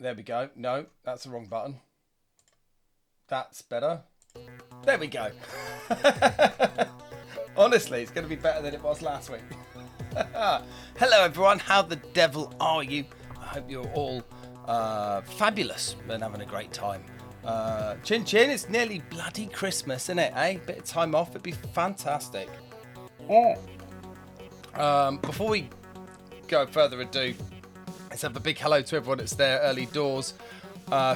There we go. No, that's the wrong button. That's better. There we go. Honestly, it's going to be better than it was last week. Hello, everyone. How the devil are you? I hope you're all fabulous and having a great time. Chin chin, it's nearly bloody Christmas, isn't it, eh? Bit of time off, it'd be fantastic. Before we go further ado, let's have a big hello to everyone that's there early doors.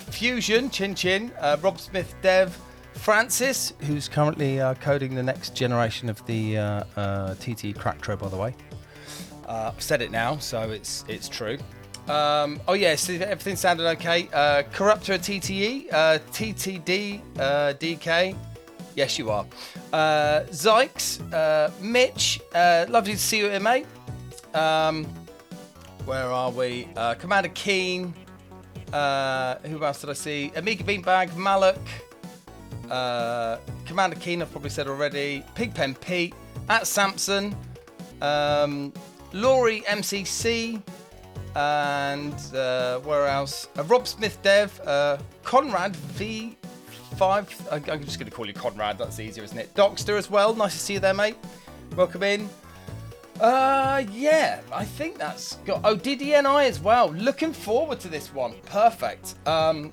Fusion, Chin Chin, Rob Smith, Dev, Francis, who's currently coding the next generation of the TT Cracktro, by the way. I've said it now, so it's true. Oh yeah, so everything sounded okay. Corruptor TTE, TTD, DK. Yes, you are. Zykes, Mitch, lovely to see you here, mate. Where are we? Commander Keen. Who else did I see? Amiga Beanbag, Maluk. Commander Keen, I've probably said already. Pigpen Pete, at Samson. Laurie MCC. And where else? Rob Smith Dev. Conrad V5. I'm just going to call you Conrad. That's easier, isn't it? Dockster as well. Nice to see you there, mate. Welcome in. Yeah, I think that's got... Oh, DDNI as well. Looking forward to this one. Perfect. So,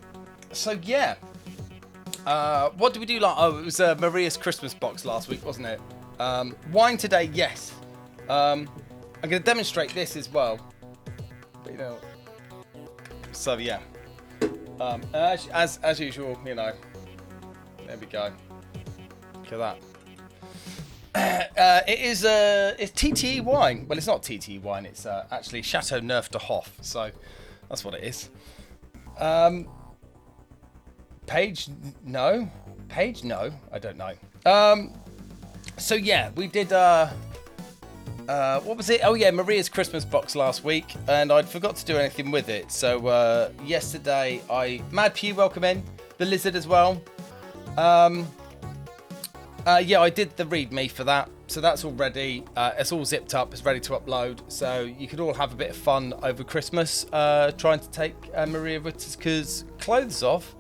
yeah. What did we do? Oh, it was Maria's Christmas box last week, wasn't it? Wine today, yes. I'm going to demonstrate this as well. But, you know... So, yeah. As usual, you know... There we go. Look at that. It's TTE wine. Well, it's not TTE wine. It's actually Chateau Neuf de Hoff. So that's what it is. Page no. I don't know. So yeah, we did. What was it? Oh yeah, Maria's Christmas box last week, and I'd forgot to do anything with it. So yesterday, Mad Pew, welcome in. The Lizard as well. Yeah, I did the README for that, so that's all ready. It's all zipped up, it's ready to upload, so you could all have a bit of fun over Christmas, trying to take Maria Rutska's clothes off.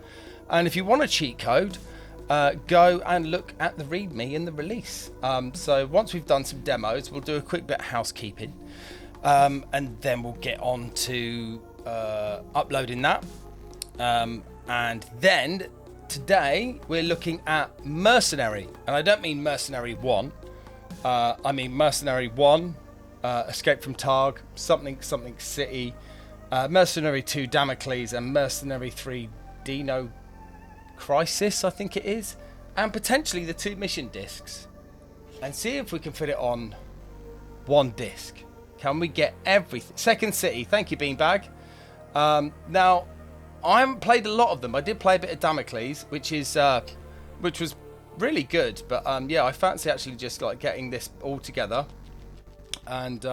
And if you want a cheat code, go and look at the README in the release. So once we've done some demos, we'll do a quick bit of housekeeping, and then we'll get on to uploading that. And then today we're looking at Mercenary, and I don't mean Mercenary 1. I mean Mercenary 1, Escape from Targ, something City, Mercenary 2 Damocles, and Mercenary 3 Dino Crisis, I think it is, and potentially the 2 mission discs, and see if we can fit it on one disc. Can we get everything? Second City, thank you Beanbag. Now I haven't played a lot of them. I did play a bit of Damocles, which was really good. But yeah, I fancy actually just like getting this all together and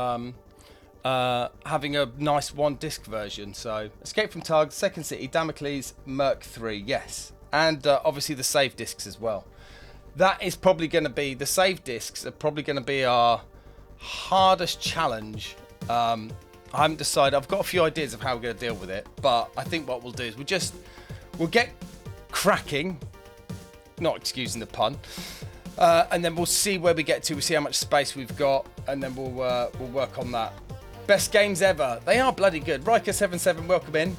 having a nice one disc version. So Escape from Targ, Second City, Damocles, Merc 3, yes, and obviously the save discs as well. That is probably going to be, the save discs are probably going to be our hardest challenge. I haven't decided. I've got a few ideas of how we're going to deal with it, but I think what we'll do is we'll get cracking, not excusing the pun, and then we'll see where we get to. We'll see how much space we've got, and then we'll work on that. Best games ever. They are bloody good. Riker77, welcome in.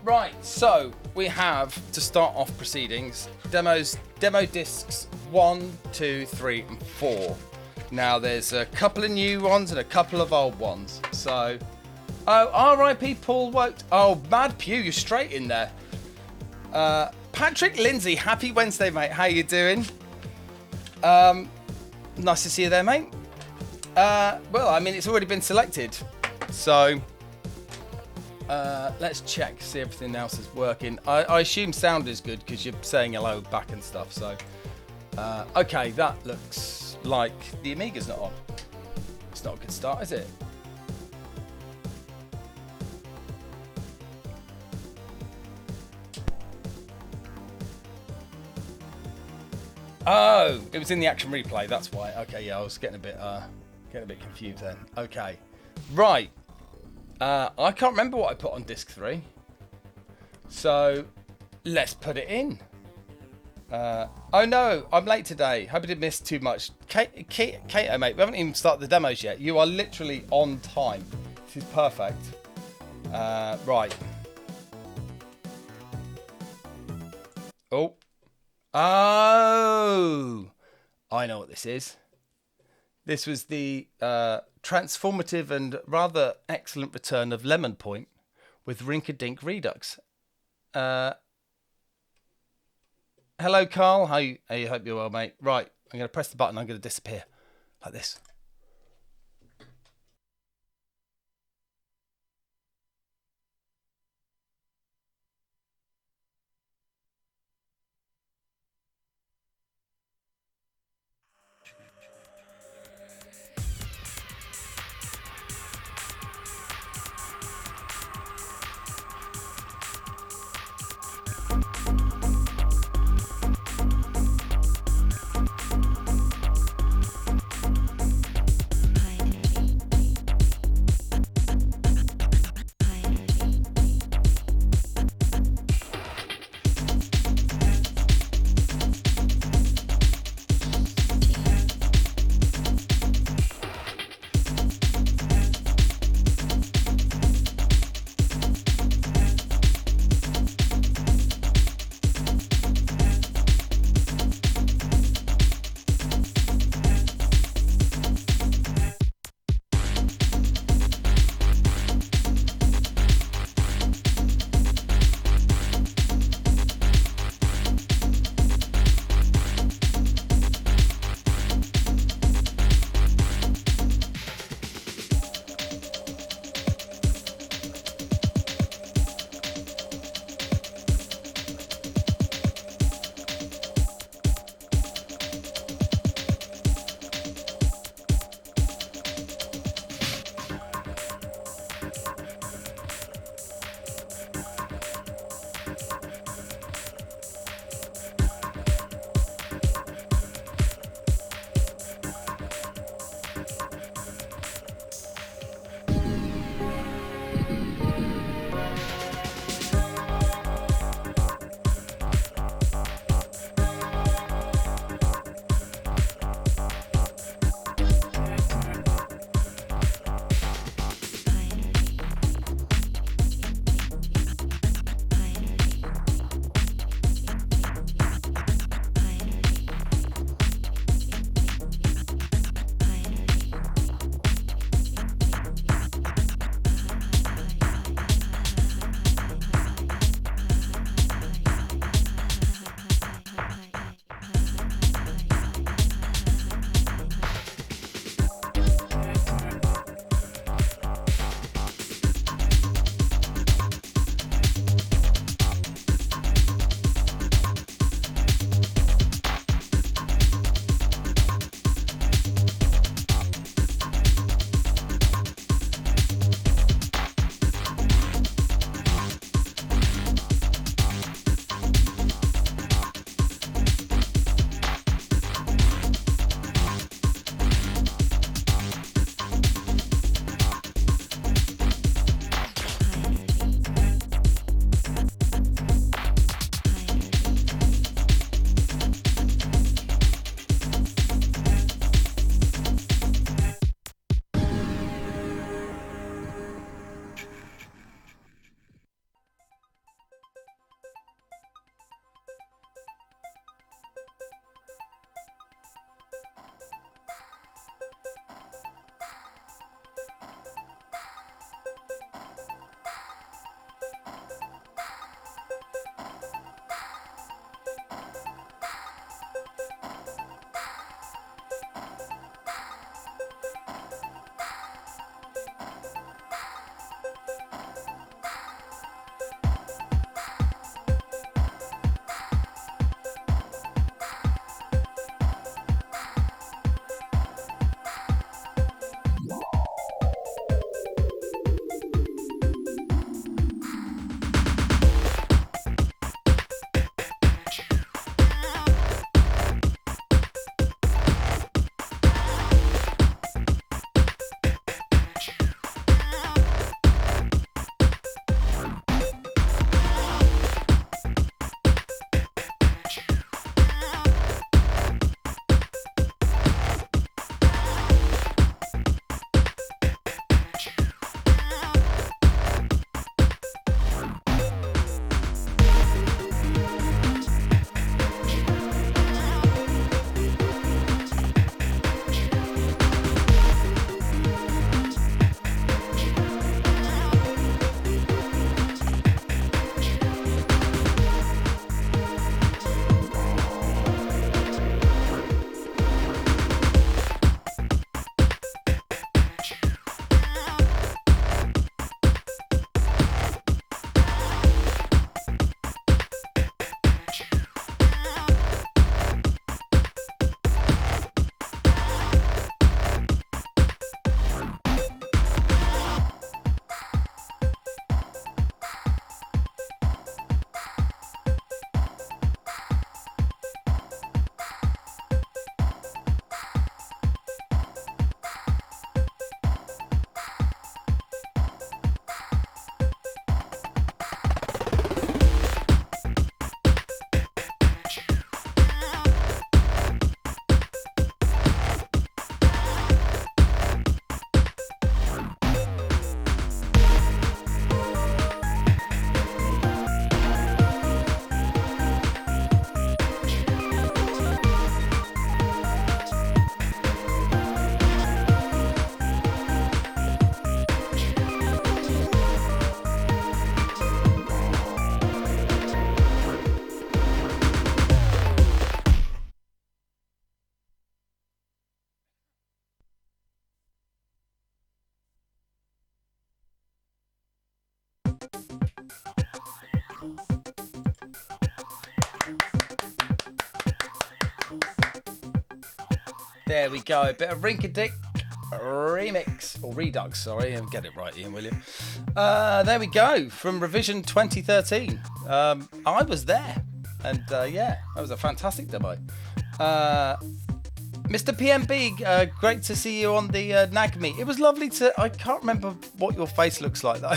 Right, so we have to start off proceedings. Demo discs 1, 2, 3, and 4. Now, there's a couple of new ones and a couple of old ones. So, oh, R.I.P. Paul Woke. Oh, Mad Pew, you're straight in there. Patrick Lindsay, happy Wednesday, mate. How you doing? Nice to see you there, mate. Well, I mean, it's already been selected. So, let's check, see everything else is working. I assume sound is good because you're saying hello back and stuff. So, okay, that looks like the Amiga's not on. It's not a good start, is it? Oh, it was in the action replay, that's why. Okay, yeah, I was getting a bit confused then. Okay, right. I can't remember what I put on disc 3. So let's put it in. Oh no, I'm late today. Hope I didn't miss too much. Kato, mate, we haven't even started the demos yet. You are literally on time. This is perfect. Right. Oh. Oh. I know what this is. This was the transformative and rather excellent return of Lemon Point with Rinka-Dink Redux. Hello, Carl. I hope you're well, mate. Right, I'm going to press the button. I'm going to disappear like this. There we go. A bit of Rinkadick remix or redux. Sorry, get it right, Ian, will you? There we go. From revision 2013. I was there, and yeah, that was a fantastic demo. Mr. PMB, great to see you on the NAG meet. It was lovely to. I can't remember what your face looks like though.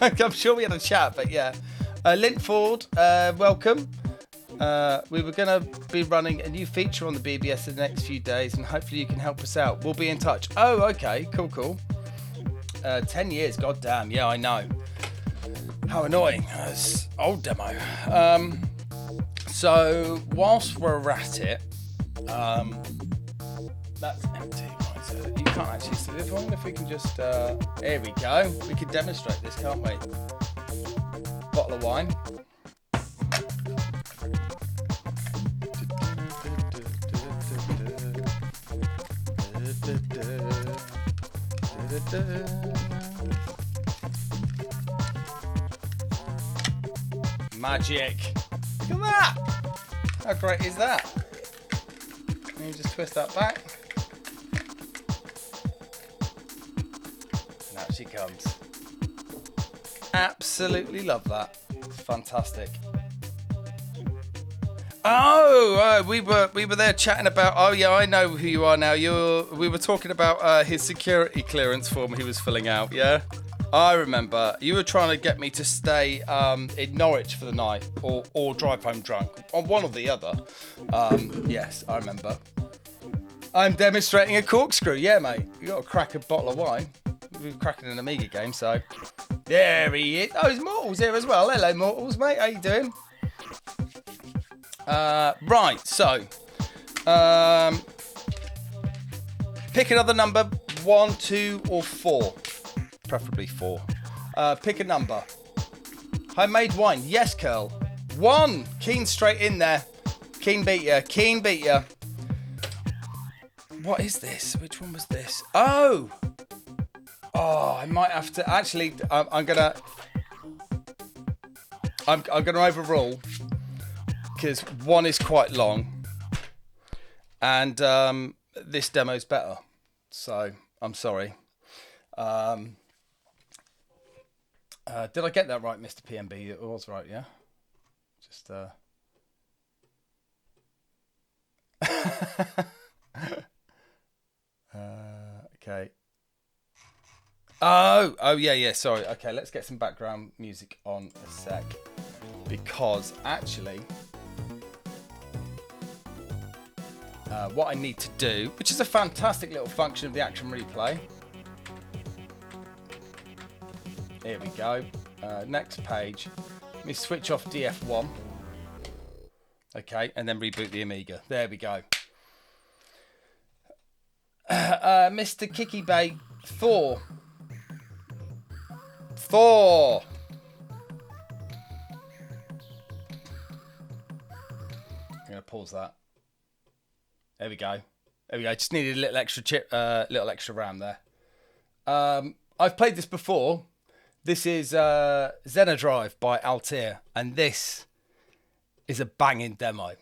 I'm sure we had a chat, but yeah. Lint Ford, welcome. We were going to be running a new feature on the BBS in the next few days, and hopefully you can help us out. We'll be in touch. Oh, okay, cool. 10 years, goddamn. Yeah, I know. How annoying. It's old demo. So whilst we're at it, that's empty. Right, so you can't actually see this one. If we can just, here we go. We can demonstrate this, can't we? Bottle of wine. Magic. Look at that. How great is that? And you just twist that back. And out she comes. Absolutely love that. It's fantastic. Oh, we were there chatting about. Oh yeah, I know who you are now. We were talking about his security clearance form he was filling out. Yeah, I remember. You were trying to get me to stay in Norwich for the night or drive home drunk, on one or the other. Yes, I remember. I'm demonstrating a corkscrew. Yeah, mate. You got to crack a bottle of wine. We were cracking an Amiga game, so there he is. Oh, there's Mortals here as well. Hello, Mortals, mate. How you doing? Right, so pick another number, 1, 2 or 4, preferably 4. Pick a number. Homemade wine, yes, Curl. 1, Keen straight in there. Keen beat ya. What is this? Which one was this? Oh, I might have to actually. I'm gonna overrule. Because 1 is quite long, and this demo's better. So I'm sorry. Did I get that right, Mr. PMB? It was right, yeah. Just okay. Oh yeah. Sorry. Okay, let's get some background music on a sec, because actually. What I need to do, which is a fantastic little function of the action replay. Here we go. Next page. Let me switch off DF1. Okay, and then reboot the Amiga. There we go. Mr. Kiki Bay, Thor. I'm going to pause that. There we go. Just needed a little extra chip, little extra RAM there. I've played this before. This is Xenodrive by Altair, and this is a banging demo.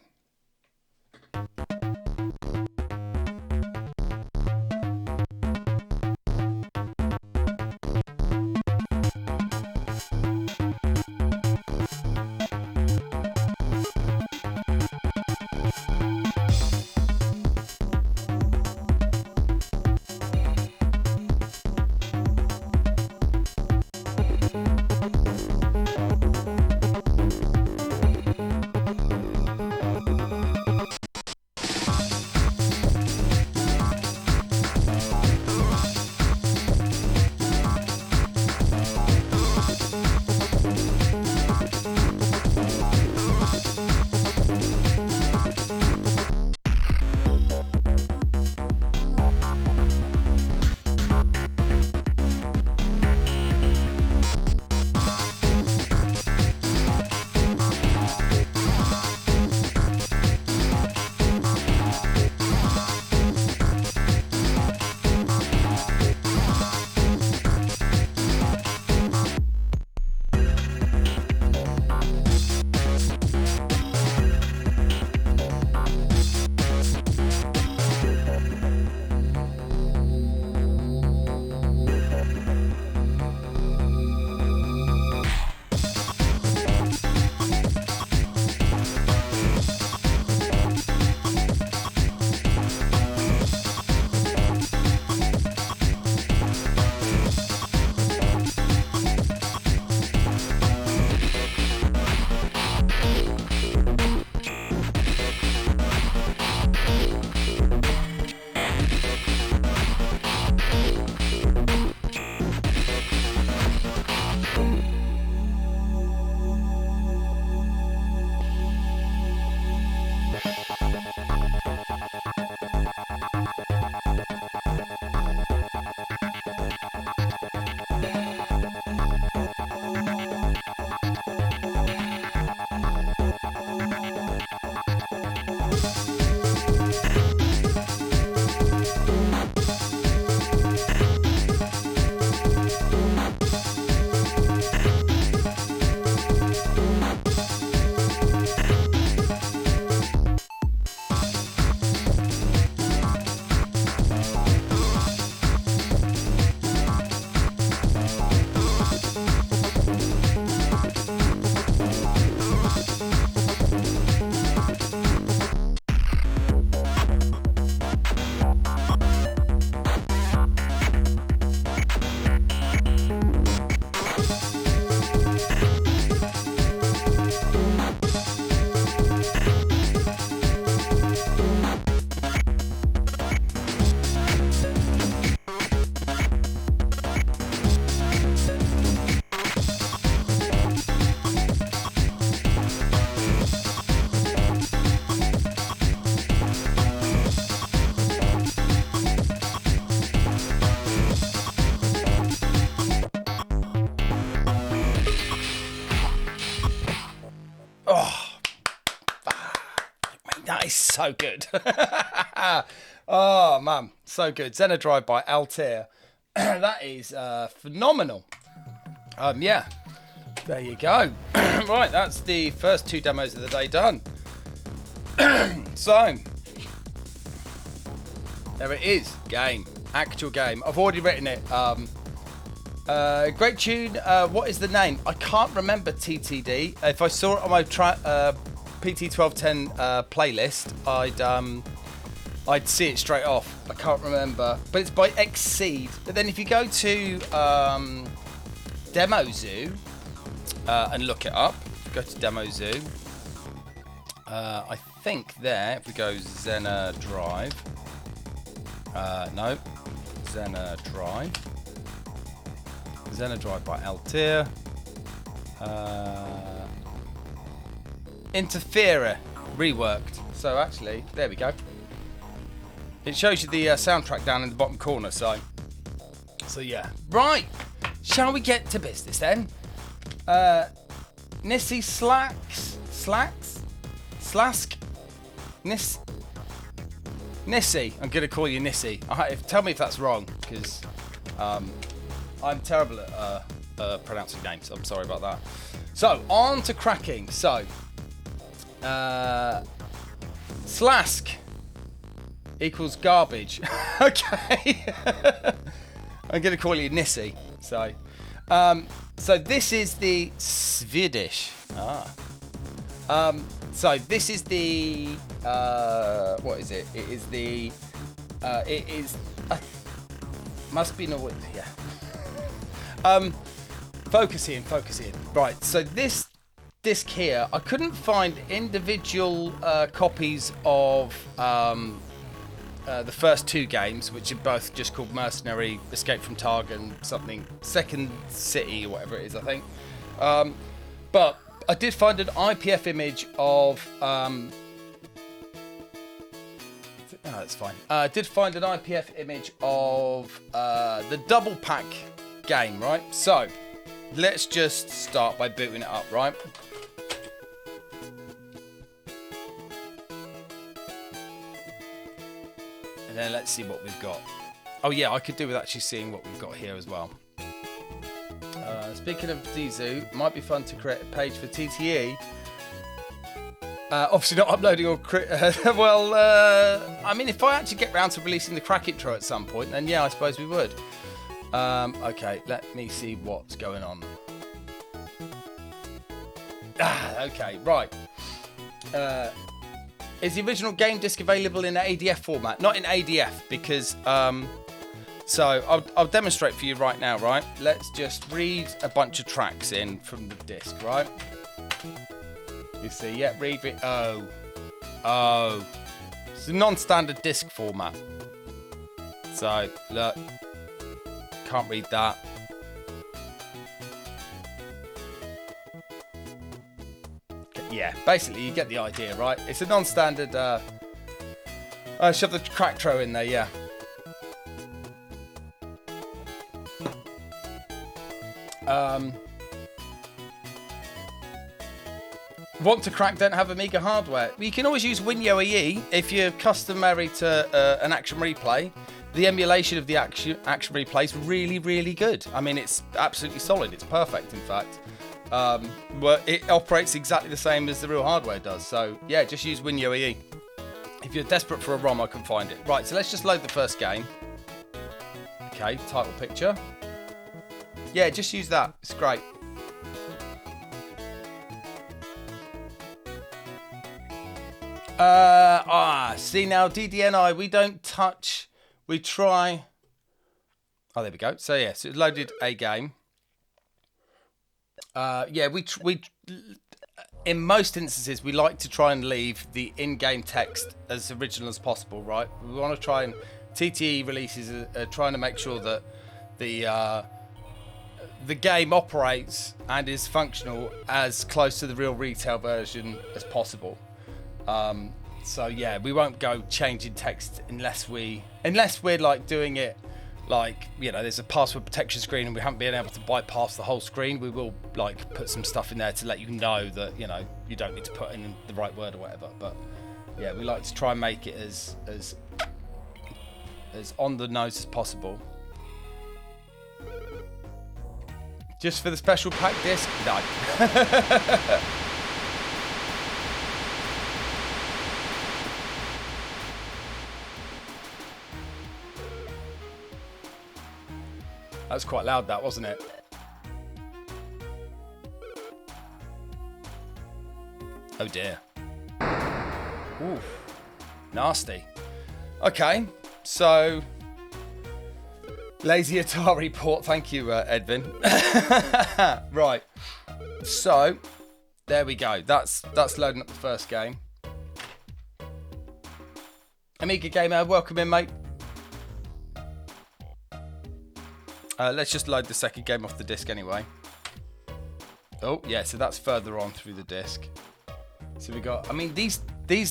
Oh, that is so good. Oh, man, so good. Xenodrive by Altair. That is phenomenal. Yeah, there you go. Right, that's the first 2 demos of the day done. So, there it is. Game. Actual game. I've already written it. Great tune. What is the name? I can't remember TTD. If I saw it on my PT1210 playlist, I'd see it straight off. I can't remember. But it's by Exceed. But then if you go to Demo Zoo and look it up, go to Demo Zoo. I think there, if we go Xenodrive. No. Xenodrive. Xenodrive by Altair. Interferer reworked. So actually, there we go. It shows you the soundtrack down in the bottom corner. So yeah. Right. Shall we get to business then? Nissy Slask. Nissy. I'm gonna call you Nissy. Tell me if that's wrong, because I'm terrible at pronouncing names. I'm sorry about that. So on to cracking. So Slask equals garbage. Okay. I'm gonna call you Nissy. So this is the Swedish. So this is the what is it? It is the it is must be no, yeah. Focus in. Right. So this disc here, I couldn't find individual copies of the first 2 games, which are both just called Mercenary, Escape from Targon, something Second City or whatever it is, I think. But I did find an IPF image of. No, that's fine. I did find an IPF image of the double pack game, right? So let's just start by booting it up, right? And then let's see what we've got. Oh yeah, I could do with actually seeing what we've got here as well. Speaking of DZoo, might be fun to create a page for TTE. Obviously not uploading or well, I mean, if I actually get round to releasing the crack intro at some point, then yeah, I suppose we would. Okay, let me see what's going on. Okay, right. Is the original game disc available in ADF format? Not in ADF, because so I'll demonstrate for you right now, right? Let's just read a bunch of tracks in from the disc, right? You see, yeah, read it. Oh. It's a non-standard disc format. So, look. Can't read that. Yeah, basically, you get the idea, right? It's a non-standard. Shove the crack tro in there, yeah. Want to crack, don't have Amiga hardware. You can always use WinYoE if you're custom married to an action replay. The emulation of the action replay is really, really good. I mean, it's absolutely solid. It's perfect, in fact. But it operates exactly the same as the real hardware does. So, yeah, just use WinYoE. If you're desperate for a ROM, I can find it. Right, so let's just load the first game. Okay, title picture. Yeah, just use that. It's great. See now, DDNI, we don't touch, we try. Oh, there we go. So, yeah, so it loaded a game. Yeah, we in most instances, we like to try and leave the in-game text as original as possible, right? We want to try and, TTE releases are trying to make sure that the game operates and is functional as close to the real retail version as possible. So yeah, we won't go changing text unless we're like doing it like, you know, there's a password protection screen and we haven't been able to bypass the whole screen, we will like put some stuff in there to let you know that, you know, you don't need to put in the right word or whatever. But yeah, we like to try and make it as on the nose as possible. Just for the special pack disc? No. That was quite loud, that, wasn't it? Oh dear. Oof. Nasty. Okay, so lazy Atari port. Thank you, Edvin. Right. So there we go. That's loading up the first game. Amiga Gamer, welcome in, mate. Let's just load the second game off the disc anyway. Oh yeah, so that's further on through the disc. So we got. I mean, these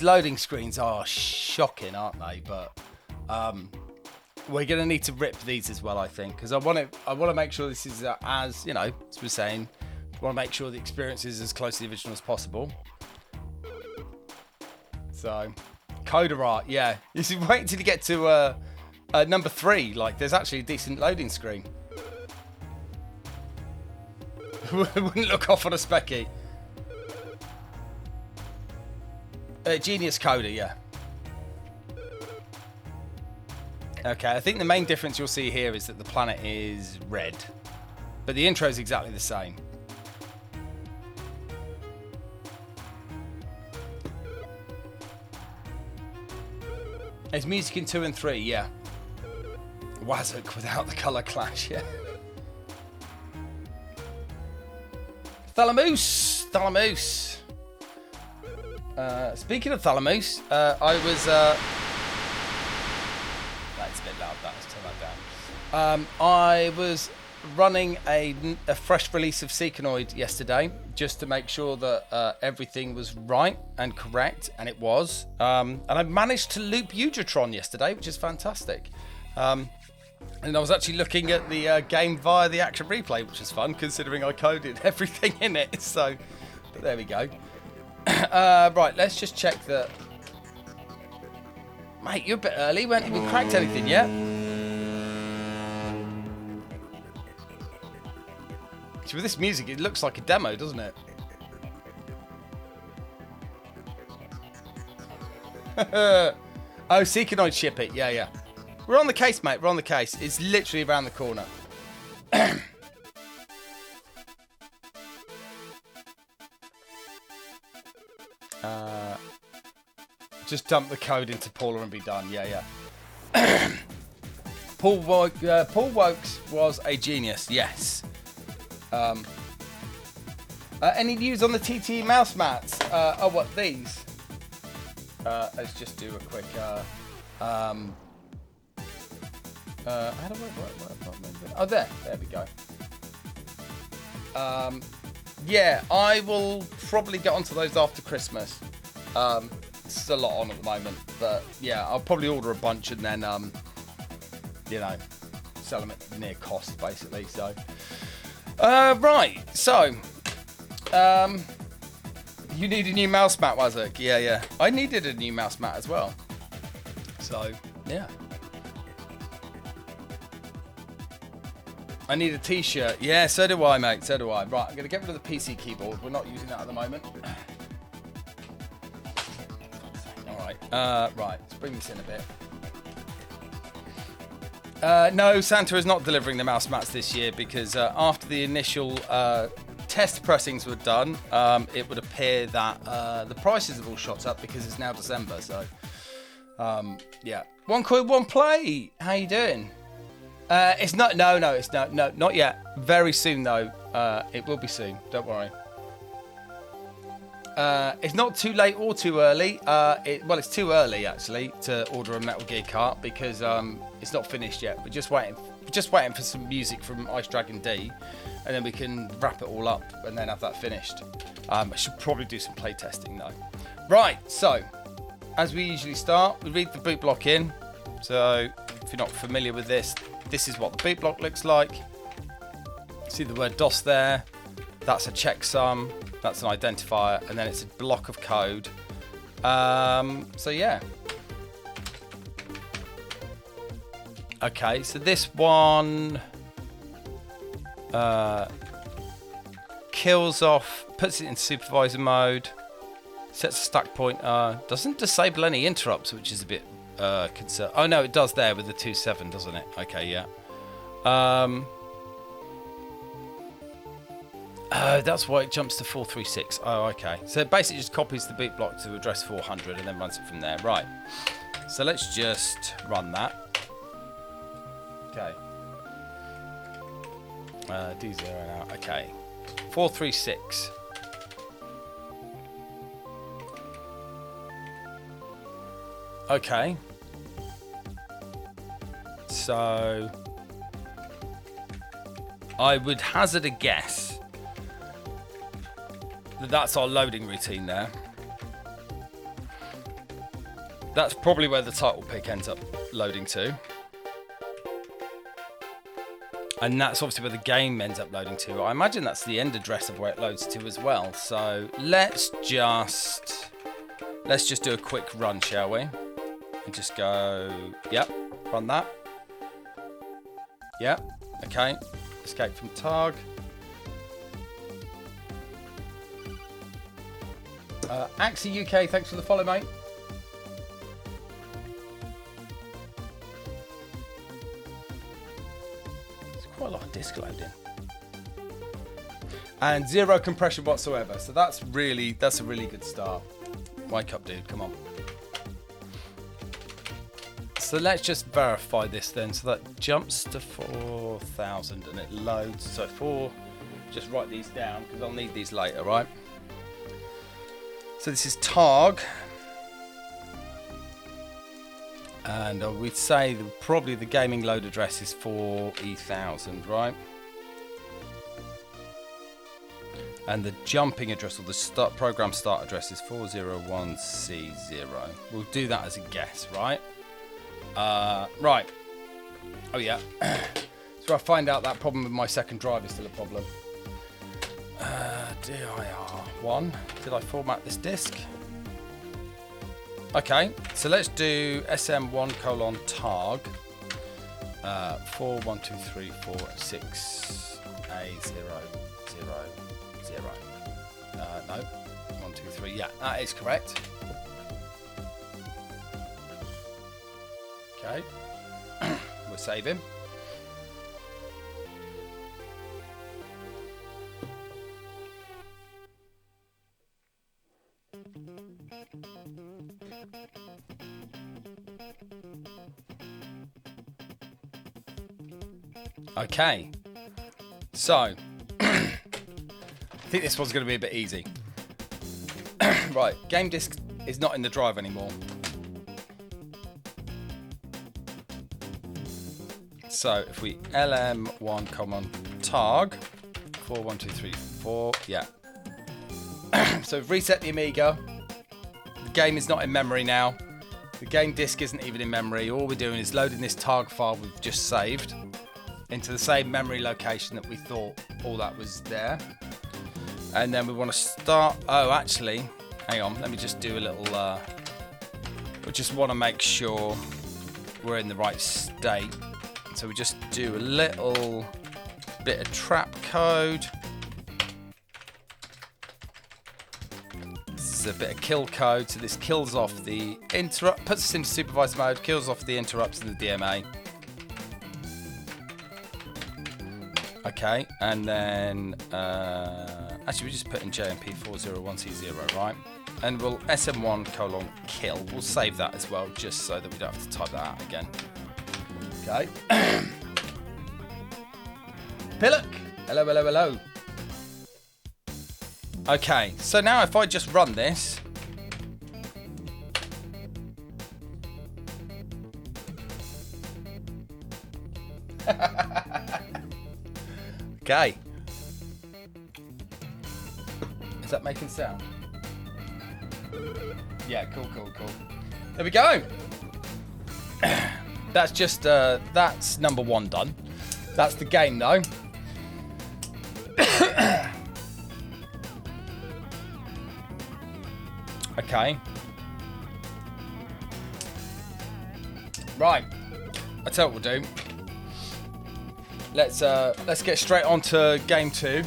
loading screens are shocking, aren't they? But we're gonna need to rip these as well, I think, because I want to make sure this is as, you know, as we're saying, I want to make sure the experience is as close to the original as possible. So, coder art, yeah. You should wait until you get to number 3. Like, there's actually a decent loading screen. Wouldn't look off on a specky. Genius coder, yeah. Okay, I think the main difference you'll see here is that the planet is red, but the intro is exactly the same. There's music in 2 and 3, yeah. Wazzock without the colour clash, yeah. Thalamus! Speaking of Thalamus, I was... That's a bit loud, let's turn that down. I was running a fresh release of Seekanoid yesterday, just to make sure that everything was right and correct, and it was. And I managed to loop Eudratron yesterday, which is fantastic. And I was actually looking at the game via the action replay, which is fun, considering I coded everything in it. So, but there we go. Right, let's just check that. Mate, you're a bit early. We haven't even cracked anything yet. So with this music, it looks like a demo, doesn't it? Oh, Seekanoid ship it. Yeah, yeah. We're on the case, mate. We're on the case. It's literally around the corner. Just dump the code into Paula and be done. Yeah, yeah. Paul Wokes was a genius. Yes. Any news on the TT mouse mats? Oh, what, these? Let's just do a quick... how do I... Oh, there we go. Yeah, I will probably get onto those after Christmas. It's a lot on at the moment, but yeah, I'll probably order a bunch and then, you know, sell them at near cost, basically. So, right, so, you need a new mouse mat, Wazzock? Yeah, yeah. I needed a new mouse mat as well. So, yeah. I need a t-shirt. Yeah, so do I, mate. So do I. Right, I'm going to get rid of the PC keyboard. We're not using that at the moment. All right. Right, let's bring this in a bit. No, Santa is not delivering the mouse mats this year because after the initial test pressings were done, it would appear that the prices have all shot up because it's now December. So, yeah. One coin, one play. How you doing? It's not. No, it's not. No, not yet. Very soon though. It will be soon. Don't worry. It's not too late or too early. Well, it's too early actually to order a Metal Gear cart because it's not finished yet. We're just waiting. We're just waiting for some music from Ice Dragon D, and then we can wrap it all up and then have that finished. I should probably do some play testing though. Right. So, as we usually start, we read the boot block in. So, if you're not familiar with this, this is what the boot block looks like. See the word DOS there. That's a checksum. That's an identifier, and then it's a block of code. So yeah. Okay, so this one kills off, puts it in supervisor mode, sets a stack pointer, doesn't disable any interrupts, which is a bit concern. Oh no, it does there with the 2.7, doesn't it? Okay, yeah. Oh, that's why it jumps to 436. Oh, okay. So it basically just copies the boot block to address 400 and then runs it from there. Right. So let's just run that. Okay. D0 now. Okay. 436. Okay. So I would hazard a guess that that's our loading routine there. That's probably where the title pick ends up loading to. And that's obviously where the game ends up loading to. I imagine that's the end address of where it loads to as well. So let's just do a quick run, shall we? And just go, yep, run that. Yep, okay. Escape from targ. Axie UK, thanks for the follow, mate. There's quite a lot of disk loading. And zero compression whatsoever. So that's a really good start. Wake up, dude, come on. So let's just verify this then. So that jumps to 4,000 and it loads. So just write these down because I'll need these later, right? So this is targ. And we'd say that probably the gaming load address is 4E1000, right? And the jumping address or the program start address is 401C0. We'll do that as a guess, right? Right. Oh yeah. So I find out that problem with my second drive is still a problem. dir1. Did I format this disk? Okay, so let's do sm1:targ 412346800. No, 123. Yeah, that is correct. Okay, we'll save him. Okay, so I think this one's going to be a bit easy. Right, game disk is not in the drive anymore. So if we lm1:targ 41234, yeah. So we've reset the Amiga. The game is not in memory now. The game disk isn't even in memory. All we're doing is loading this targ file we've just saved into the same memory location that we thought all that was there. And then we want to start. Oh, actually, hang on. Let me just do a little. We just want to make sure we're in the right state. So we just do a little bit of trap code. This is a bit of kill code. So this kills off the interrupt, puts us into supervisor mode, kills off the interrupts in the DMA. Okay, and then actually we just put in JMP 401C0, right? And we'll sm1:kill. We'll save that as well, just so that we don't have to type that out again. Okay. Pillock! Hello, hello, hello. Okay, so now if I just run this. Okay. Is that making sound? Yeah, cool. There we go. that's just that's number 1 done. That's the game though. Okay. Right. I tell you what we'll do. Let's get straight on to game 2.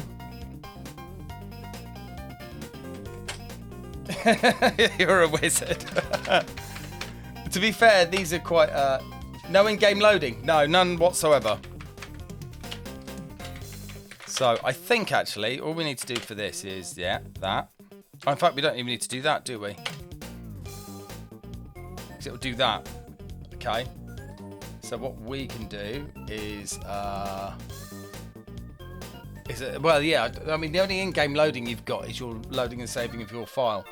You're a wizard. To be fair, these are quite no in-game loading. No, none whatsoever. So I think actually all we need to do for this is that. Oh, in fact, we don't even need to do that, do we? Because it'll do that. Okay. So what we can do is well, yeah. I mean, the only in-game loading you've got is your loading and saving of your file.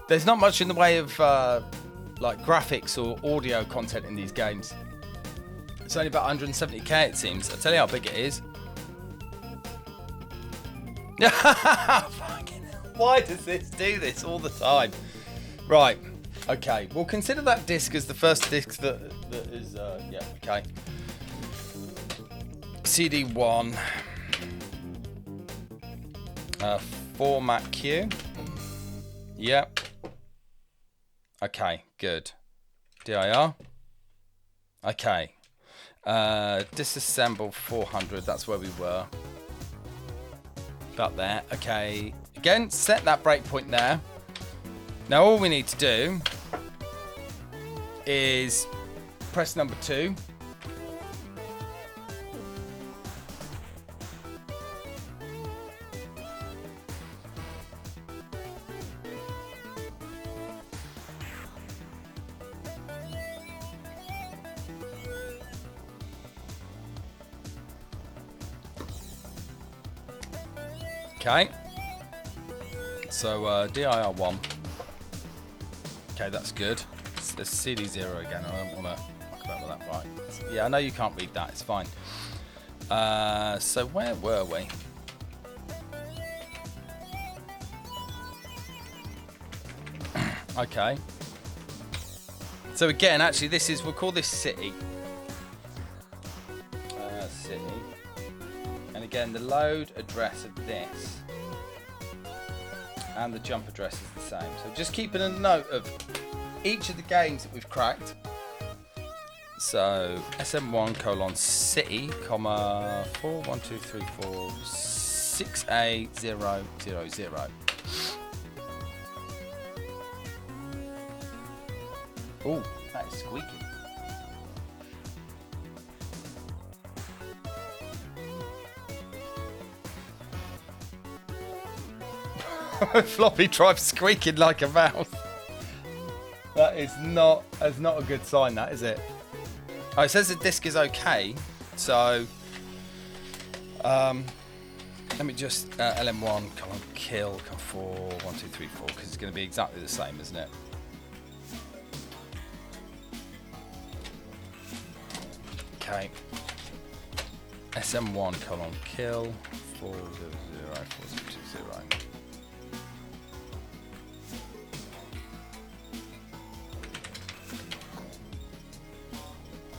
There's not much in the way of like graphics or audio content in these games. It's only about 170k, it seems. I'll tell you how big it is. Fucking hell. Why does this do this all the time? Right. Okay. We'll consider that disc as the first disc that is. Yeah. Okay. CD1. Format Q. Yep. Okay. Good. DIR. Okay. Disassemble 400. That's where we were. About there. Okay. Again, set that breakpoint there. Now all we need to do is press number 2. Okay. So DIR1. Okay, that's good. It's the CD0 again. I don't want to fuck about with that. Right. Yeah, I know you can't read that. It's fine. So where were we? Okay. So again, actually, this is, we'll call this city. City. And again, the load address of this and the jump address is the same. So just keeping a note of each of the games that we've cracked. So SM1 : city, comma 41234680000. Oh, that is squeaky. Floppy drive squeaking like a mouse. That's not a good sign, that is it? Oh, it says the disc is okay, so let me just LM1 kill 41234 because it's going to be exactly the same, isn't it? Okay. SM1 kill 4004220.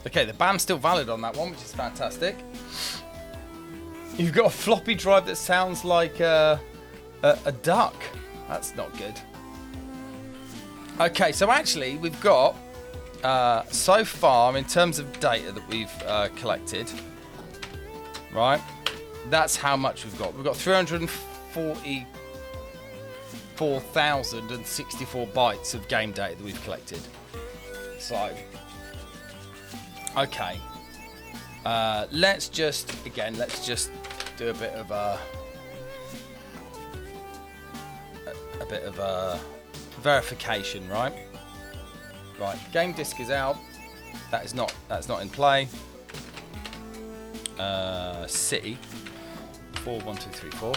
Okay, the BAM's still valid on that one, which is fantastic. You've got a floppy drive that sounds like a duck. That's not good. Okay, so actually we've got, so far, in terms of data that we've collected, right, that's how much we've got. We've got 344,064 bytes of game data that we've collected. So... okay, let's just do a bit of a verification, right? Right, game disc is out. That's not in play. City 41234.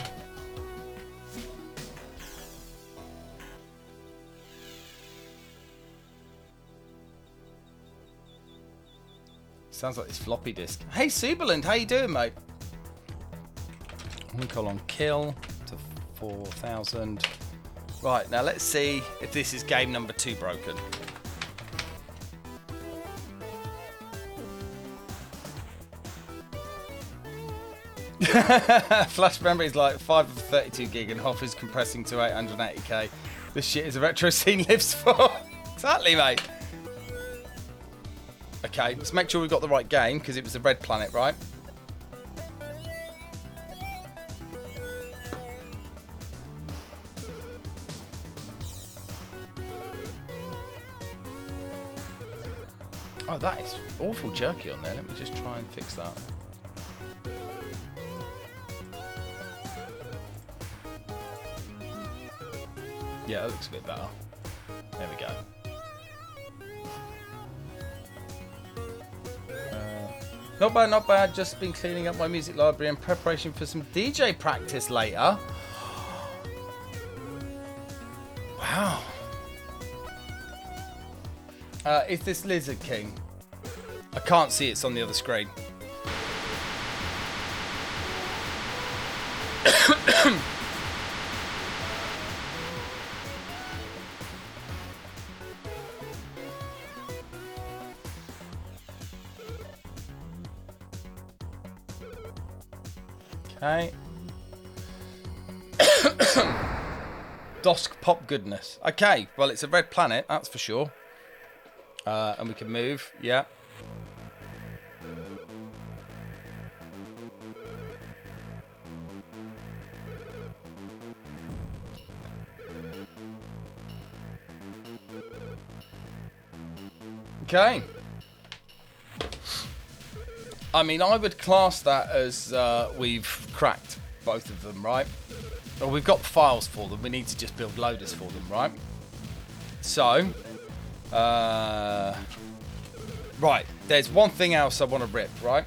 Sounds like this floppy disk. Hey, Suberland, how you doing, mate? Kill to 4,000. Right, now let's see if this is game number 2 broken. Flash memory is like 5 of 32 gig and Hoff is compressing to 880k. This shit is a retro scene lives for. Exactly, mate. Okay, let's make sure we've got the right game because it was the Red Planet, right? Oh, that is awful jerky on there. Let me just try and fix that. Yeah, that looks a bit better. There we go. Not bad, not bad. Just been cleaning up my music library in preparation for some DJ practice later. Wow. Is this Lizard King? I can't see it's on the other screen. Okay. Dosk pop goodness. Okay, well it's a Red Planet, that's for sure. And we can move, yeah. Okay. I mean, I would class that as we've cracked both of them, right? Well, we've got the files for them. We need to just build loaders for them, right? So, right, there's one thing else I want to rip, right?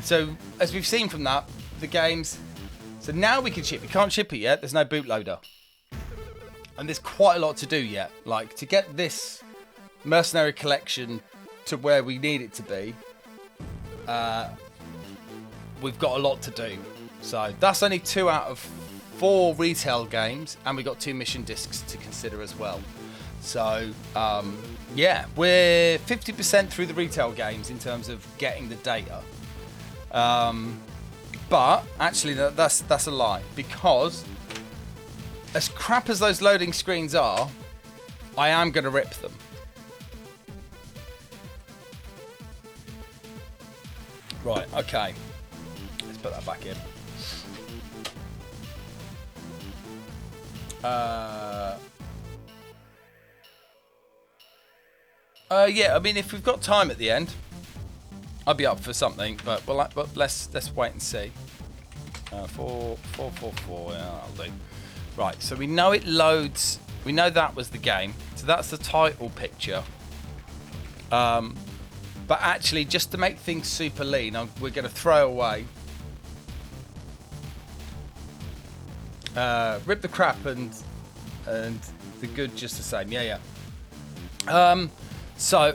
So, as we've seen from that, the games... So now we can ship. We can't ship it yet. There's no bootloader. And there's quite a lot to do yet. Like, to get this Mercenary collection to where we need it to be, we've got a lot to do. So that's only 2 out of 4 retail games, and we've got 2 mission discs to consider as well. So yeah, we're 50% through the retail games in terms of getting the data. But actually that's a lie, because as crap as those loading screens are, I am going to rip them. Right, okay. Let's put that back in. Yeah, I mean, if we've got time at the end, I'd be up for something, but let's wait and see. 4, yeah, I'll do. Right, so we know it loads. We know that was the game, so that's the title picture. But actually, just to make things super lean, we're going to throw away, rip the crap and the good just the same. Yeah. So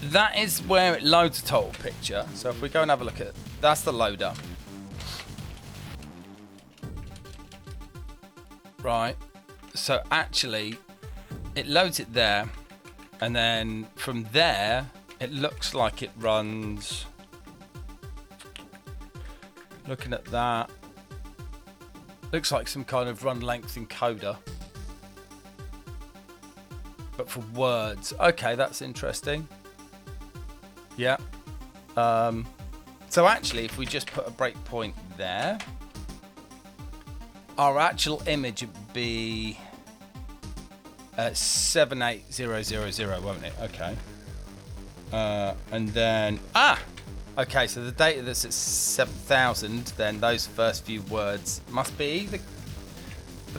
that is where it loads a total picture. So if we go and have a look at it, that's the loader. Right. So actually, it loads it there. And then from there, it looks like it runs. Looking at that, looks like some kind of run length encoder, but for words. Okay, that's interesting. Yeah. So actually, if we just put a breakpoint there, our actual image would be 78000, won't it? Okay. And then okay, so the data that's at 7000, then those first few words must be the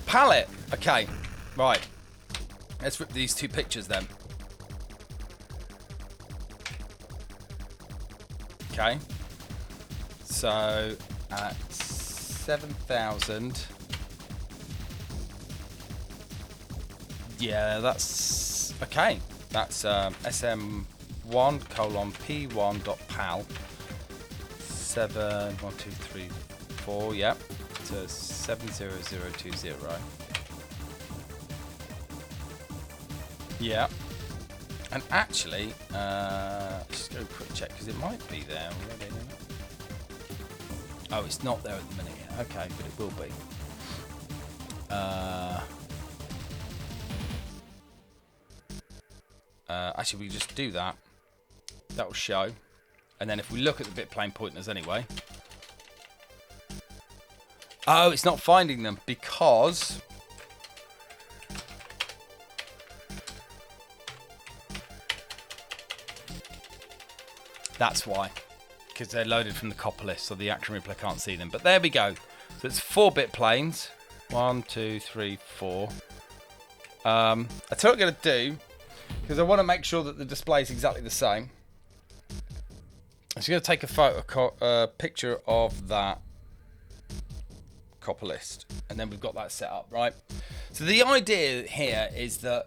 palette. Okay, right. Let's rip these 2 pictures then. Okay. So at 7000. Yeah, that's okay. That's sm1:p1.pal 71234. Yep, to 70020. Yeah, and actually, just go quick check because it might be there already. Oh, it's not there at the minute yet. Okay, but it will be. Actually, we just do that. That will show. And then if we look at the bit plane pointers anyway. Oh, it's not finding them because... That's why. Because they're loaded from the copper list, so the action replay can't see them. But there we go. So it's 4-bit planes. 1, 2, 3, 4. I tell you what I'm going to do, because I want to make sure that the display is exactly the same. I'm just going to take a picture of that copper list, and then we've got that set up, right? So the idea here is that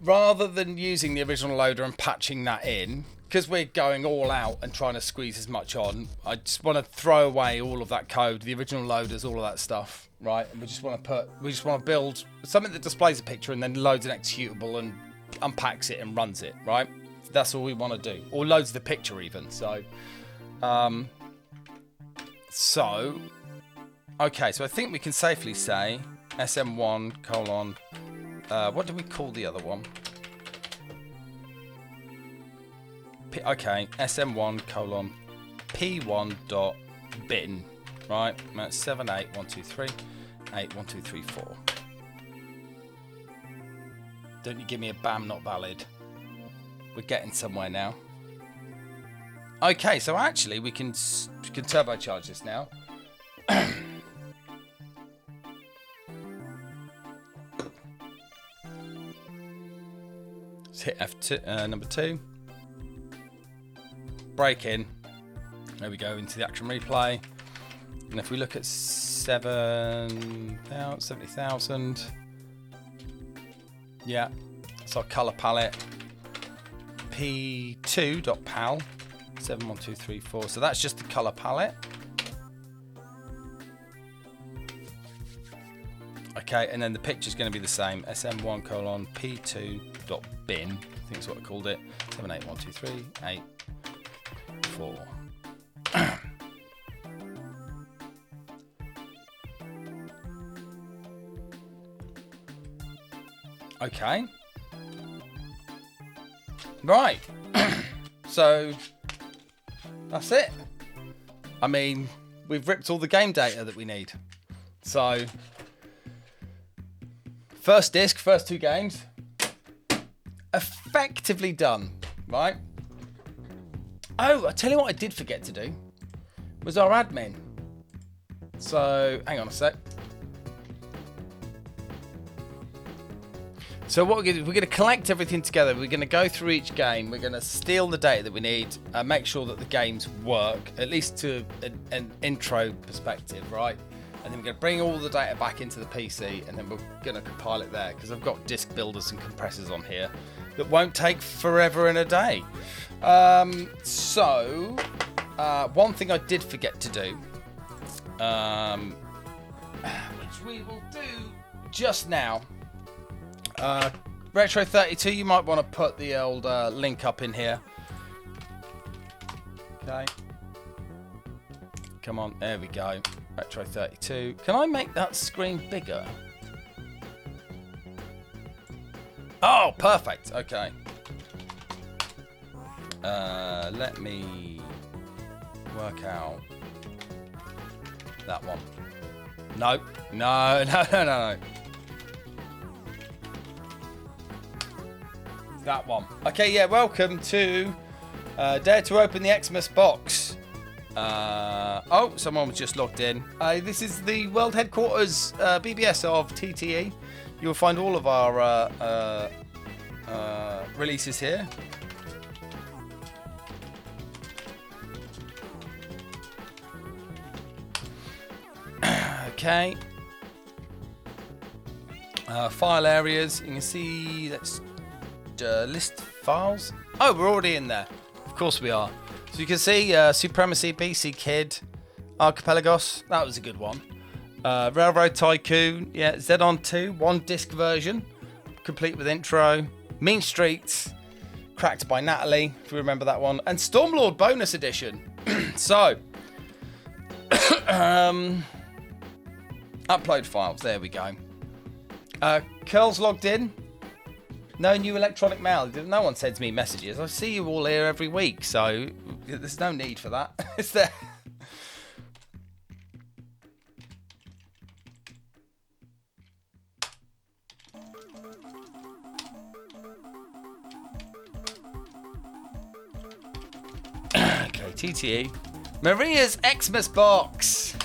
rather than using the original loader and patching that in, because we're going all out and trying to squeeze as much on, I just want to throw away all of that code, the original loaders, all of that stuff, right? And we just want to build something that displays a picture and then loads an executable and unpacks it and runs it, right? That's all we want to do, or loads the picture even. So, okay, so I think we can safely say SM1 colon. What do we call the other one? Okay, SM1 colon P1 dot bin, right? That's 78123 81234. Don't you give me a BAM not valid. We're getting somewhere now. Okay, so actually we can turbocharge this now. Let's hit F2, number 2. Break in. There we go, into the action replay. And if we look at 70,000. Yeah, that's our color palette. P2.pal 71234. So that's just the color palette. Okay, and then the picture's going to be the same. SM1 colon P2.bin. I think that's what I called it. 78123 84. Okay. Right. So that's it. I mean, we've ripped all the game data that we need. So first disc, first 2 games, effectively done, right? Oh, I tell you what I did forget to do was our admin. So hang on a sec. So what we're going to collect everything together. We're going to go through each game. We're going to steal the data that we need, make sure that the games work, at least to an intro perspective, right? And then we're going to bring all the data back into the PC, and then we're going to compile it there, because I've got disk builders and compressors on here that won't take forever and a day. One thing I did forget to do, which we will do just now. Retro 32, you might want to put the old link up in here. Okay. Come on, there we go. Retro 32. Can I make that screen bigger? Oh, perfect. Okay. Let me work out that one. No. That one. Okay, yeah, welcome to Dare to Open the Xmas Box. Oh, someone was just logged in. This is the world headquarters BBS of TTE. You'll find all of our releases here. Okay. File areas. You can see that's list files. Oh, we're already in there. Of course we are. So you can see Supremacy, BC Kid, Archipelagos. That was a good one. Railroad Tycoon. Yeah, Zedon 2, 1 disc version, complete with intro. Mean Streets, Cracked by Natalie, if you remember that one, and Stormlord bonus edition. So Upload files. There we go. Curl's logged in. No new electronic mail. No one sends me messages. I see you all here every week, so there's no need for that. Is there? Okay, TTE. Maria's Xmas box.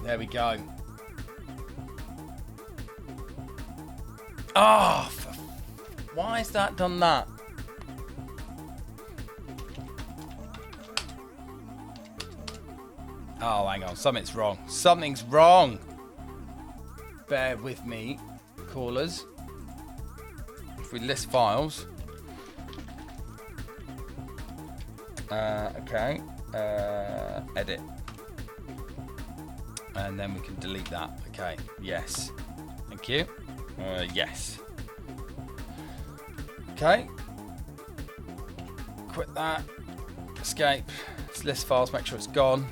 There we go. Oh, why has that done that? Oh, hang on. Something's wrong. Something's wrong. Bear with me, callers. If we list files. Okay. Edit. And then we can delete that. Okay. Yes. Thank you. Yes. Okay. Quit that. Escape. Let's list files. Make sure it's gone.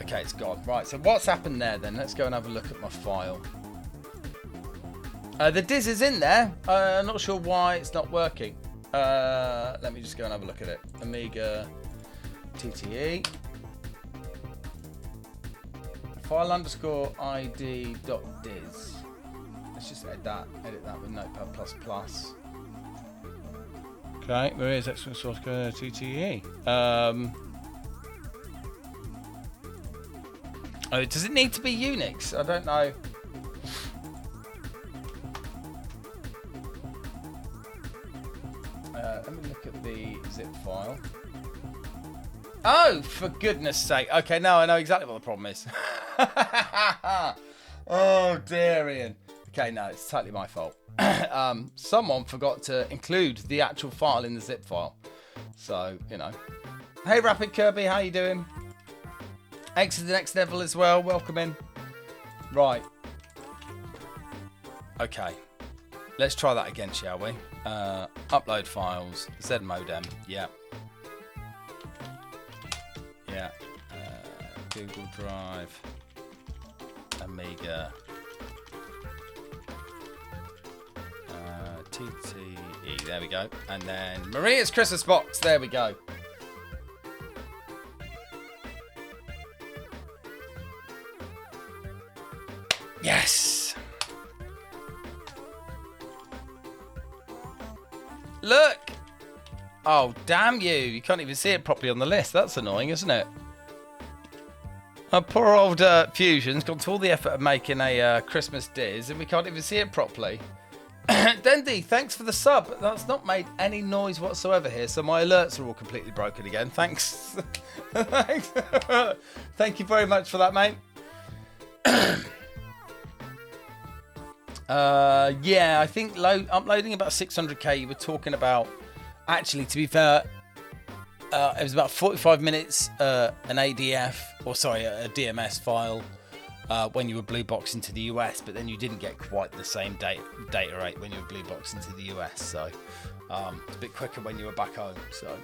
Okay, it's gone. Right. So what's happened there then? Let's go and have a look at my file. The Diz is in there. I'm not sure why it's not working. Let me just go and have a look at it. Amiga TTE. File underscore id dot diz. Let's just edit that with Notepad++. Okay, where is Xmas source code TTE? Oh, does it need to be Unix? I don't know. Let me look at the zip file. Oh, for goodness sake. Okay, now I know exactly what the problem is. Oh, Darian. Okay, no, it's totally my fault. Someone forgot to include the actual file in the zip file. So, you know. Hey, Rapid Kirby, how you doing? X to the next level as well. Welcome in. Right. Okay. Let's try that again, shall we? Upload files. Z modem. Yeah. Yeah. Google Drive. Amiga. TTE. There we go. And then Maria's Christmas box. There we go. Yes. Look. Oh, damn you. You can't even see it properly on the list. That's annoying, isn't it? Our poor old Fusion's gone to all the effort of making a Christmas Diz and we can't even see it properly. Dendy, thanks for the sub. That's not made any noise whatsoever here, so my alerts are all completely broken again. Thanks. Thanks. Thank you very much for that, mate. Yeah, I think uploading about 600k, you were talking about, actually, to be fair, it was about 45 minutes, an ADF, or sorry, a DMS file, when you were blue boxing to the US, but then you didn't get quite the same data rate when you were blue boxing to the US, so it's a bit quicker when you were back home. So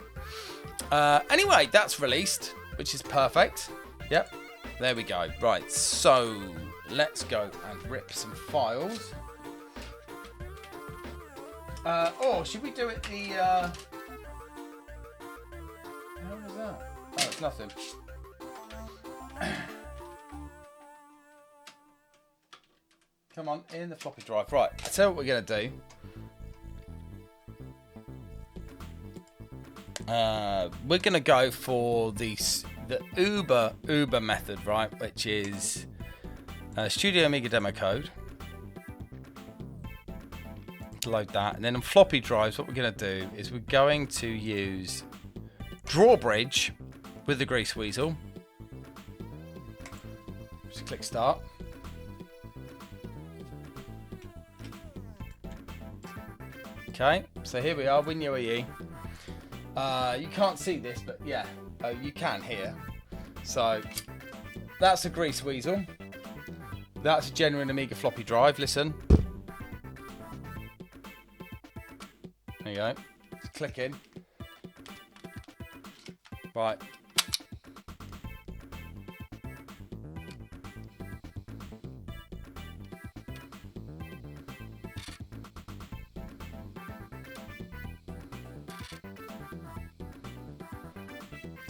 anyway, that's released, which is perfect. Yep, there we go. Right, so let's go and rip some files. Or should we do it the what was that? Oh, it's nothing. Come on, in the floppy drive. Right, I'll tell you what we're going to do. We're going to go for the Uber method, right? Which is Studio Amiga demo code. Load that. And then on floppy drives, what we're going to do is we're going to use Drawbridge with the Grease Weasel. Just click start. Okay, so here we are, WinUAE. You can't see this, but yeah, you can here. So that's a Grease Weasel. That's a genuine Amiga floppy drive. Listen. There you go. Just click in. Right.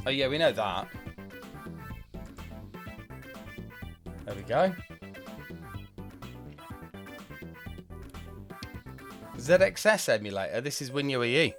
Oh yeah, we know that. There we go. ZXS emulator. This is WinUEE.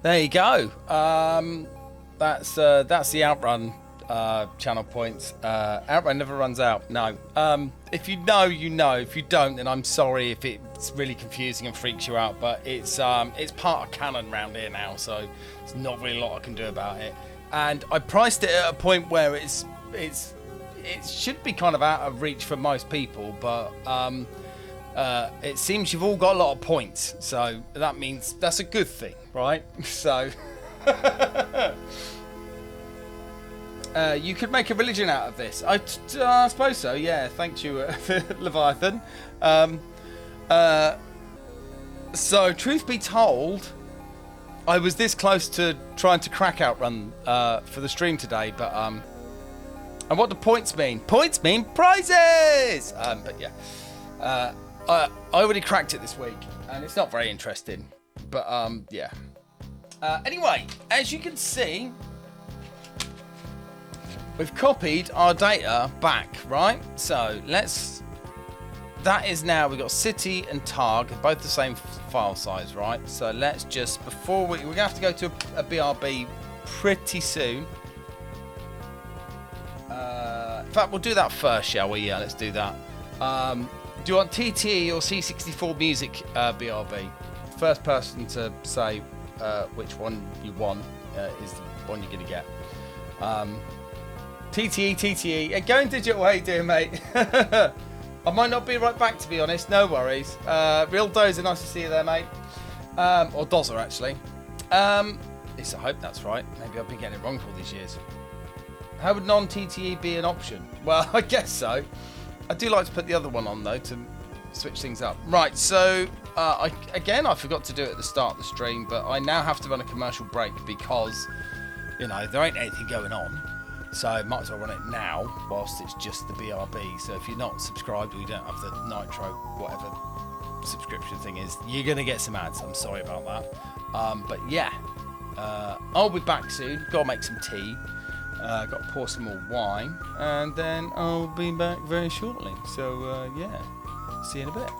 There you go. That's the Outrun channel points. Outrun never runs out. No. If you know, you know. If you don't, then I'm sorry if it's really confusing and freaks you out. But it's part of canon round here now, so there's not really a lot I can do about it. And I priced it at a point where it should be kind of out of reach for most people, but it seems you've all got a lot of points, so that means that's a good thing, right? So you could make a religion out of this. I suppose so, yeah. Thank you, Leviathan. So truth be told, I was this close to trying to crack Outrun for the stream today, but and what do points mean? Points mean prizes! But yeah, I already cracked it this week, and it's not very interesting. But yeah. Anyway, as you can see, we've copied our data back, right? So that is now, we've got city and targ, both the same file size, right? So let's just, before we're going to have to go to a BRB pretty soon. In fact, we'll do that first, shall we? Yeah, let's do that. Do you want TTE or C64 music BRB? First person to say which one you want is the one you're going to get. TTE. Going digital, how you doing, mate? I might not be right back, to be honest. No worries. Real Dozer, nice to see you there, mate. Or Dozer, actually. At least I hope that's right. Maybe I've been getting it wrong for all these years. How would non-TTE be an option? Well, I guess so. I do like to put the other one on, though, to switch things up. Right, so, I forgot to do it at the start of the stream, but I now have to run a commercial break because, you know, there ain't anything going on. So I might as well run it now whilst it's just the BRB. So if you're not subscribed or you don't have the Nitro, whatever subscription thing is, you're going to get some ads. I'm sorry about that. But yeah, I'll be back soon. Gotta make some tea. Gotta pour some more wine, and then I'll be back very shortly. So yeah, see you in a bit.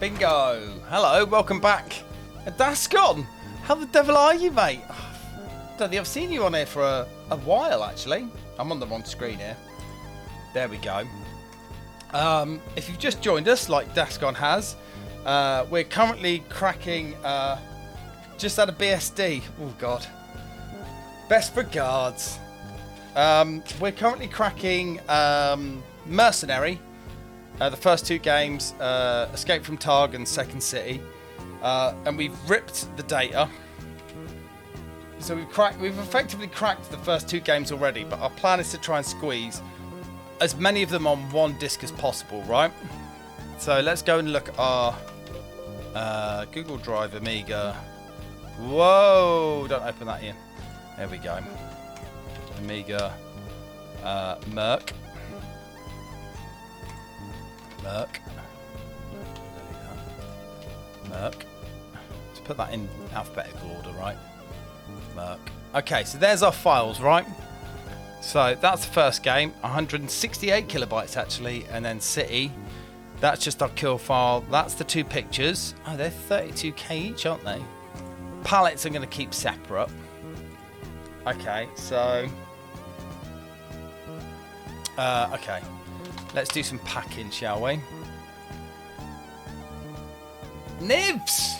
Bingo! Hello, welcome back. Dascon! How the devil are you, mate? Don't think I've seen you on here for a while, actually. I'm on the wrong screen here. There we go. If you've just joined us, like Dascon has, we're currently cracking... just had a BSD. Oh, God. Best regards. We're currently cracking Mercenary. The first two games, Escape from Targ and Second City. and we've ripped the data. So we've effectively cracked the first 2 games already, but our plan is to try and squeeze as many of them on one disc as possible, right? So let's go and look at our Google Drive Amiga. Whoa, don't open that in. There we go. Amiga Merc. Merc. Merc. Let's put that in alphabetical order, right? Merc. Okay, so there's our files, right? So that's the first game, 168 kilobytes actually, and then City. That's just our kill file. That's the 2 pictures. Oh, they're 32k each, aren't they? Palettes I'm going to keep separate. Okay, so okay, let's do some packing, shall we? Nibs!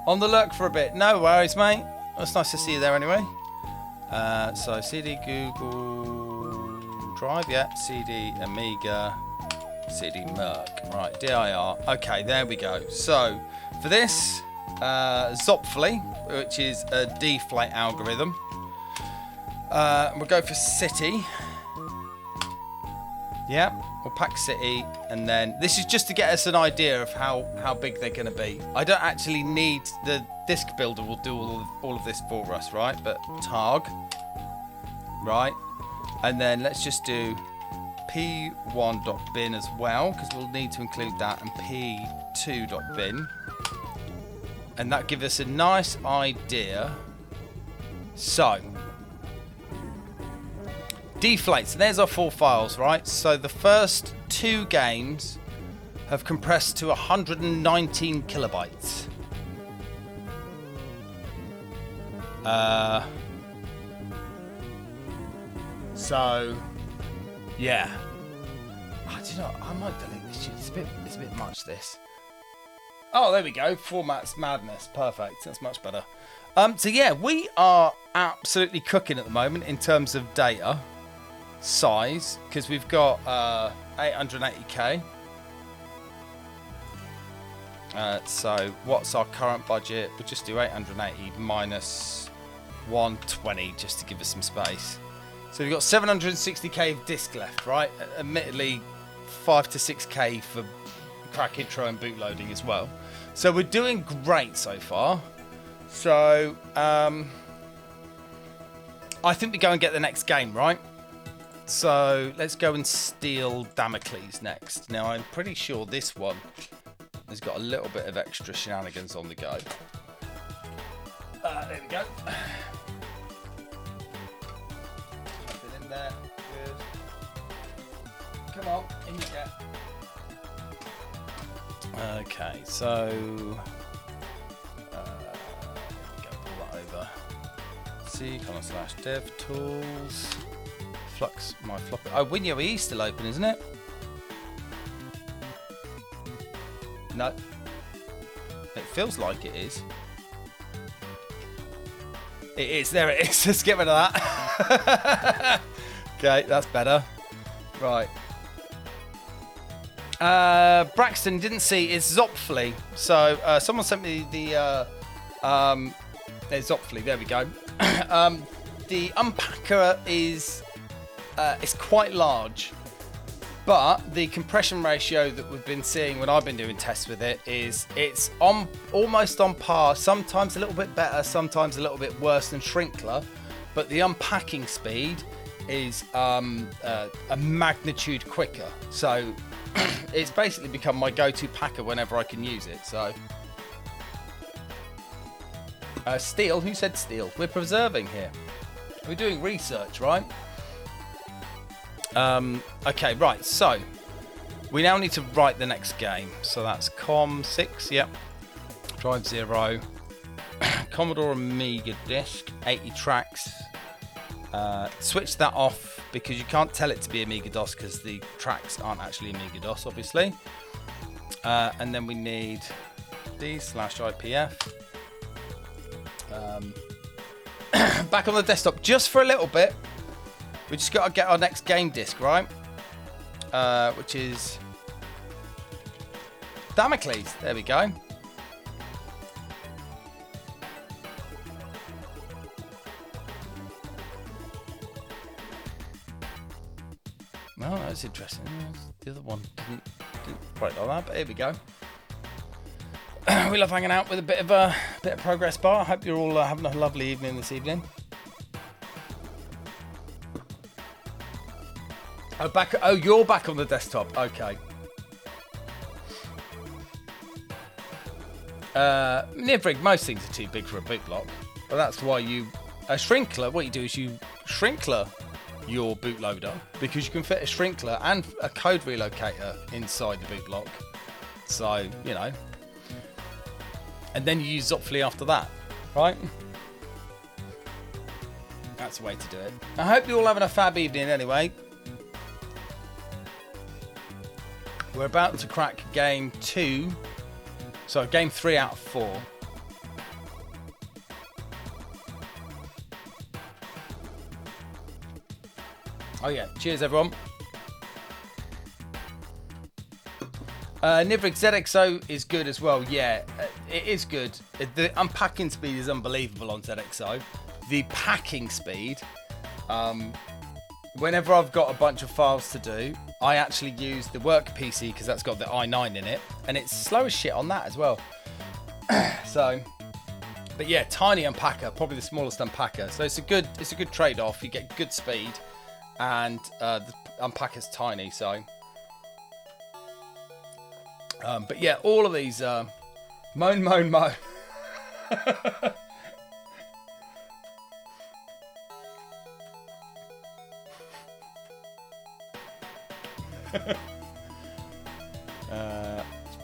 On the lurk for a bit. No worries, mate. It's nice to see you there anyway. So CD Google Drive, yeah. CD Amiga, CD Merc. Right, DIR. Okay, there we go. So for this, Zopfully, which is a deflate algorithm. We'll go for City. Yeah, we'll pack City, and then this is just to get us an idea of how big they're going to be. I don't actually need the disk builder. Will do all of this for us, right? But targ, right? And then let's just do p1.bin as well, because we'll need to include that, and p2.bin, and that gives us a nice idea. So deflate. So there's our 4 files, right? So the first 2 games have compressed to 119 kilobytes. So yeah. Do you know, I might delete this shit. It's a bit much, this. Oh, there we go. Format's madness. Perfect. That's much better. So yeah, we are absolutely cooking at the moment in terms of data size, because we've got 880k. So what's our current budget? We'll just do 880 minus 120 just to give us some space. So we've got 760k of disk left, right? Admittedly 5 to 6k for crack intro and bootloading as well. So we're doing great so far. So I think we go and get the next game, right? So let's go and steal Damocles next. Now I'm pretty sure this one has got a little bit of extra shenanigans on the go. There we go. Nothing in there. Good. Come on, in you get. Okay, so go pull that over. C:/dev tools. Flux my floppy. Oh, WinUE is still open, isn't it? No. It feels like it is. It is. There it is. Let's get rid of that. Okay, that's better. Right. Braxton didn't see. It's Zopfully. So someone sent me the there's Zopfully. There we go. The unpacker is it's quite large, but the compression ratio that we've been seeing when I've been doing tests with it is it's almost on par. Sometimes a little bit better, sometimes a little bit worse than Shrinkler, but the unpacking speed is a magnitude quicker. So it's basically become my go-to packer whenever I can use it. So steel, who said steel? We're preserving here. We're doing research, right? Okay, right, so we now need to write the next game. So that's COM6, yep. Drive 0. Commodore Amiga disk, 80 tracks. Switch that off because you can't tell it to be Amiga DOS because the tracks aren't actually Amiga DOS, obviously. And then we need D/IPF. Back on the desktop just for a little bit. We just got to get our next game disc, right? Which is Damocles. There we go. Oh, that's interesting. The other one didn't quite like that, but here we go. We love hanging out with a bit of progress bar. I hope you're all having a lovely evening this evening. Oh, you're back on the desktop. Okay. Nivrig, most things are too big for a boot block, but that's why a shrinkler. What you do is you shrinkler your bootloader, because you can fit a shrinkler and a code relocator inside the boot block. So, you know, and then you use Zopfli after that, right? That's the way to do it. I hope you're all having a fab evening anyway. We're about to crack game 3 out of 4. Oh yeah, cheers everyone. Nivrig ZXO is good as well. Yeah, it is good. The unpacking speed is unbelievable on ZXO. The packing speed, whenever I've got a bunch of files to do, I actually use the work PC because that's got the i9 in it, and it's slow as shit on that as well. So, but yeah, tiny unpacker, probably the smallest unpacker. So it's a good trade-off. You get good speed, and the unpacker's tiny. So, but yeah, all of these moan.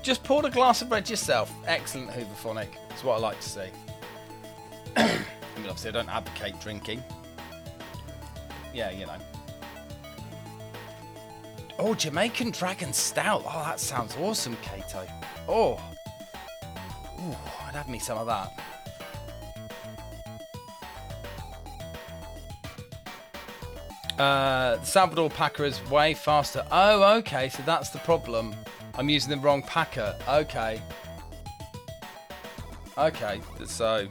Just poured a glass of red yourself. Excellent, Hooverphonic. That's what I like to see. I mean, obviously, I don't advocate drinking. Yeah, you know. Oh, Jamaican Dragon Stout. Oh, that sounds awesome, Kato. Oh. Ooh, I'd have me some of that. The Salvador packer is way faster. Oh, okay, so that's the problem. I'm using the wrong packer. Okay. Okay, so...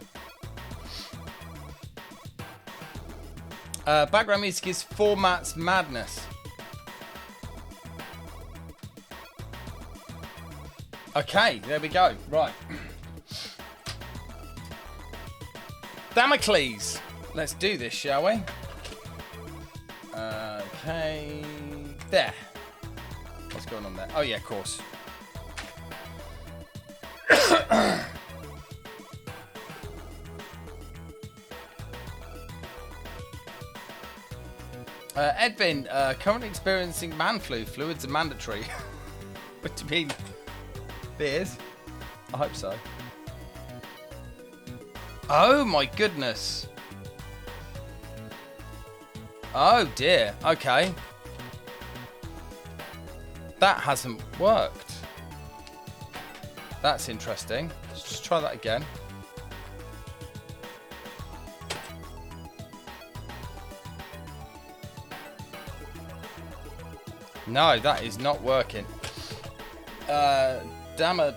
background music is Formats Madness. Okay, there we go. Right. Damocles. Let's do this, shall we? Okay. There. What's going on there? Oh, yeah, of course. Edvin, currently experiencing man flu. Fluids are mandatory. What do you mean? Beers? I hope so. Oh my goodness. Oh dear. Okay. That hasn't worked. That's interesting. Let's just try that again. No, that is not working. Damn it,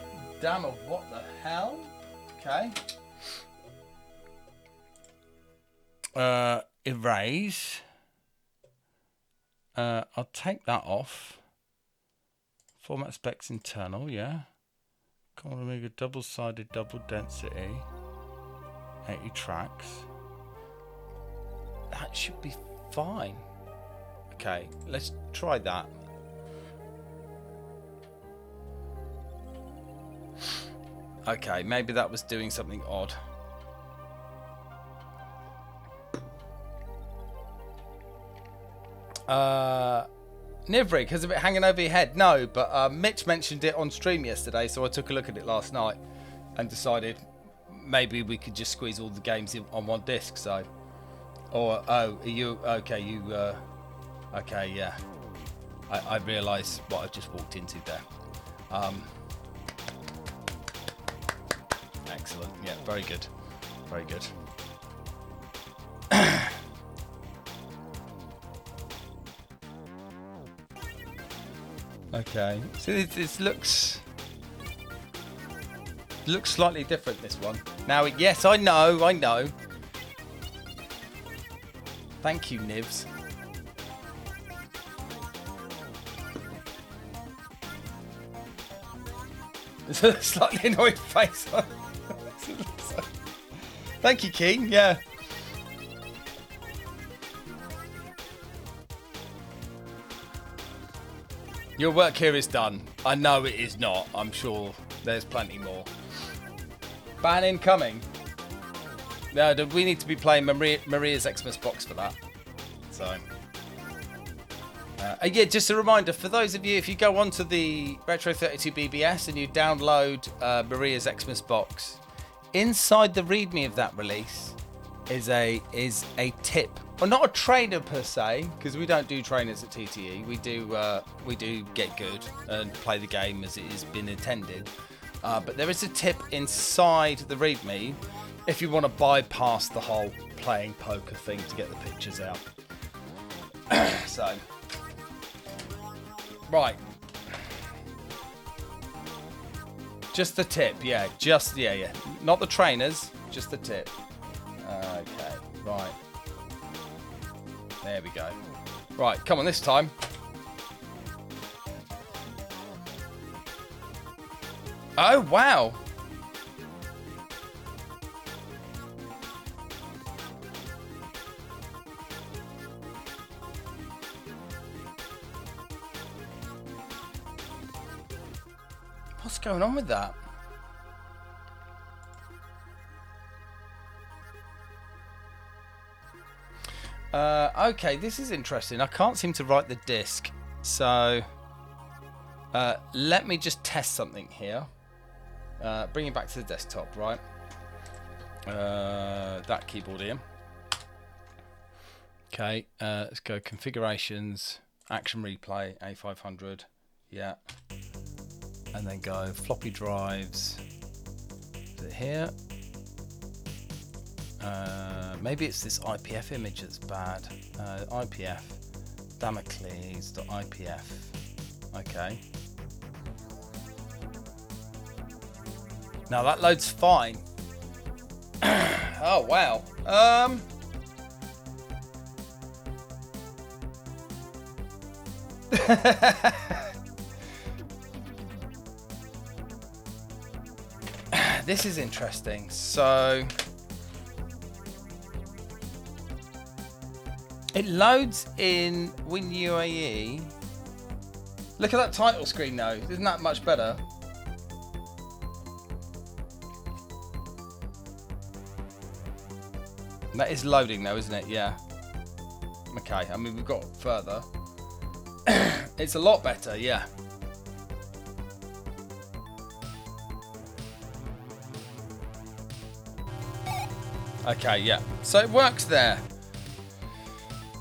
what the hell? Okay. Erase. I'll take that off. Format specs internal, yeah. Common Amiga double-sided, double density. 80 tracks. That should be fine. Okay, let's try that. Okay, maybe that was doing something odd. Nivrig, has it been hanging over your head? No, but Mitch mentioned it on stream yesterday, so I took a look at it last night and decided maybe we could just squeeze all the games on one disc. So, or oh, are you okay? Okay, yeah. I realise what I've just walked into there. Excellent. Yeah, very good. Very good. Okay. So this looks slightly different, this one. Now, yes, I know. Thank you, Nivs. There's a slightly annoyed face on. Thank you, Keen. Yeah. Your work here is done. I know it is not. I'm sure there's plenty more. Ban incoming. No, we need to be playing Maria's Xmas box for that. So, yeah, just a reminder for those of you, if you go onto the Retro 32 BBS and you download Maria's Xmas box, inside the README of that release is a tip. Well, not a trainer per se, because we don't do trainers at TTE. We do get good and play the game as it has been intended. But there is a tip inside the README if you want to bypass the whole playing poker thing to get the pictures out. So, right. Just the tip, yeah. Yeah. Not the trainers, just the tip. Okay, right. There we go. Right, come on this time. Oh, wow. What's going on with that? Okay, this is interesting. I can't seem to write the disk. So, let me just test something here. Bring it back to the desktop, right? That keyboard here. Okay, let's go configurations, action replay, A500. Yeah. And then go floppy drives. Is it here? Maybe it's this IPF image that's bad. IPF, Damocles.IPF. Okay. Now that loads fine. Oh wow. This is interesting. So it loads in WinUAE. Look at that title screen though. Isn't that much better? That is loading though, isn't it? Yeah. Okay, I mean we've got further. It's a lot better, yeah. Okay, yeah. So it works there.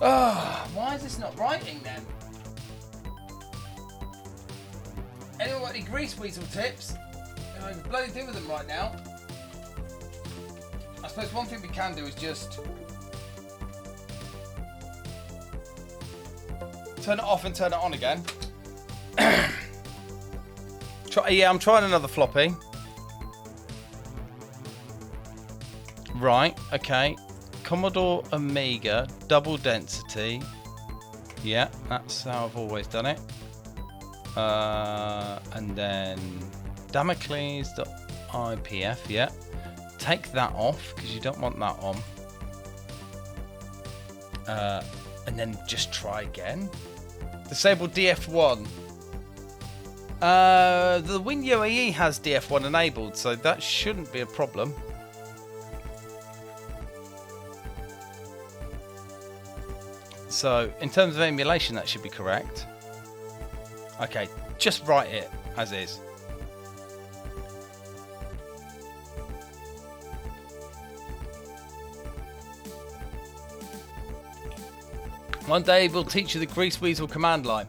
Oh, why is this not writing then? Anyone got any grease weasel tips? I can bloody do with them right now. I suppose one thing we can do is just turn it off and turn it on again. Yeah, I'm trying another floppy. Right, okay. Commodore Amiga, double density. Yeah, that's how I've always done it. And then Damocles.IPF, yeah. Take that off because you don't want that on. And then just try again. Disable DF1. The WinUAE has DF1 enabled, so that shouldn't be a problem. So in terms of emulation, that should be correct. Okay, just write it as is. One day we'll teach you the Grease Weasel command line.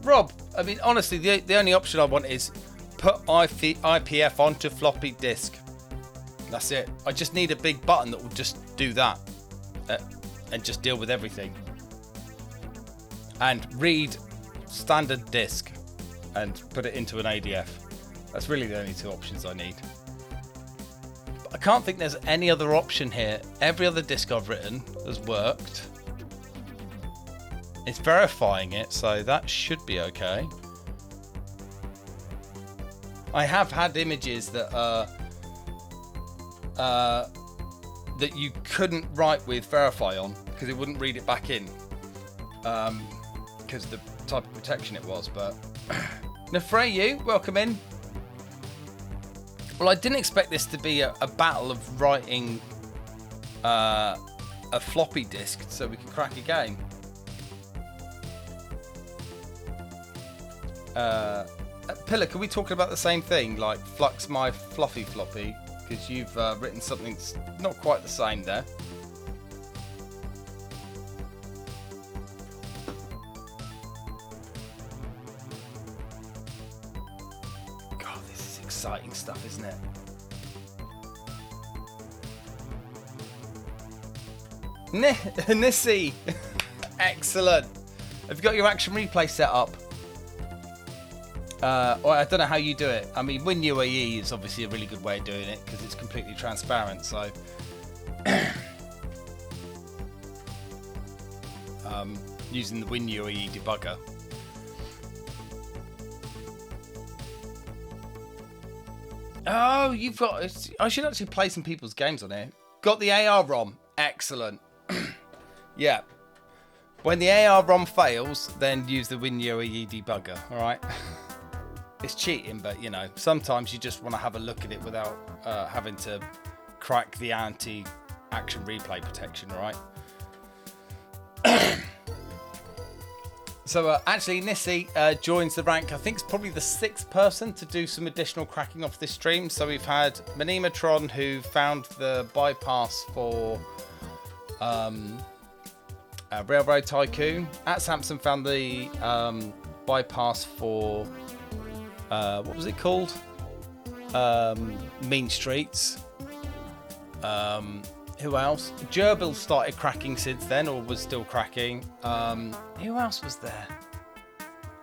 Rob, I mean, honestly, the only option I want is put IPF onto floppy disk. That's it. I just need a big button that will just do that. And just deal with everything. And read standard disk and put it into an ADF. That's really the only two options I need. But I can't think there's any other option here. Every other disk I've written has worked. It's verifying it, so that should be okay. I have had images that that you couldn't write with verify on because it wouldn't read it back in because of the type of protection it was. But Nefreyu, welcome in. Well, I didn't expect this to be a battle of writing a floppy disk so we could crack a game. Pillar, can we talk about the same thing? Like, flux my fluffy floppy, because you've written something that's not quite the same there. God, this is exciting stuff, isn't it? Nissi! Excellent. Have you got your action replay set up? Well, I don't know how you do it. I mean, WinUAE is obviously a really good way of doing it because it's completely transparent. So, using the WinUAE debugger. Oh, you've got. I should actually play some people's games on here. Got the AR ROM. Excellent. Yeah. When the AR ROM fails, then use the WinUAE debugger. All right. It's cheating, but you know, sometimes you just want to have a look at it without having to crack the anti-action replay protection, right? So actually, Nissi joins the rank. I think it's probably the 6th person to do some additional cracking off this stream. So we've had Manimatron, who found the bypass for Railroad Tycoon. At Samson found the bypass for what was it called? Mean Streets. Who else? Gerbil started cracking since then, or was still cracking. Who else was there?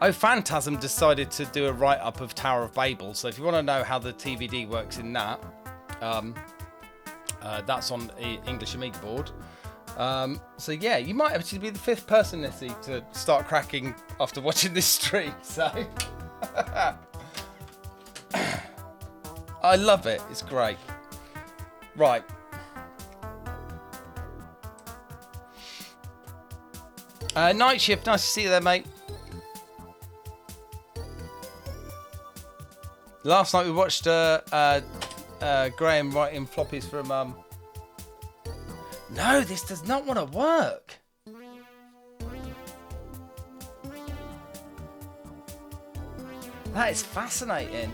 Oh, Phantasm decided to do a write-up of Tower of Babel. So if you want to know how the TVD works in that, that's on the English Amiga board. So yeah, you might actually be the 5th person, Nessie, to start cracking after watching this stream. So I love it. It's great. Right. Night Shift, nice to see you there, mate. Last night we watched Graham writing floppies from... No, this does not want to work. That is fascinating.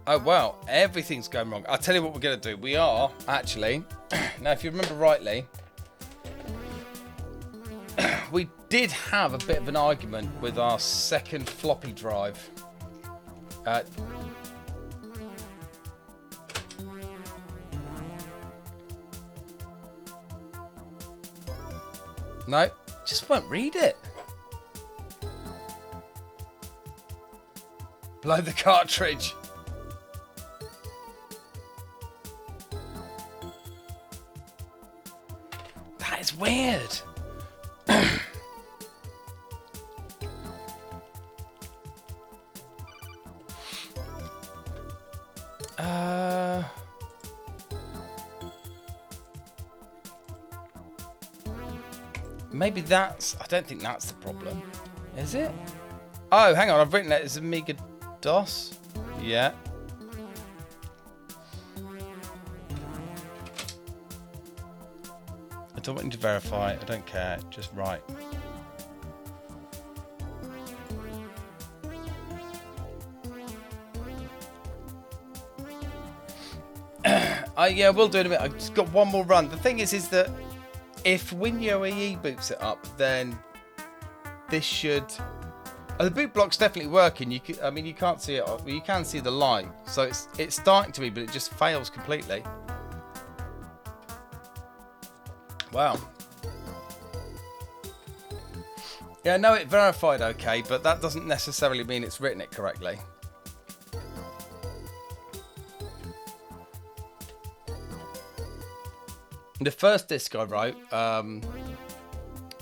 Oh, wow. Everything's going wrong. I'll tell you what we're going to do. We are, actually... Now, if you remember rightly... we did have a bit of an argument with our second floppy drive. No, just won't read it. Blow the cartridge. That is weird. Maybe that's... I don't think that's the problem. Is it? Oh, hang on. I've written it as Amiga DOS. Yeah. I don't want you to verify. I don't care. Just write. Yeah, we'll do it in a bit. I've just got one more run. The thing is that if WinUAE boots it up, then this should... Oh, the boot block's definitely working. You can, I mean, you can't see it. You can see the light. So it's starting to be, but it just fails completely. Wow. Yeah, no, it verified okay, but that doesn't necessarily mean it's written it correctly. The first disc I wrote,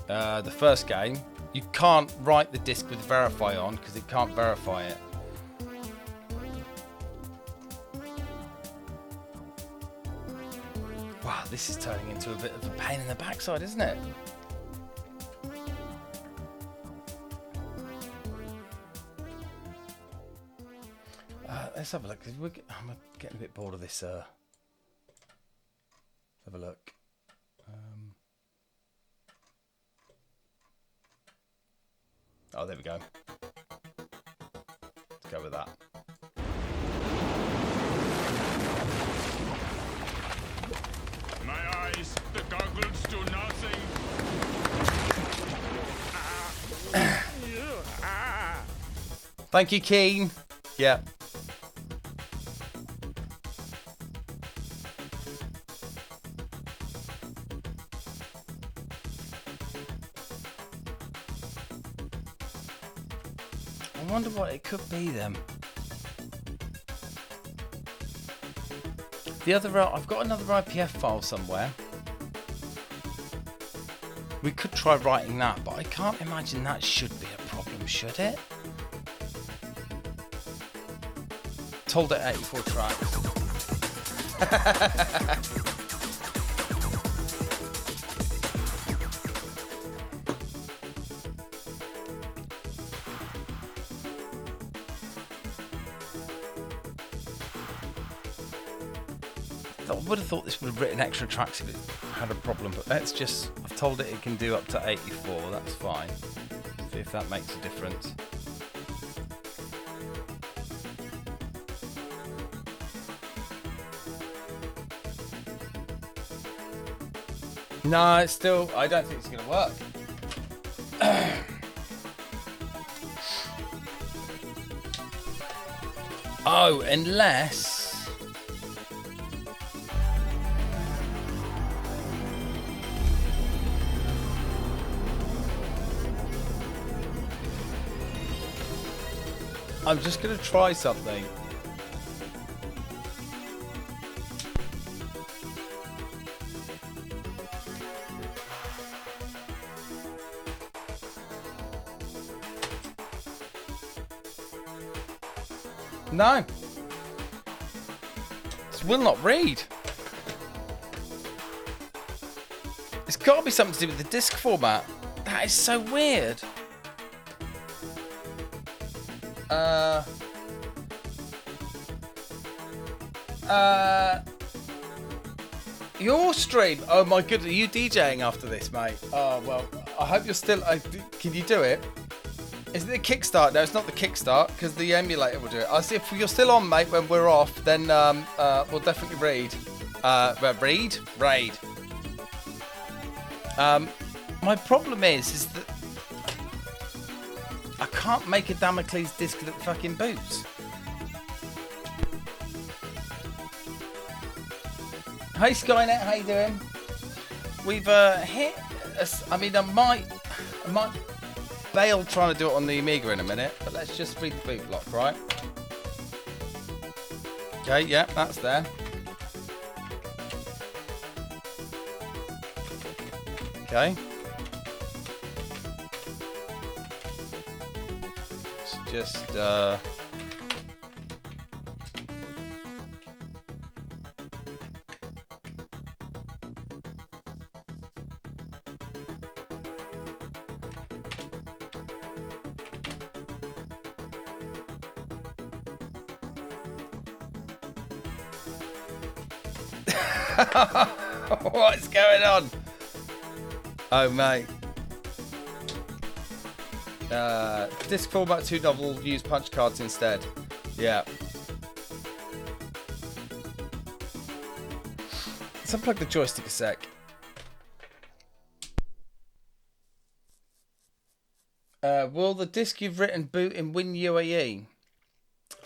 the first game, you can't write the disc with verify on because it can't verify it. Wow, this is turning into a bit of a pain in the backside, isn't it? Let's have a look. I'm getting a bit bored of this. Let's have a look. Oh, there we go. Let's go with that. My eyes, the goggles do nothing. Thank you, Keen. Yeah. I wonder what it could be then. The other, I've got another IPF file somewhere. We could try writing that, but I can't imagine that should be a problem, should it? Told it 84 tracks. I would have thought this would have written extra tracks if it had a problem, but let's just, I've told it can do up to 84, that's fine. See if that makes a difference. No, it's still, I don't think it's going to work. Oh, unless... I'm just going to try something. No. This will not read. It's got to be something to do with the disc format. That is so weird. Your stream. Oh my goodness, are you DJing after this, mate? Oh well, I hope you're still. Can you do it? Is it the kickstart? No, it's not the kickstart because the emulator will do it. I'll see if you're still on, mate. When we're off, then we'll definitely raid. Raid. My problem is that I can't make a Damocles disc that fucking boots. Hey Skynet, how you doing? We've hit. I mean, I might bail trying to do it on the Amiga in a minute, but let's just read the boot block, right? Okay, yeah, that's there. Okay. Let's just what's going on? Oh mate. Disc format 2 novel, use punch cards instead. Yeah. Let's unplug the joystick a sec. Will the disc you've written boot in WinUAE?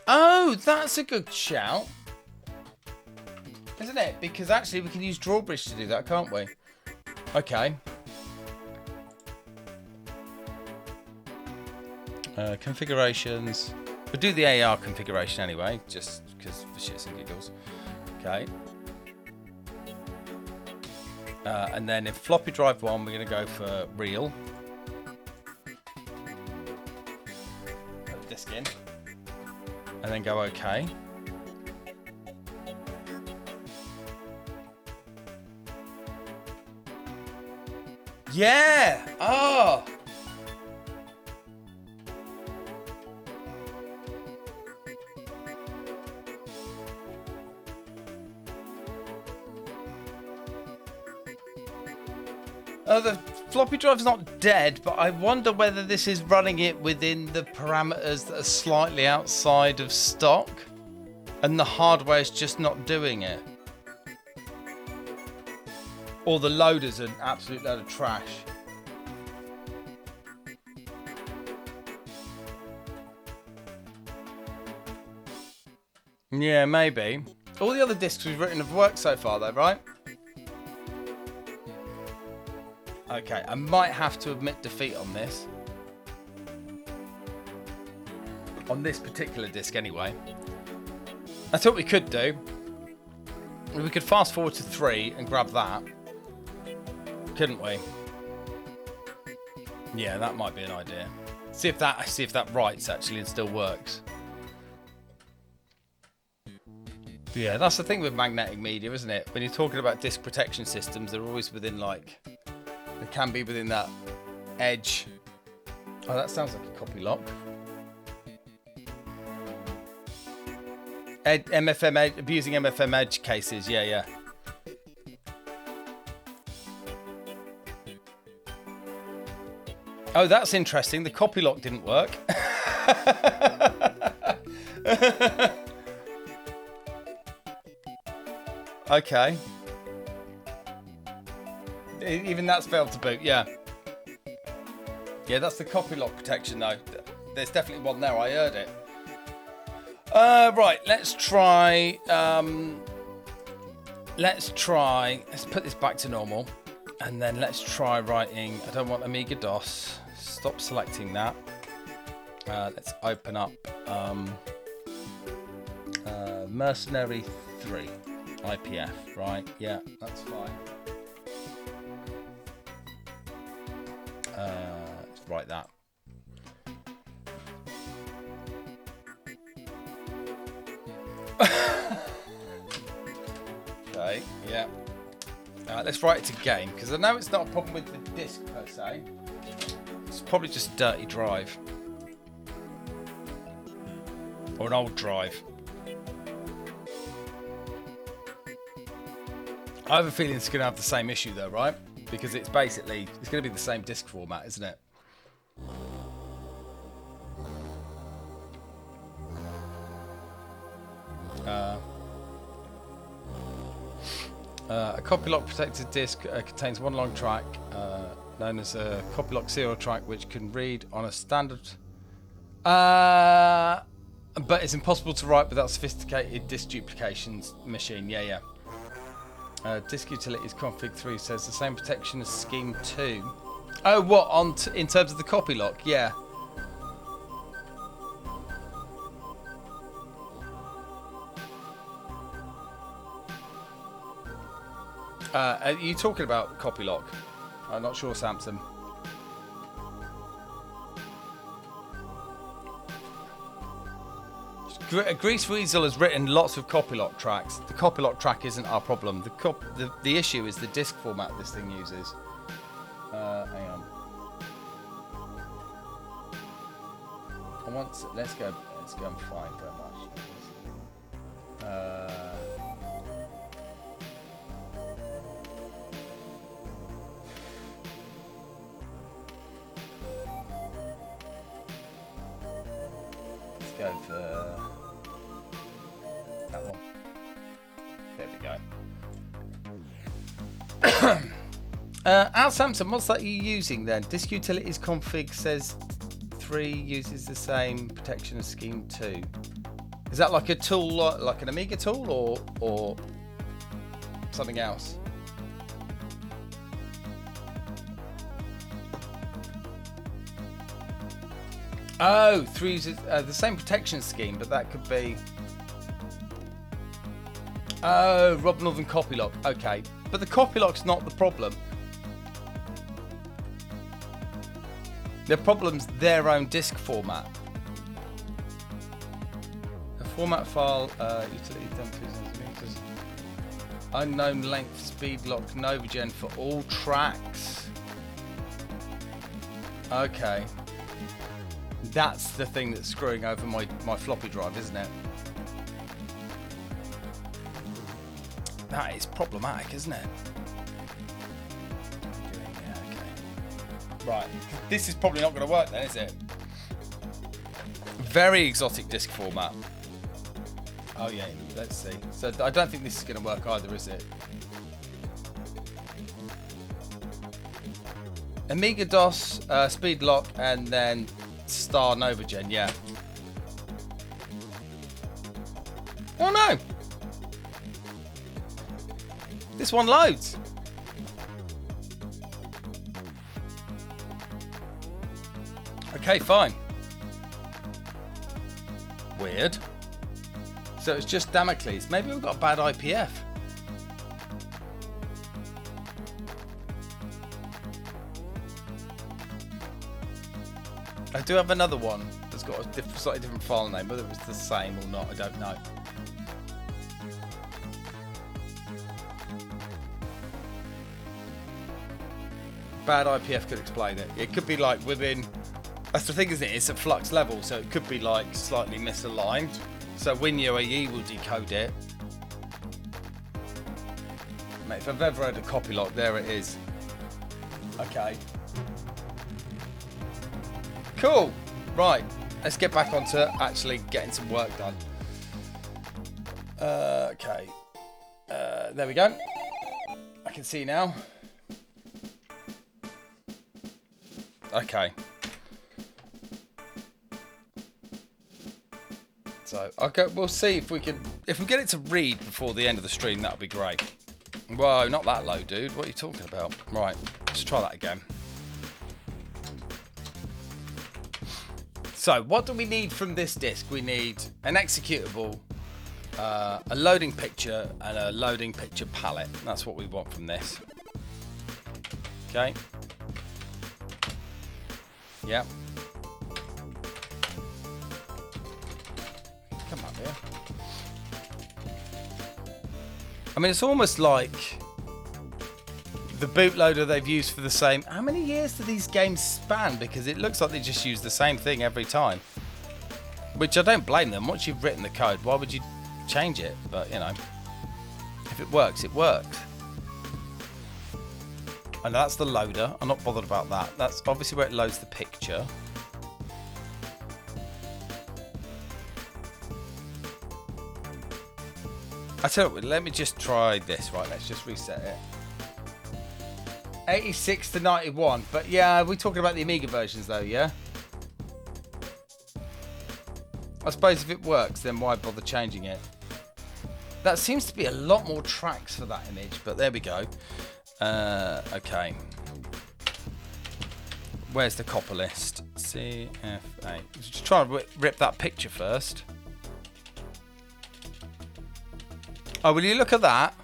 Oh, that's a good shout. Isn't it? Because actually we can use Drawbridge to do that, can't we? Okay. Configurations. We'll do the AR configuration anyway, just because for shits and giggles. Okay. And then in floppy drive 1, we're going to go for real. Put the disk in. And then go OK. Yeah! Oh! The floppy drive's not dead, but I wonder whether this is running it within the parameters that are slightly outside of stock, and the hardware is just not doing it. Or the loader's an absolute load of trash. Yeah, maybe. All the other discs we've written have worked so far though, right? Okay, I might have to admit defeat on this. On this particular disc anyway. That's what we could do. We could fast forward to 3 and grab that. Couldn't we? Yeah, that might be an idea. See if that writes actually and still works. Yeah, that's the thing with magnetic media, isn't it? When you're talking about disk protection systems, they're always within like... They can be within that edge. Oh, that sounds like a copy lock. MFM edge, abusing MFM edge cases. Yeah, yeah. Oh, that's interesting. The copy lock didn't work. Okay. Even that's failed to boot, yeah. Yeah, that's the copy lock protection though. There's definitely one there, I heard it. Right, let's try, let's put this back to normal. And then let's try writing, I don't want Amiga DOS. Stop selecting that. Let's open up Mercenary 3 IPF, right? Yeah, that's fine. Let's write that. Okay, yeah. Let's write it again, because I know it's not a problem with the disk per se. It's probably just a dirty drive. Or an old drive. I have a feeling it's going to have the same issue though, right? Because it's basically, it's going to be the same disk format, isn't it? A copy lock protected disk contains one long track known as a copy lock serial track, which can read on a standard but it's impossible to write without sophisticated disk duplications machine. Yeah. Disk utilities config 3 says the same protection as scheme 2. Oh, what, in terms of the copy lock? Yeah. Are you talking about copy lock? I'm not sure, Samson. Grease Weasel has written lots of copy lock tracks. The copy lock track isn't our problem. The issue is the disk format this thing uses. Hang on. Let's go and find very much. Let's go for that one. There we go. Al Samson, what's that you using then? Disk utilities config says 3 uses the same protection as scheme 2. Is that like a tool, like an Amiga tool, or something else? Oh, 3 uses the same protection scheme, but that could be... Oh, Rob Northern copy lock. Okay, But the copy lock's not the problem. The problem's their own disk format. A format file, utility done 2 centimeters. Unknown length speed lock NovaGen for all tracks. Okay. That's the thing that's screwing over my floppy drive, isn't it? That is problematic, isn't it? Yeah, okay. Right. This is probably not going to work then, is it? Very exotic disk format. Oh yeah, let's see. So I don't think this is going to work either, is it? Amiga DOS, speed lock, and then Star NovaGen, yeah. Oh no! This one loads. Okay, fine. Weird. So it's just Damocles. Maybe we've got a bad IPF. I do have another one that's got a slightly different file name. Whether it's the same or not, I don't know. Bad IPF could explain it. It could be like within... That's the thing, isn't it? It's at flux level, so it could be like slightly misaligned. So WinUAE will decode it. Mate, if I've ever had a copy lock, there it is. Okay. Cool. Right. Let's get back onto actually getting some work done. Okay. There we go. I can see now. Okay. So okay, we'll see if we can get it to read before the end of the stream. That'll be great. Whoa, not that low, dude. What are you talking about? Right, let's try that again. So, what do we need from this disk? We need an executable, a loading picture, and a loading picture palette. That's what we want from this. Okay. Yep. Come up here. I mean, it's almost like the bootloader they've used for the same... How many years do these games span? Because it looks like they just use the same thing every time. Which I don't blame them. Once you've written the code, why would you change it? But, you know, if it works, it works. And that's the loader. I'm not bothered about that. That's obviously where it loads the picture. I tell you what, let me just try this. Right, let's just reset it. 86 to 91. But yeah, we're talking about the Amiga versions though, yeah? I suppose if it works, then why bother changing it? That seems to be a lot more tracks for that image, but there we go. Okay. Where's the copper list? CFA. Just try and rip that picture first. Oh, will you look at that?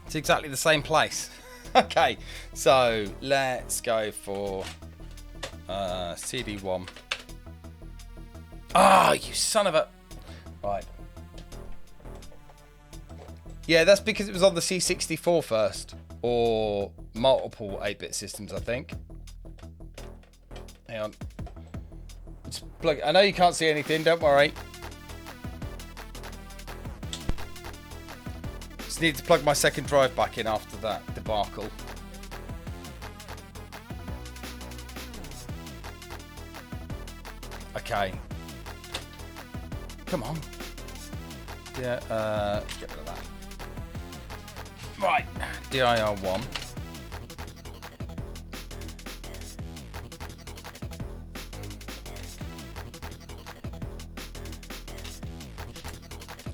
It's exactly the same place. Okay, so let's go for CD1. Ah, oh, you son of a... Right. Yeah, that's because it was on the C64 first. Or multiple 8-bit systems, I think. Hang on. Just plug... I know you can't see anything, don't worry. Just need to plug my second drive back in after that debacle. Okay. Come on. Yeah, let's get rid of that. Right, DIR1.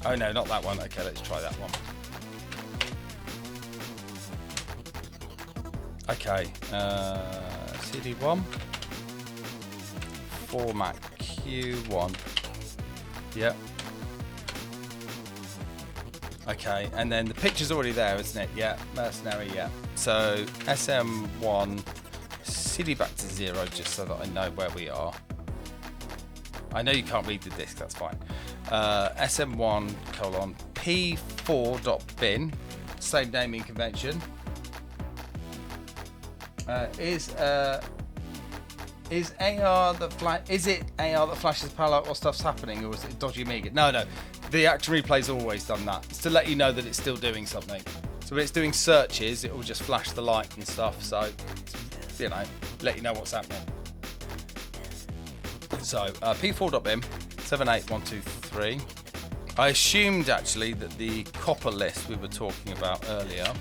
Oh no, not that one. Okay, let's try that one. Okay, CD1. Format Q1. Yep. Okay, and then the picture's already there, isn't it? Yeah, Mercenary, yeah. So SM1, CD back to 0, just so that I know where we are. I know you can't read the disk, that's fine. SM1 colon P4.bin, same naming convention. Is AR is it AR that flashes palette or stuff's happening, or is it dodgy Amiga? No. The action replay's always done that. It's to let you know that it's still doing something. So when it's doing searches, it will just flash the light and stuff. So, you know, let you know what's happening. So P4.bin 78123. I assumed actually that the copper list we were talking about earlier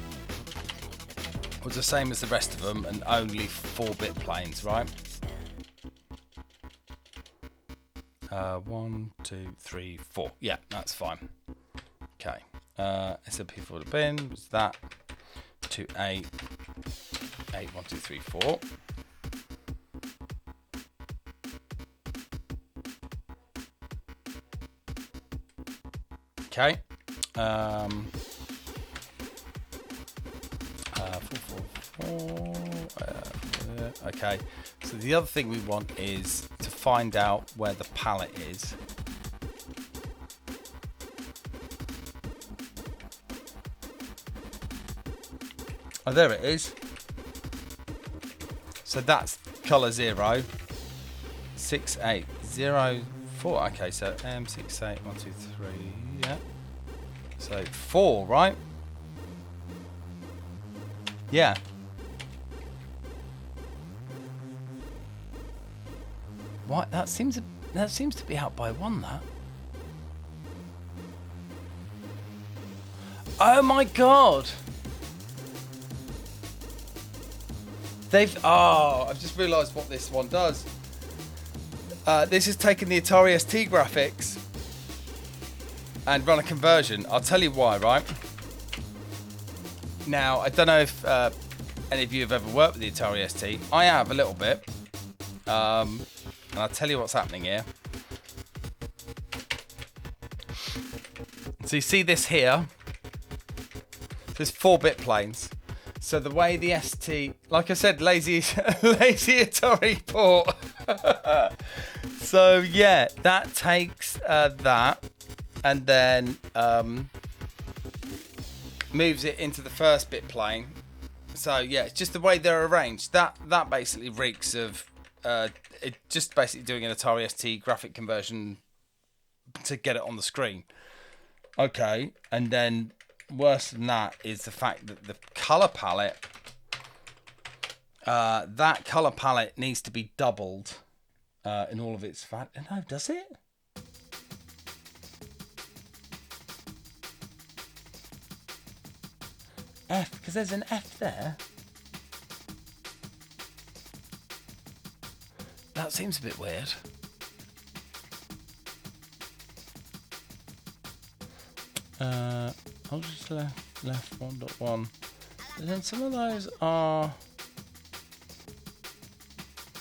was the same as the rest of them and only 4-bit planes, right? 1, 2, 3, 4. Yeah, that's fine. Okay. SMP4.bin was that. 28 8 1 2 3 4. Okay. 4 4 4. Okay. So the other thing we want is to find out where the palette is. Oh, there it is. So that's color 0. 6804. Okay, so M68123. Yeah. So 4, right? Yeah. What? That seems to be out by 1. That. Oh my god. I've just realised what this one does. This has taken the Atari ST graphics and run a conversion. I'll tell you why, right? Now, I don't know if any of you have ever worked with the Atari ST. I have a little bit. And I'll tell you what's happening here. So you see this here? There's 4-bit planes. So the way the ST, like I said, lazy Atari port. So yeah, that takes that and then moves it into the first bit plane. So yeah, it's just the way they're arranged. That basically reeks of it just basically doing an Atari ST graphic conversion to get it on the screen. Okay, and then worse than that is the fact that the color palette, that color palette needs to be doubled in all of its fat. No, does it? F, because there's an F there. That seems a bit weird. I'll just left 1.1. And then some of those are.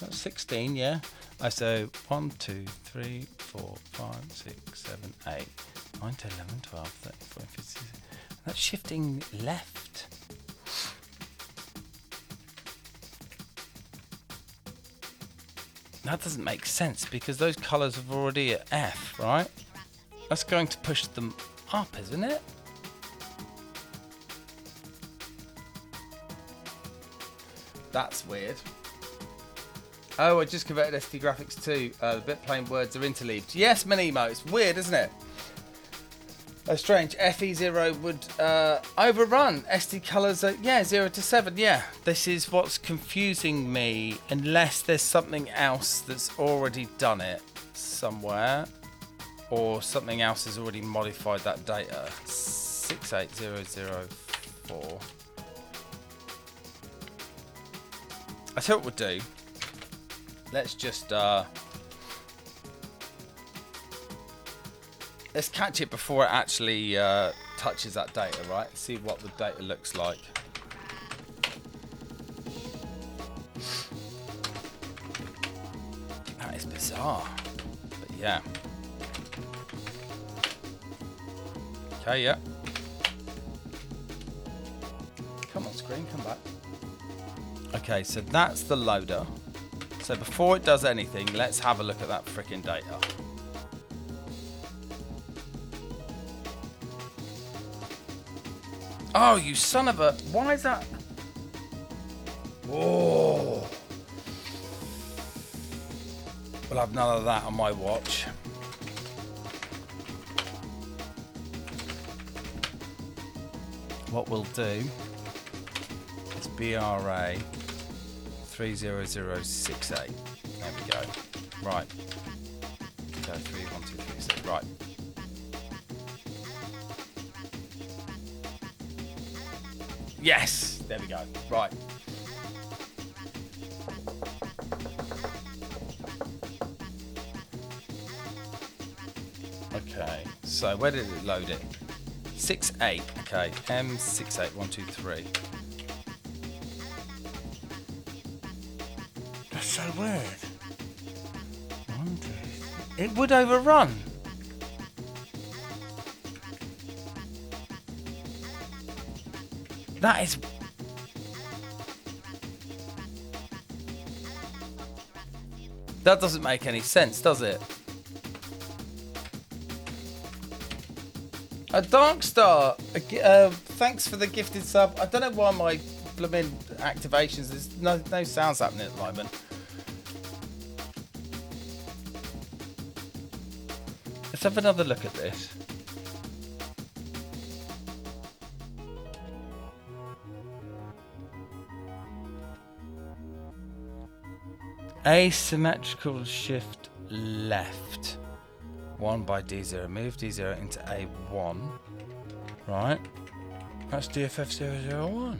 That's 16, yeah. So 1, 2, 3, 4, 5, 6, 7, 8, 9, 10, 11, 12, 13, 14, 15, 16. That's shifting left. That doesn't make sense because those colours are already at F, right? That's going to push them up, isn't it? That's weird. Oh, I just converted SD graphics too. The bitplane words are interleaved. Yes, Minimo. It's weird, isn't it? Oh, strange. FE0 would overrun SD colors. Yeah, 0 to 7. Yeah, this is what's confusing me. Unless there's something else that's already done it somewhere, or something else has already modified that data. 68004. I tell you what we'll do. Let's just let's catch it before it actually touches that data, right? See what the data looks like. That is bizarre, but yeah. Okay, yeah. screen. Come back. Okay, so that's the loader. So before it does anything, let's have a look at that freaking data. Oh, you son of a... Why is that... Whoa. We'll have none of that on my watch. What we'll do is BRA 30068. There we go. Right. Go 3, 1, 2, 3, 6. Right. Yes. There we go. Right. Okay. So where did it load it? 68. Okay. M68123. That's so weird. 1, 2, 3. It would overrun. That is... That doesn't make any sense, does it? A Darkstar, thanks for the gifted sub. I don't know why my blooming activations, there's no sounds happening at the moment. Let's have another look at this. Asymmetrical shift left. 1 by D0. Move D0 into A1. Right. That's DFF001.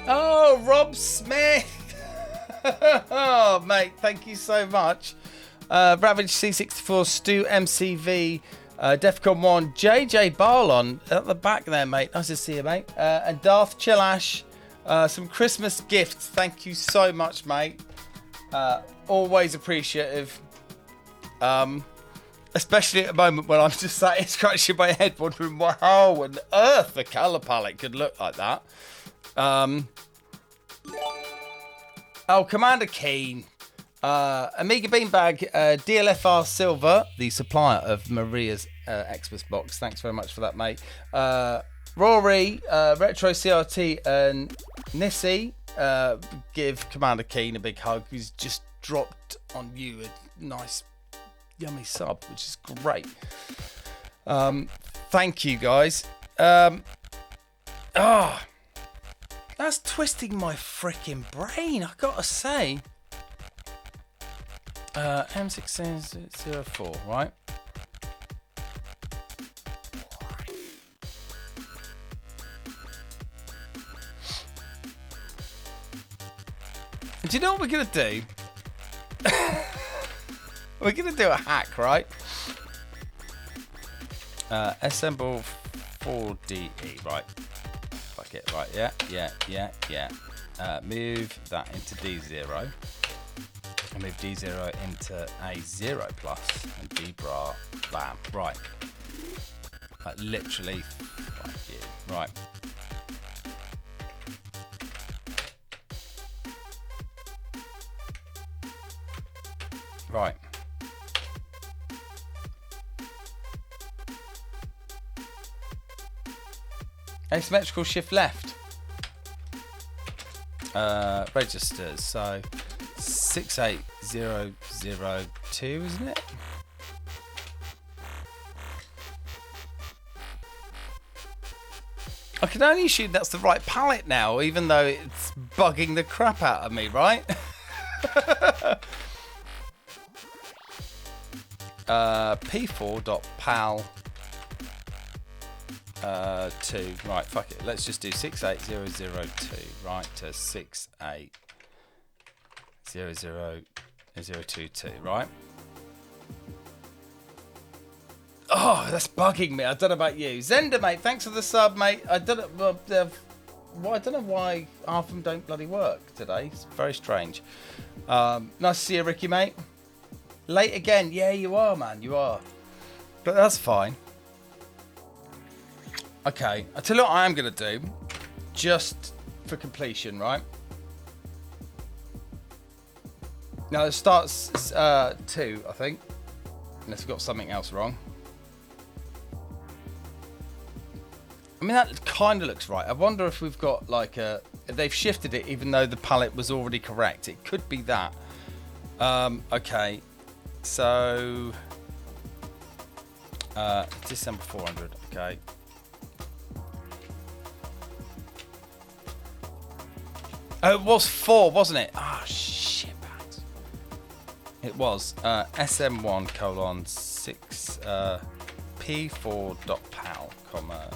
Oh, Rob Smith! Oh, mate, thank you so much. Ravage C64, Stu MCV, Defcon 1, JJ Barlon at the back there, mate. Nice to see you, mate. And Darth Chillash, some Christmas gifts. Thank you so much, mate. Always appreciative. Especially at the moment when I'm just sat here scratching my head wondering how on earth the colour palette could look like that. Oh, Commander Keen. Amiga Beanbag, DLFR Silver, the supplier of Maria's Xmas box. Thanks very much for that, mate. Rory, Retro CRT, and Nissi, give Commander Keen a big hug. He's just dropped on you a nice, yummy sub, which is great. Thank you, guys. That's twisting my freaking brain, I gotta say. M604, right? Do you know what we're gonna do? We're gonna do a hack, right? Assemble 4DE, right? Fuck it, right? Yeah. Move that into D0. And move D0 into A0 plus and D bra, bam, right. Like literally, fuck you, right. Right. Asymmetrical shift left. Registers, so 68002, isn't it? I can only assume that's the right palette now, even though it's bugging the crap out of me, right? P4.pal 2. Right, fuck it. Let's just do 68002, right, to 6800022, right? Oh, that's bugging me. I don't know about you. Zender, mate, thanks for the sub, mate. I don't know why half of them don't bloody work today. It's very strange. Nice to see you, Ricky, mate. Late again. Yeah, you are, man. You are. But that's fine. Okay, I tell you what I am going to do, just for completion, right? Now it starts 2, I think, unless we've got something else wrong. I mean, that kind of looks right. I wonder if we've got like if they've shifted it even though the palette was already correct. It could be that. Okay, so December 400. Okay. Oh, it was 4, wasn't it? Ah, shit, bags. It was SM1 colon 6 P4.pal, comma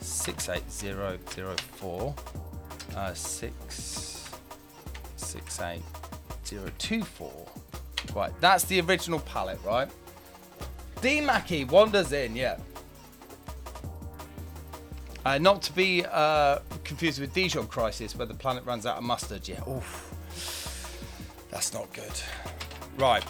68004 68024. Right, that's the original palette, right? D Mackie wanders in, yeah. Not to be confused with Dijon Crisis, where the planet runs out of mustard. Yeah, oof. That's not good. Right.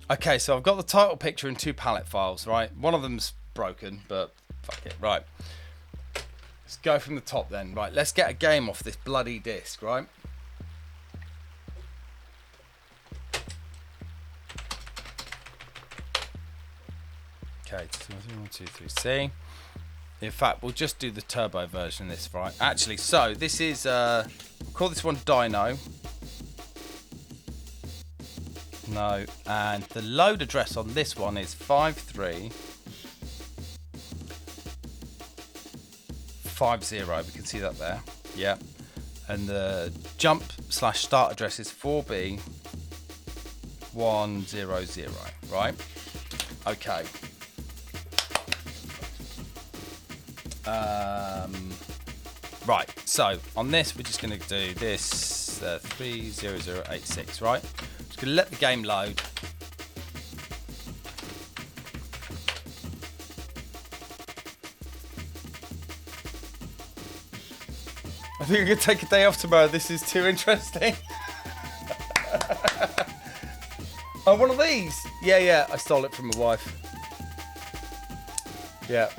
Okay, so I've got the title picture and 2 palette files, right? One of them's broken, but fuck it. Right. Let's go from the top then. Right, let's get a game off this bloody disc, right? Okay, 1, 2, 3, C. In fact, we'll just do the turbo version of this, right? Actually, so this is, we'll call this one Dino. No, and the load address on this one is 5350. We can see that there. Yeah. And the jump/start address is 4B100, right? Okay. Right, so on this we're just going to do this 30086, right? Just going to let the game load. I think I'm going to take a day off tomorrow. This is too interesting. Oh, one of these? Yeah, I stole it from my wife. Yeah.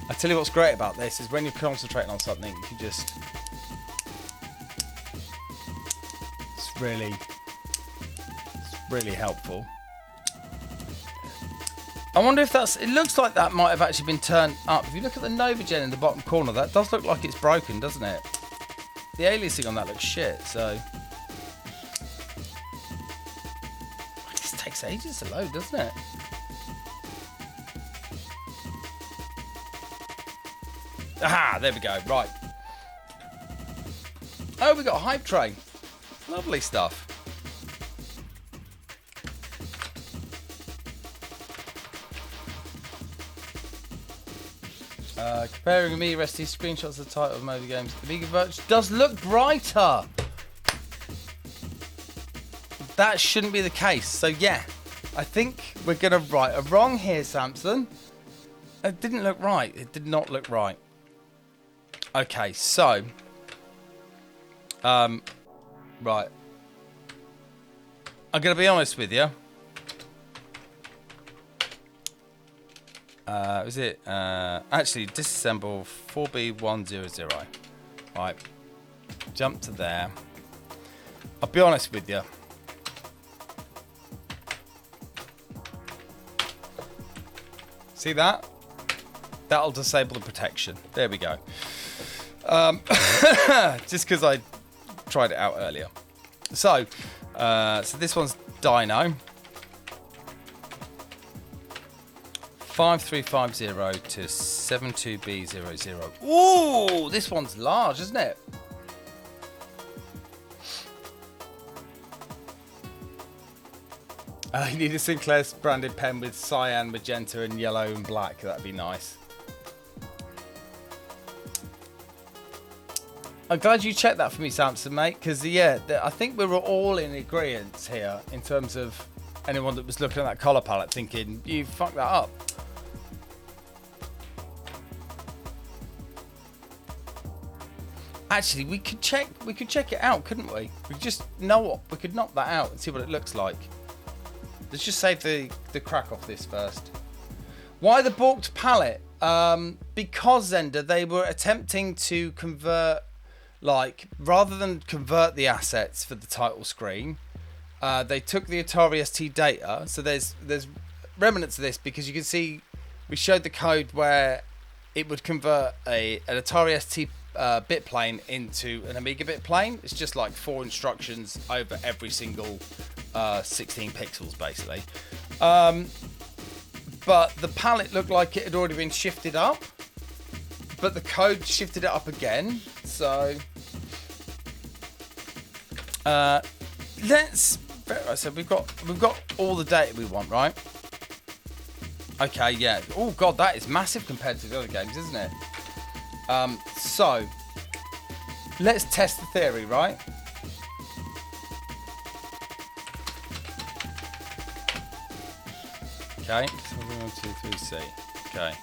I tell you what's great about this is when you're concentrating on something, you can just... It's really helpful. I wonder if that's... It looks like that might have actually been turned up. If you look at the Nova Gen in the bottom corner, that does look like it's broken, doesn't it? The aliasing on that looks shit, so... This takes ages to load, doesn't it? Aha, there we go, right. Oh, we got a hype train. Lovely stuff. Comparing Amiga Resty screenshots of the title of Amiga games. Amiga Virtual does look brighter. That shouldn't be the case. So yeah, I think we're gonna right a wrong here, Samson. It didn't look right. It did not look right. Okay, so right. I'm gonna be honest with you. Is it actually disassemble 4B100? Right, jump to there. I'll be honest with you. See that? That'll disable the protection. There we go. Just because I tried it out earlier. So this one's Dino. 5350 to 72B00. Ooh, this one's large, isn't it? You need a Sinclair's branded pen with cyan, magenta, and yellow and black. That'd be nice. I'm glad you checked that for me, Samson, mate. Because yeah, I think we were all in agreement here in terms of anyone that was looking at that colour palette, thinking you fucked that up. Actually, we could check it out, couldn't we? We could just we could knock that out and see what it looks like. Let's just save the crack off this first. Why the balked palette? Because Zender, they were attempting to convert, like, rather than convert the assets for the title screen, they took the Atari ST data. So there's remnants of this because you can see we showed the code where it would convert an Atari ST bit plane into an Amiga bit plane. It's just like 4 instructions over every single 16 pixels, basically. But the palette looked like it had already been shifted up, but the code shifted it up again. So so we've got all the data we want, right? Okay, yeah. Oh god, that is massive compared to the other games, isn't it? So let's test the theory, right? Okay, so 1, 2, 3, C. Okay.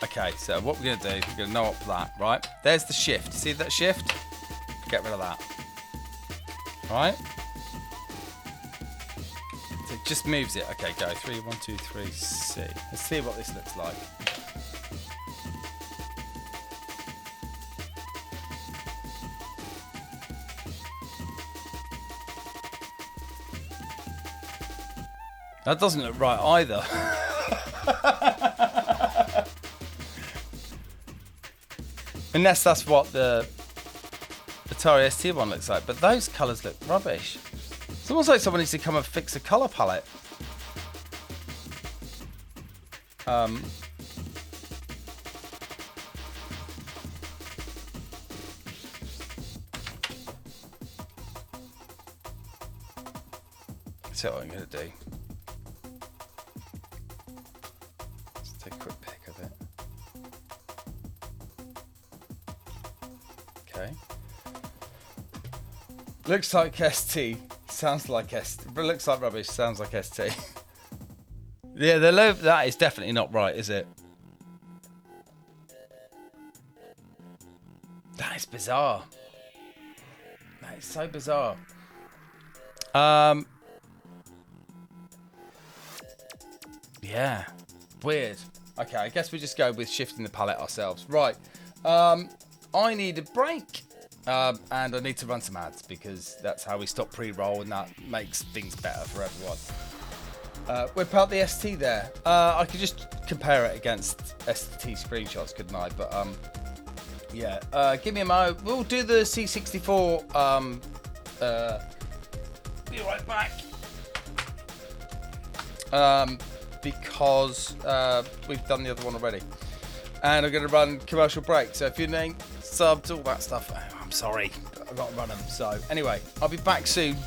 Okay, so what we're going to do, we're going to know up that, right? There's the shift. See that shift? Get rid of that. Right? So it just moves it. Okay, go. 3, 1, 2, 3, C. Let's see what this looks like. That doesn't look right either. Unless that's what the Atari ST one looks like. But those colours look rubbish. It's almost like someone needs to come and fix a colour palette. So what I'm going to do. Let's take a quick pic of it. Okay. Looks like ST. Sounds like ST. But looks like rubbish. Sounds like ST. Yeah, that is definitely not right, is it? That is bizarre. That is so bizarre. Yeah. Weird. Okay, I guess we just go with shifting the palette ourselves. Right. I need a break. And I need to run some ads because that's how we stop pre-roll and that makes things better for everyone. Whip out the ST there. I could just compare it against ST screenshots, couldn't I? But yeah. Give me a mo. We'll do the C64. Be right back. Because we've done the other one already. And I'm going to run commercial break. So if you're named subs, all that stuff, I'm sorry. I've got to run them. So anyway, I'll be back soon.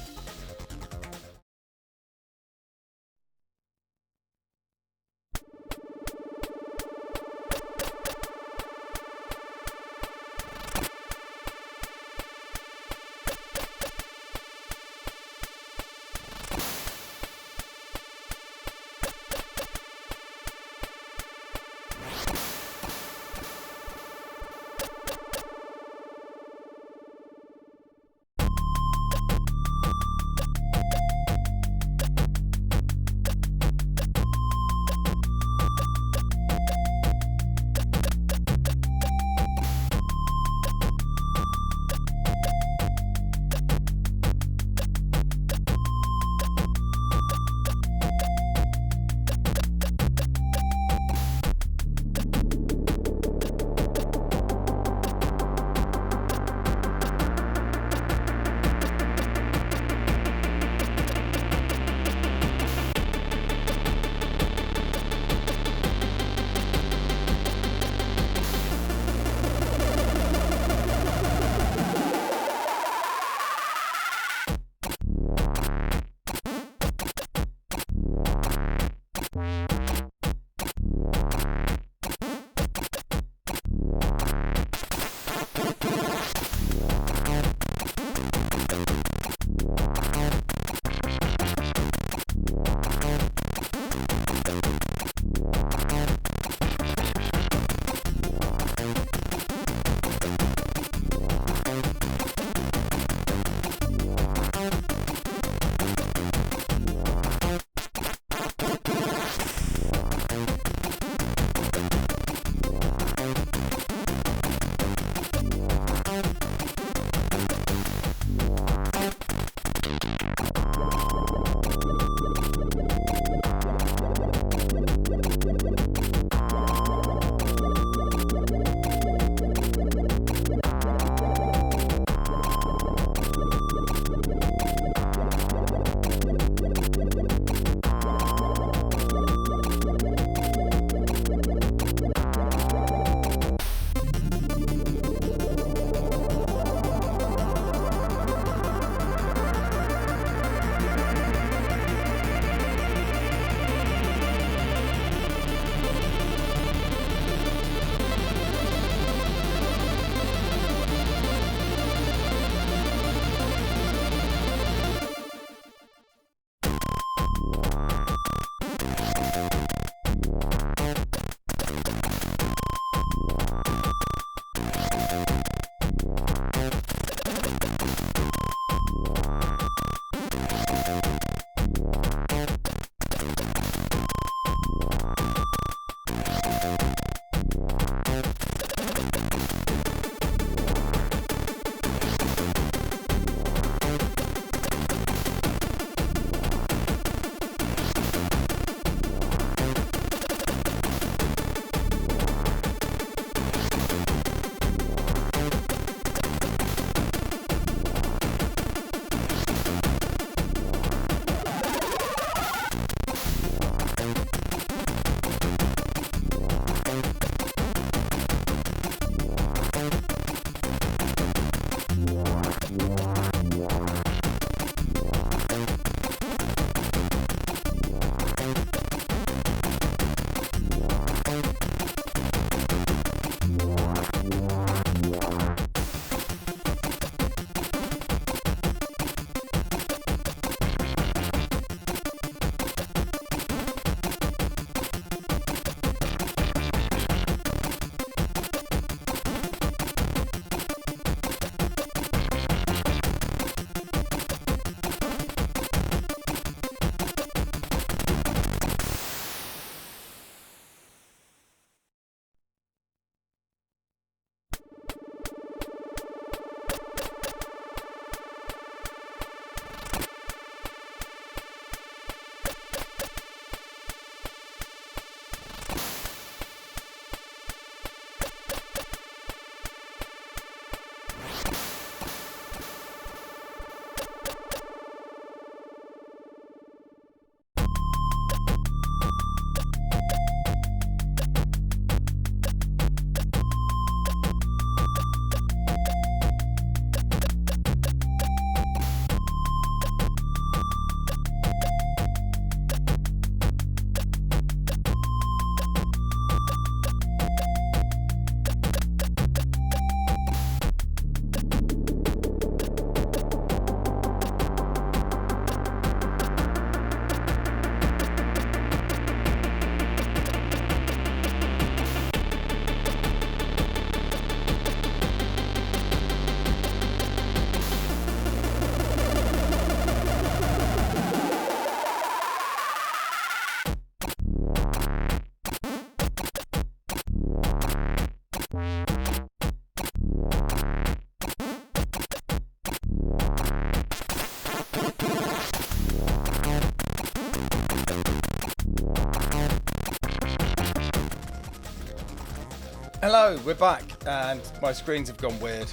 Hello, we're back, and my screens have gone weird,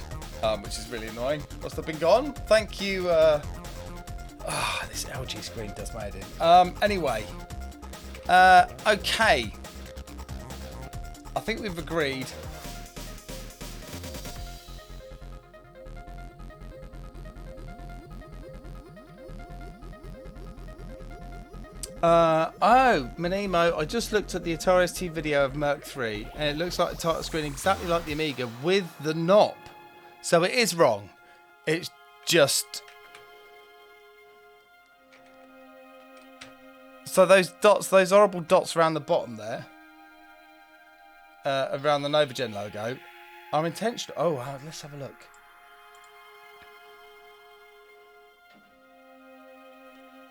which is really annoying. Must have been gone. Thank you. This LG screen does my head in. Anyway, okay. I think we've agreed. Minimo, I just looked at the Atari ST video of Merc 3 and it looks like the title screen exactly like the Amiga with the knob. So it is wrong. It's just... So those dots, those horrible dots around the bottom there, around the NovaGen logo, are intentional. Oh, wow, let's have a look.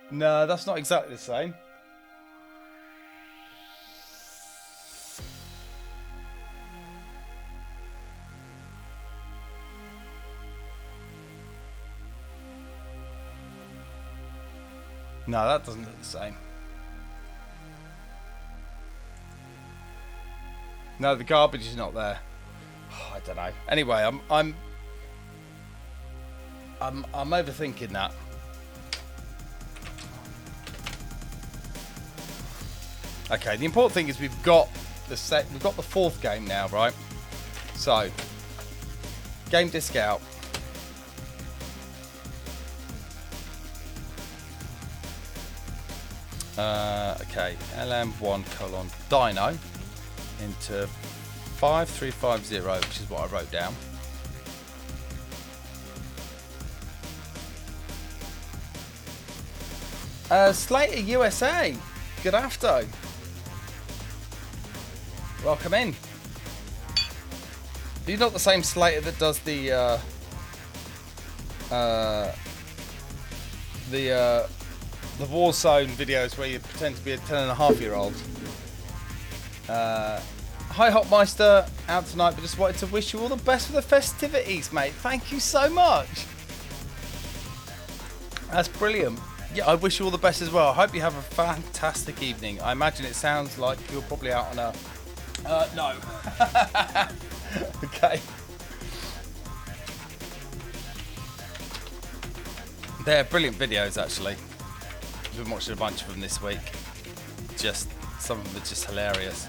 No, that's not exactly the same. No, that doesn't look the same. No, the garbage is not there. Oh, I don't know. Anyway, I'm overthinking that. Okay, the important thing is we've got the fourth game now, right? So, game disc out. Okay, LM1:Dino into 5350, which is what I wrote down. Slater USA, good after. Welcome in. You're not the same Slater that does the Warzone videos where you pretend to be a 10-and-a-half-year-old. Hi Hotmeister, out tonight, but just wanted to wish you all the best for the festivities, mate. Thank you so much. That's brilliant. Yeah, I wish you all the best as well. I hope you have a fantastic evening. I imagine it sounds like you're probably out on a... no. Okay. They're brilliant videos, actually. I've been watching a bunch of them this week. Just, some of them are just hilarious.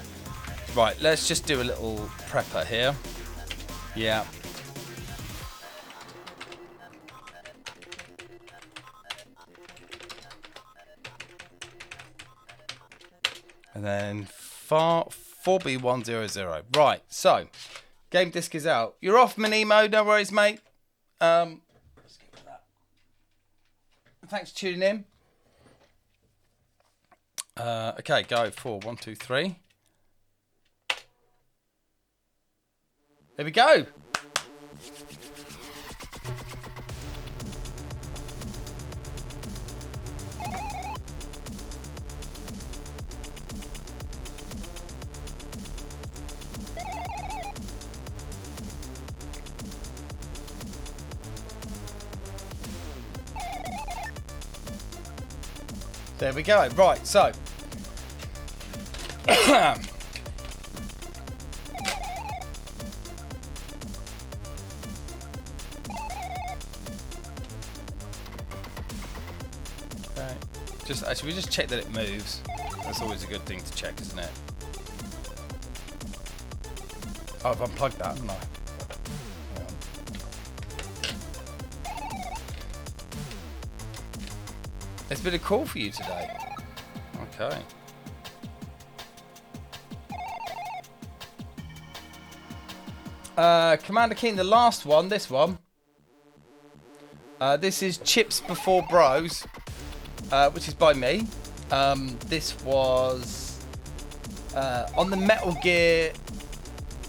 Right, let's just do a little prepper here. Yeah. And then 4B100. Right, so game disc is out. You're off, Minimo. No worries, mate. Let's get that. Thanks for tuning in. Okay, go 4, 1, 2, 3. There we go. There we go. Right, so okay. We just check that it moves. That's always a good thing to check, isn't it? Oh, I've unplugged that, haven't I? It's been a call for you today. Okay. Commander Keen, the last one, this one. This is Chips Before Bros, which is by me. This was on the Metal Gear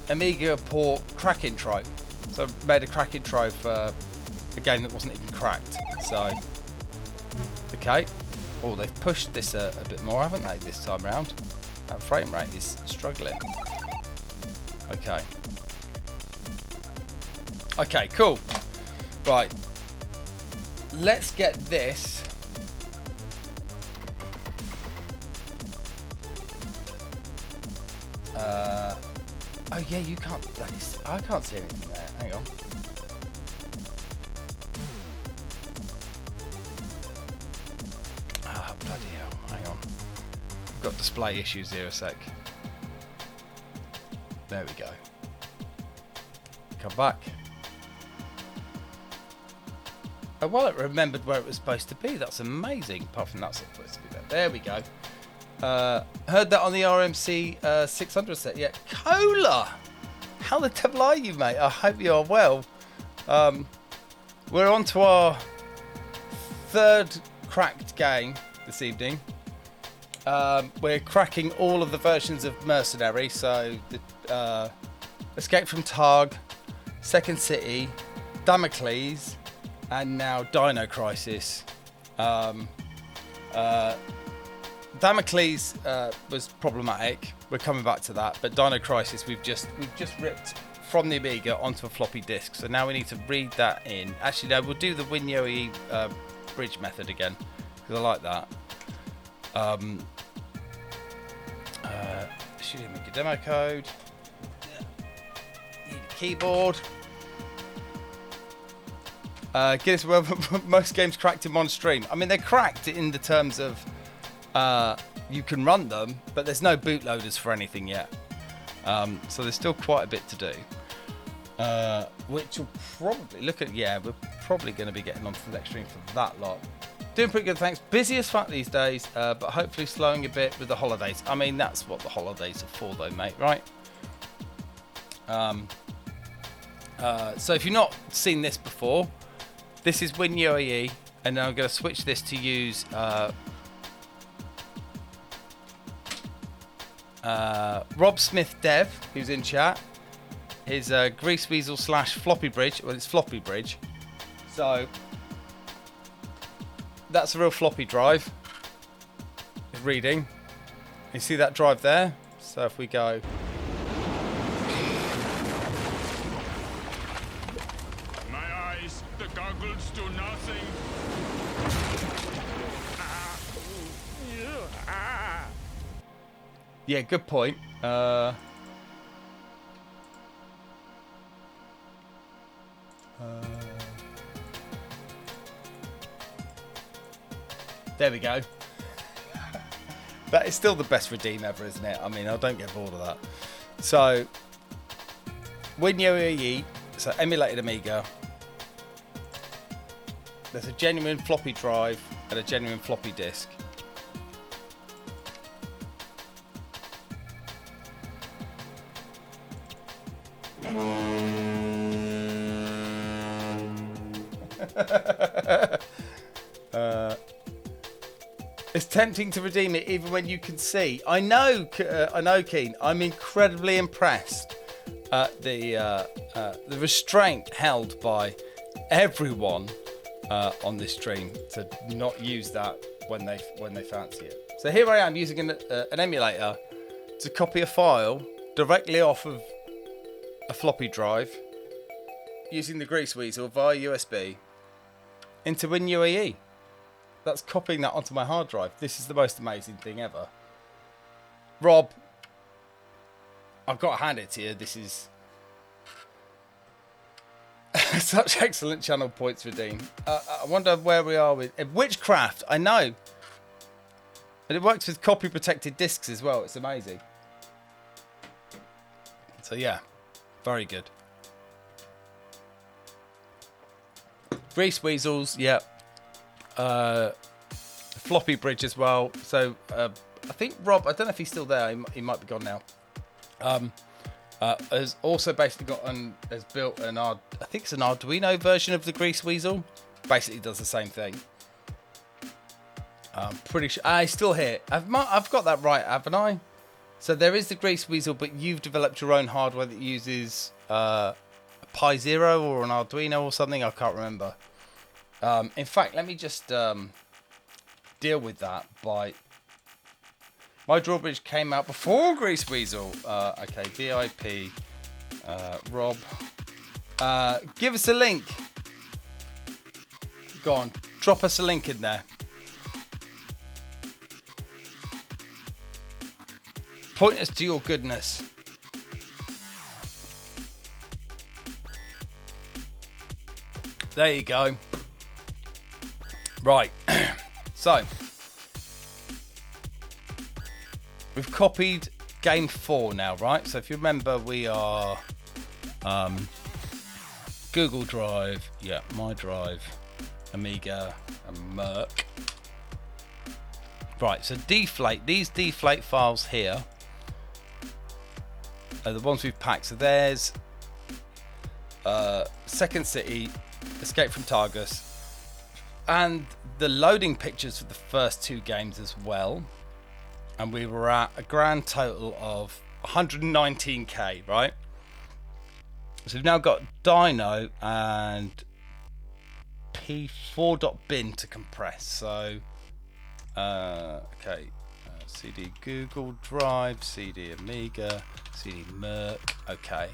Amiga port crack intro. So I made a crack intro for a game that wasn't even cracked. So, okay. Oh, they've pushed this a bit more, haven't they, this time round? That frame rate is struggling. Okay. Okay, cool. Right. Let's get this. Oh yeah, you can't. I can't see anything there. Hang on. Ah, bloody hell. Hang on. I've got display issues here a sec. There we go. Come back. Oh, well, it remembered where it was supposed to be. That's amazing. Apart from that's supposed to be there. There we go. Heard that on the RMC 600 set. Yeah, Cola. How the devil are you, mate? I hope you are well. We're on to our third cracked game this evening. We're cracking all of the versions of Mercenary. So, the Escape from Targ, Second City, Damocles, and now Dino Crisis. Damocles was problematic. We're coming back to that. But Dino Crisis, we've just ripped from the Amiga onto a floppy disk. So now we need to read that in. Actually, no, we'll do the WinYoE bridge method again because I like that. Should make a demo code. Need a keyboard. Guinness World, most games cracked in one stream. I mean, they're cracked in the terms of you can run them, but there's no bootloaders for anything yet. So there's still quite a bit to do. Which will probably, we're probably going to be getting onto the next stream for that lot. Doing pretty good, thanks. Busy as fuck these days, but hopefully slowing a bit with the holidays. I mean, that's what the holidays are for though, mate, right? So if you've not seen this before, this is WinYoE, and now I'm going to switch this to use Rob Smith Dev, who's in chat. His Grease Weasel / floppy bridge. Well, it's floppy bridge. So that's a real floppy drive. It's reading. You see that drive there? So if we go. The goggles do nothing. Yeah, good point. There we go. That is still the best redeem ever, isn't it? I mean, I don't get bored of that. So, WinYoE, so emulated Amiga. There's a genuine floppy drive and a genuine floppy disk. It's tempting to redeem it even when you can see. I know, Keen. I'm incredibly impressed at the restraint held by everyone on this stream to not use that when they fancy it. So here I am using an emulator to copy a file directly off of a floppy drive using the Grease Weasel via USB into WinYoE. That's copying that onto my hard drive. This is the most amazing thing ever. Rob, I've got to hand it to you. This is such excellent channel points redeemed. I wonder where we are with Witchcraft. I know. And it works with copy protected discs as well. It's amazing. So yeah, very good. Grease Weasels, yeah. Floppy bridge as well. So I think Rob, I don't know if he's still there. He might be gone now. Has also basically has built I think it's an Arduino version of the Grease Weasel. Basically does the same thing. I'm pretty sure I still hear. I've got that right, haven't I? So there is the Grease Weasel, but you've developed your own hardware that uses a Pi Zero or an Arduino or something. I can't remember. In fact, let me just deal with that by. My drawbridge came out before Grease Weasel. Okay, VIP. Rob. Give us a link. Go on, drop us a link in there. Point us to your goodness. There you go. Right. So we've copied game 4 now, right? So if you remember, we are Google Drive, yeah, my Drive, Amiga, and Merc. Right, so these deflate files here are the ones we've packed. So there's Second City, Escape from Targus, and the loading pictures for the first 2 games as well. And we were at a grand total of 119k, right? So we've now got Dino and p4.bin to compress. So okay, CD Google Drive, CD Amiga, CD Merc. Okay,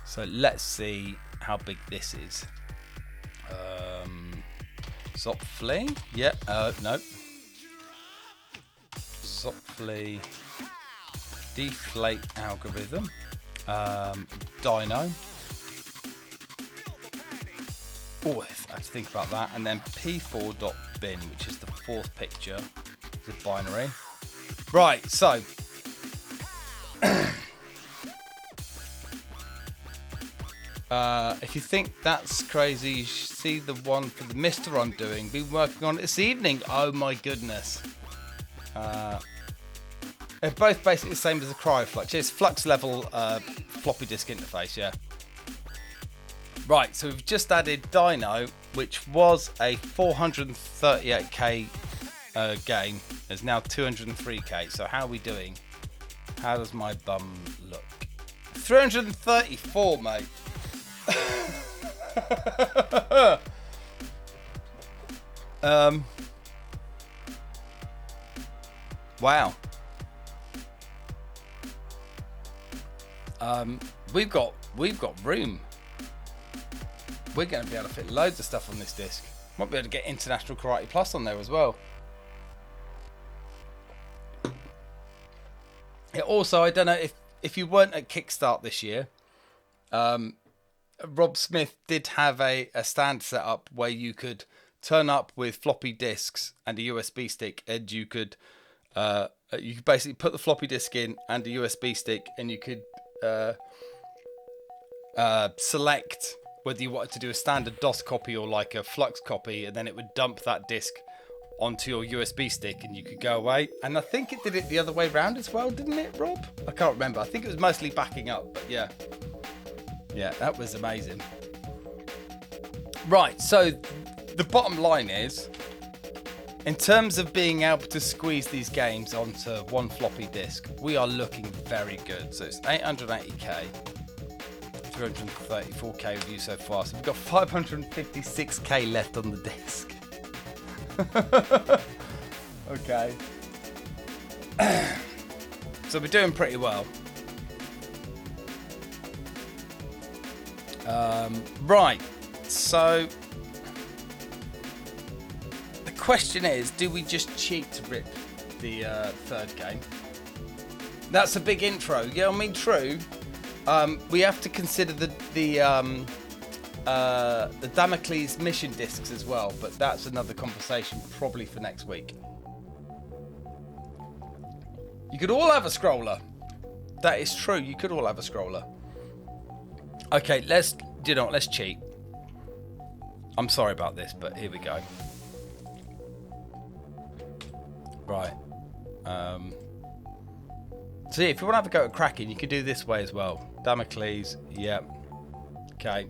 so let's see how big this is. Zopfli, yeah, no. Zopfli deflate algorithm, Dino. Oh, I have to think about that. And then p4.bin, which is the 4th picture, the binary. Right, so if you think that's crazy, you should see the one for the Mister I'm doing. Been working on it this evening. Oh my goodness. They're both basically the same as the CryoFlux. It's flux level floppy disk interface, yeah. Right, so we've just added Dino, which was a 438k game. There's now 203k. So how are we doing? How does my bum look? 334, mate. Wow. We've got room. We're going to be able to fit loads of stuff on this disc. Might be able to get International Karate Plus on there as well. Yeah, also, I don't know if you weren't at Kickstart this year, Rob Smith did have a stand set up where you could turn up with floppy disks and a USB stick, and you could basically put the floppy disk in and a USB stick, and you could select whether you wanted to do a standard DOS copy or like a Flux copy, and then it would dump that disk onto your USB stick and you could go away. And I think it did it the other way around as well, didn't it, Rob? I can't remember. I think it was mostly backing up, but yeah. Yeah, that was amazing. Right, so the bottom line is, in terms of being able to squeeze these games onto one floppy disk, we are looking very good. So it's 880k, 334k review so far. So we've got 556k left on the disk. Okay. So we're doing pretty well. Right, so the question is, do we just cheat to rip the third game? That's a big intro. Yeah, I mean, true. We have to consider the Damocles mission discs as well, but that's another conversation probably for next week. You could all have a scroller. That is true. You could all have a scroller. Okay, let's cheat. I'm sorry about this, but here we go. Right. So yeah, if you want to have a go at cracking, you could do this way as well. Damocles, yeah. Okay.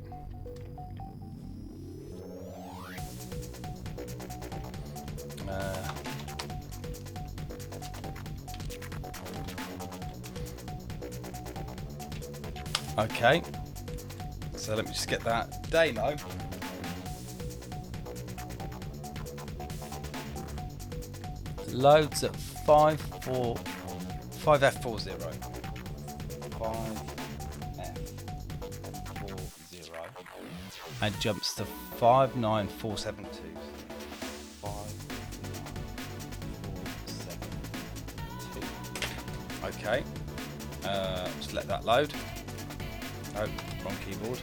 Okay. So let me just get that demo. Loads at 5F40. 5F40. And jumps to 59472. 59472. Okay. Just let that load. Oh, wrong keyboard.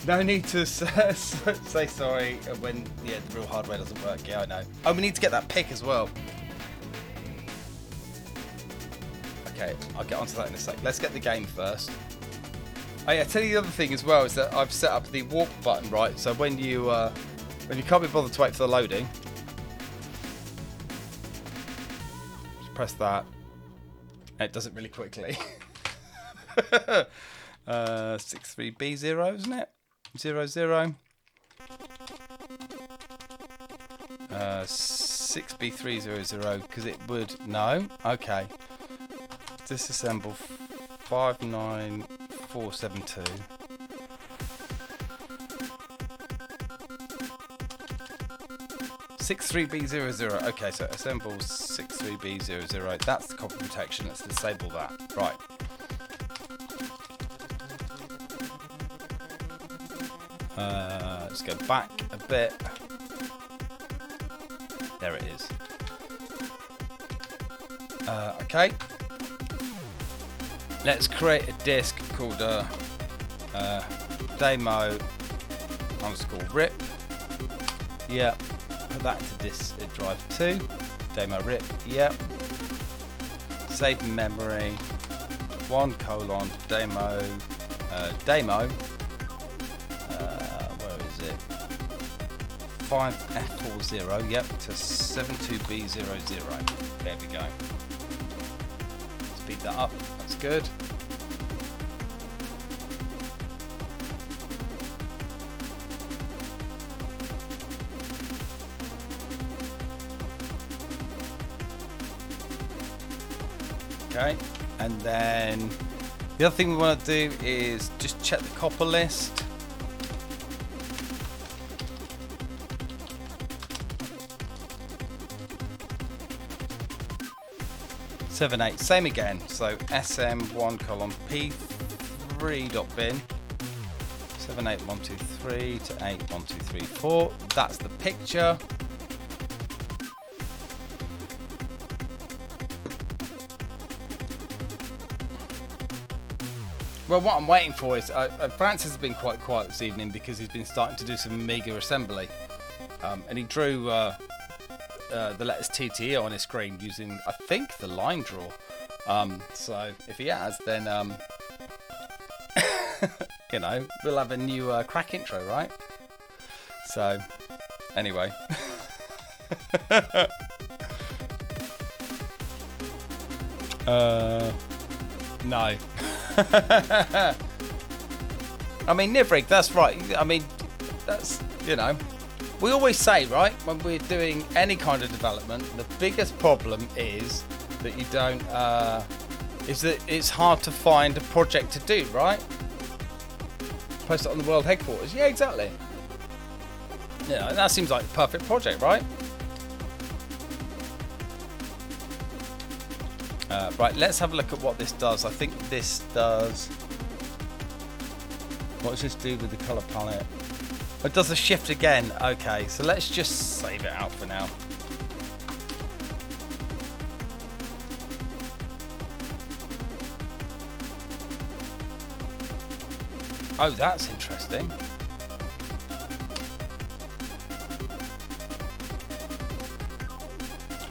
No need to say sorry when the real hardware doesn't work. Yeah, I know. Oh, we need to get that pick as well. Okay, I'll get onto that in a sec. Let's get the game first. Oh yeah, tell you the other thing as well is that I've set up the walk button, right? So when you can't be bothered to wait for the loading, just press that. And it does it really quickly. 63B0, isn't it? 00. 6B300 because it would no. Okay. Disassemble 59472. (63B00). Okay, so assemble 63B00. That's the copy protection. Let's disable that. Right. Let's go back a bit. There it is. Okay. Let's create a disk called demo _ rip. Yeah. Put that into disk drive 2. Demo rip. Yeah. Save memory. 1: demo demo. Where is it? 5F40. Yep. To 72B00. There we go. Speed that up. That's good. Okay, and then the other thing we want to do is just check the copper list. Same again. So SM1 : P3.bin 78123 to 81234. That's the picture. Well, what I'm waiting for is Francis has been quite quiet this evening because he's been starting to do some Amiga assembly, and he drew the letters TTE on his screen using, I think, the line draw. So if he has, then you know, we'll have a new crack intro, right? So anyway. No. I mean, Nivrig, that's right. I mean, that's, you know, we always say, right, when we're doing any kind of development, the biggest problem is that you don't, is that it's hard to find a project to do, right? Post it on the world headquarters. Yeah, exactly. Yeah, that seems like the perfect project, right? Right, let's have a look at what this does. I think this does... What does this do with the colour palette? It does the shift again. Okay, so let's just save it out for now. Oh, that's interesting.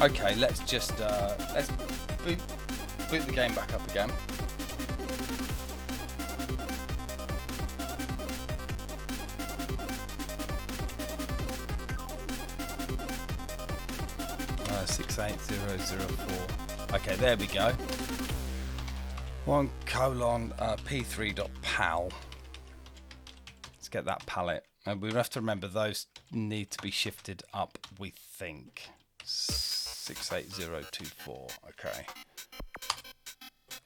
Okay, let's just let's boot the game back up again. Uh, 68004. Okay, there we go. 1: P3.pal. Let's get that palette. And we have to remember those need to be shifted up, we think. 68024. Okay.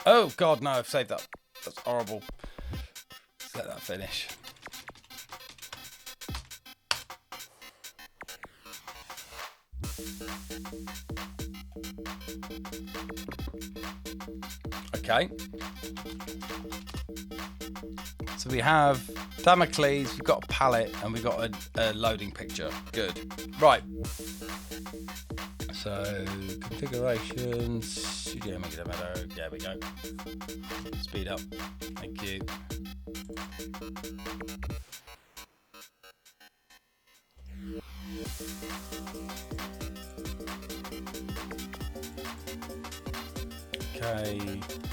Oh god, no, I've saved that. That's horrible. Let's let that finish. Okay. So we have Damocles, we've got a palette, and we've got a loading picture. Good. Right. So configurations, Studio Amiga Demo. There we go. Speed up. Thank you. Okay.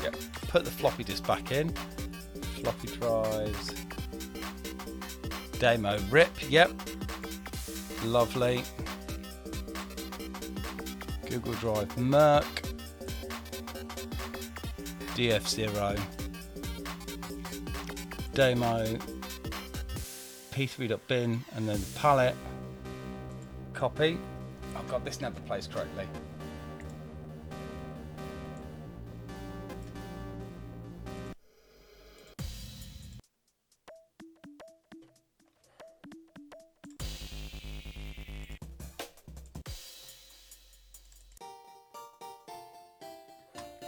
Yep. Put the floppy disk back in. Floppy drives. Demo rip. Yep. Lovely. Google Drive Merc. DF0. Demo. P3.bin and then palette. Copy. Oh god, this never plays correctly.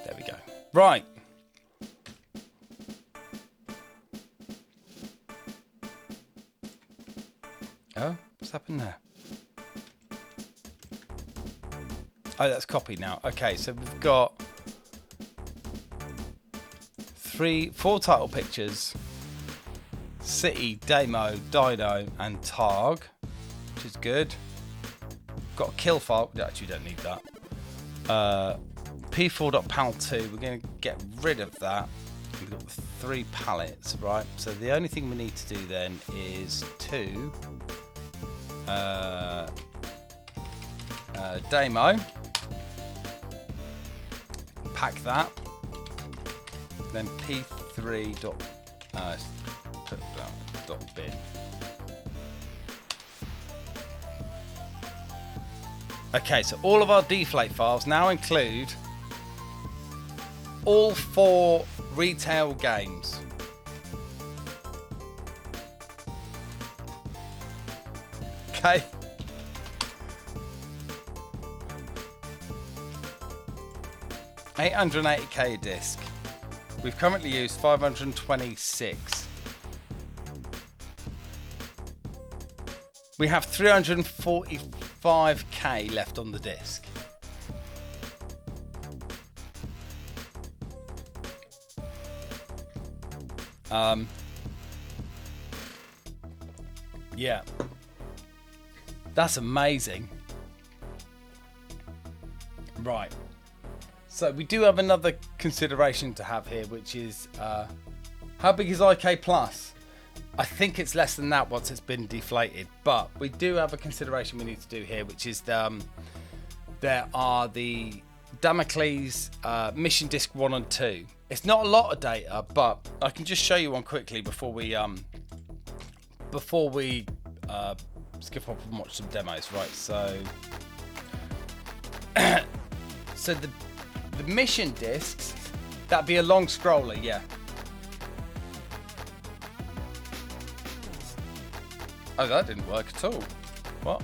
There we go. Right. Oh, what's happened there? Oh, that's copied now. Okay, so we've got 4 title pictures. City, Demo, Dino, and Targ, which is good. Got a kill file. Actually, don't need that. P4.pal2. We're going to get rid of that. We've got 3 palettes, right? So the only thing we need to do then is to demo. Pack that. Then P3.bin. Okay, so all of our deflate files now include all 4 retail games. Okay. $880K a disc. We've currently used 526. We have 345K left on the disc. Yeah. That's amazing. Right. So we do have another consideration to have here, which is how big is IK Plus? I think it's less than that once it's been deflated, but we do have a consideration we need to do here, which is there are the Damocles mission disc 1 and 2. It's not a lot of data, but I can just show you one quickly before we skip off and watch some demos, right? So so the mission discs, that'd be a long scroller, yeah. Oh, that didn't work at all. What?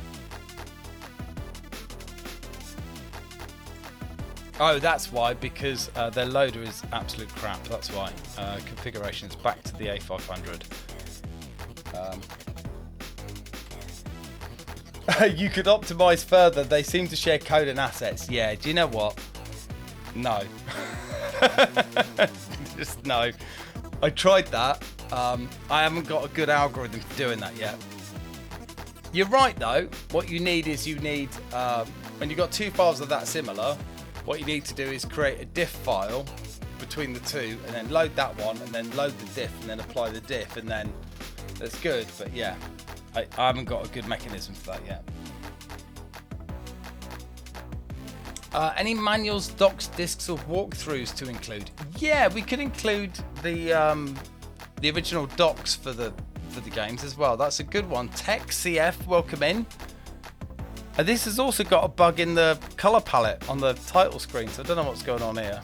Oh, that's why, because their loader is absolute crap. That's why. Configurations back to the A500. You could optimize further. They seem to share code and assets. Yeah, do you know what? No. Just no. I tried that. I haven't got a good algorithm for doing that yet. You're right though. What you need is when you've got 2 files that are that similar, what you need to do is create a diff file between the 2 and then load that one and then load the diff and then apply the diff, and then that's good. But yeah, I haven't got a good mechanism for that yet. Any manuals, docs, discs or walkthroughs to include? Yeah, we could include the original docs for the games as well. That's a good one. Tech CF, welcome in. This has also got a bug in the color palette on the title screen, so I don't know what's going on here.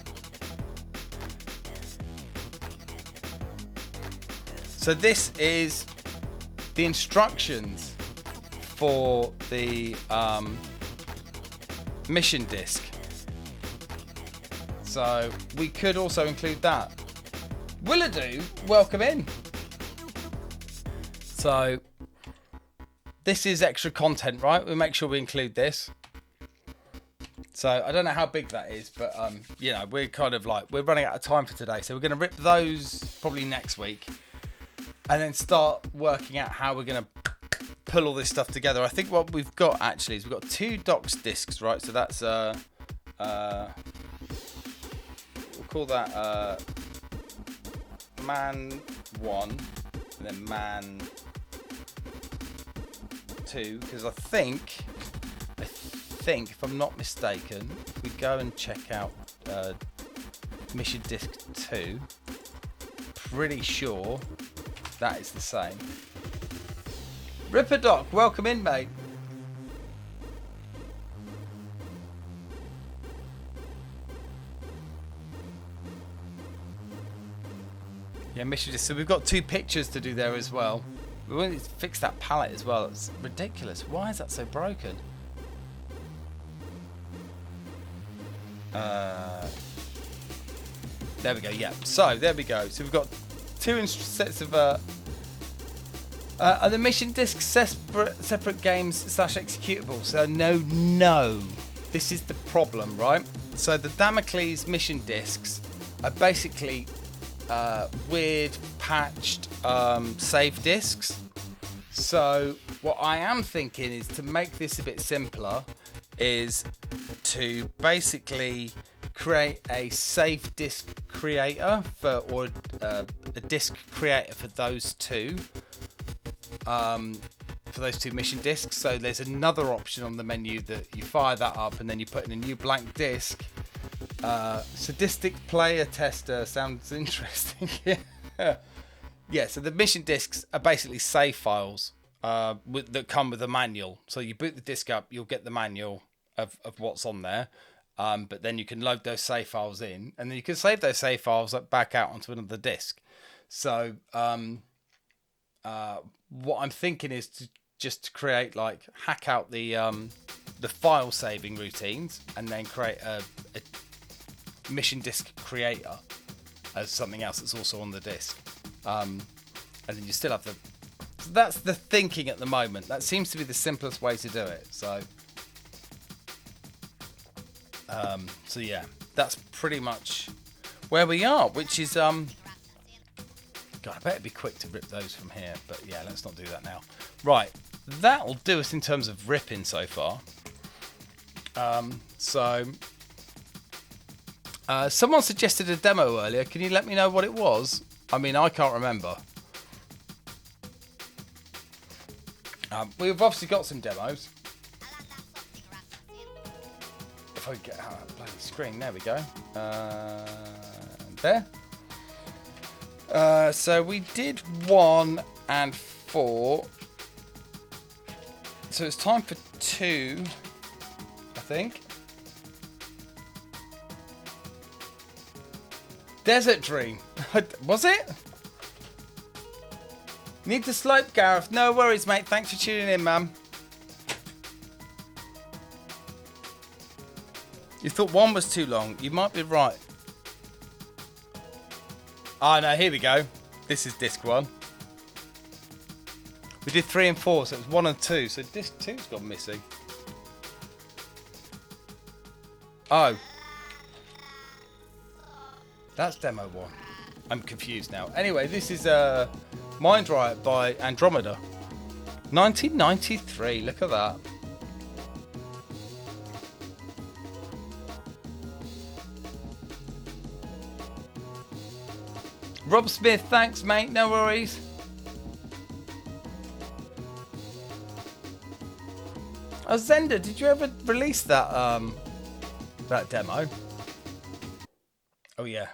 So this is the instructions for the mission disc. So we could also include that. Willadu, welcome in. So this is extra content, right? We'll make sure we include this. So I don't know how big that is, but you know, we're kind of like, we're running out of time for today. So we're going to rip those probably next week and then start working out how we're going to pull all this stuff together. I think what we've got actually is we've got 2 docs discs, right? So that's we'll call that man 1 and then man 2, because I think if I'm not mistaken, if we go and check out mission disc 2, pretty sure that is the same. Ripper Doc, welcome in, mate. Yeah, mission disc. So we've got 2 pictures to do there as well. We want to fix that palette as well. It's ridiculous. Why is that so broken? There we go. Yeah. So there we go. So we've got 2 sets of are the mission discs separate games / executables? So no. This is the problem, right? So the Damocles mission discs are basically weird patched save discs. So what I am thinking is to make this a bit simpler is to basically create a save disk creator or a disk creator for those 2 mission discs. So there's another option on the menu that you fire that up and then you put in a new blank disk. Sadistic player tester sounds interesting. Yeah, so the mission discs are basically save files that come with a manual. So you boot the disk up, you'll get the manual of what's on there. But then you can load those save files in, and then you can save those save files back out onto another disk. So what I'm thinking is to just create, like, hack out the file saving routines and then create a mission disk creator as something else that's also on the disk. And then you still have the... That's the thinking at the moment. That seems to be the simplest way to do it. So yeah, that's pretty much where we are, which is God, I better be quick to rip those from here, but yeah, let's not do that now. Right, that'll do us in terms of ripping so far. Someone suggested a demo earlier. Can you let me know what it was? I mean, I can't remember. We've obviously got some demos. If I get out of the bloody screen, there we go. There. So we did 1 and 4. So it's time for 2, I think. Desert Dream. Was it? Need the slope, Gareth. No worries, mate. Thanks for tuning in, man. You thought 1 was too long. You might be right. Oh, no. Here we go. This is disc 1. We did 3 and 4, so it was 1 and 2. So disc 2's gone missing. Oh. That's demo 1. I'm confused now. Anyway, this is Mind Riot by Andromeda. 1993. Look at that. Rob Smith, thanks, mate. No worries. Oh, Zenda, did you ever release that that demo? Oh yeah.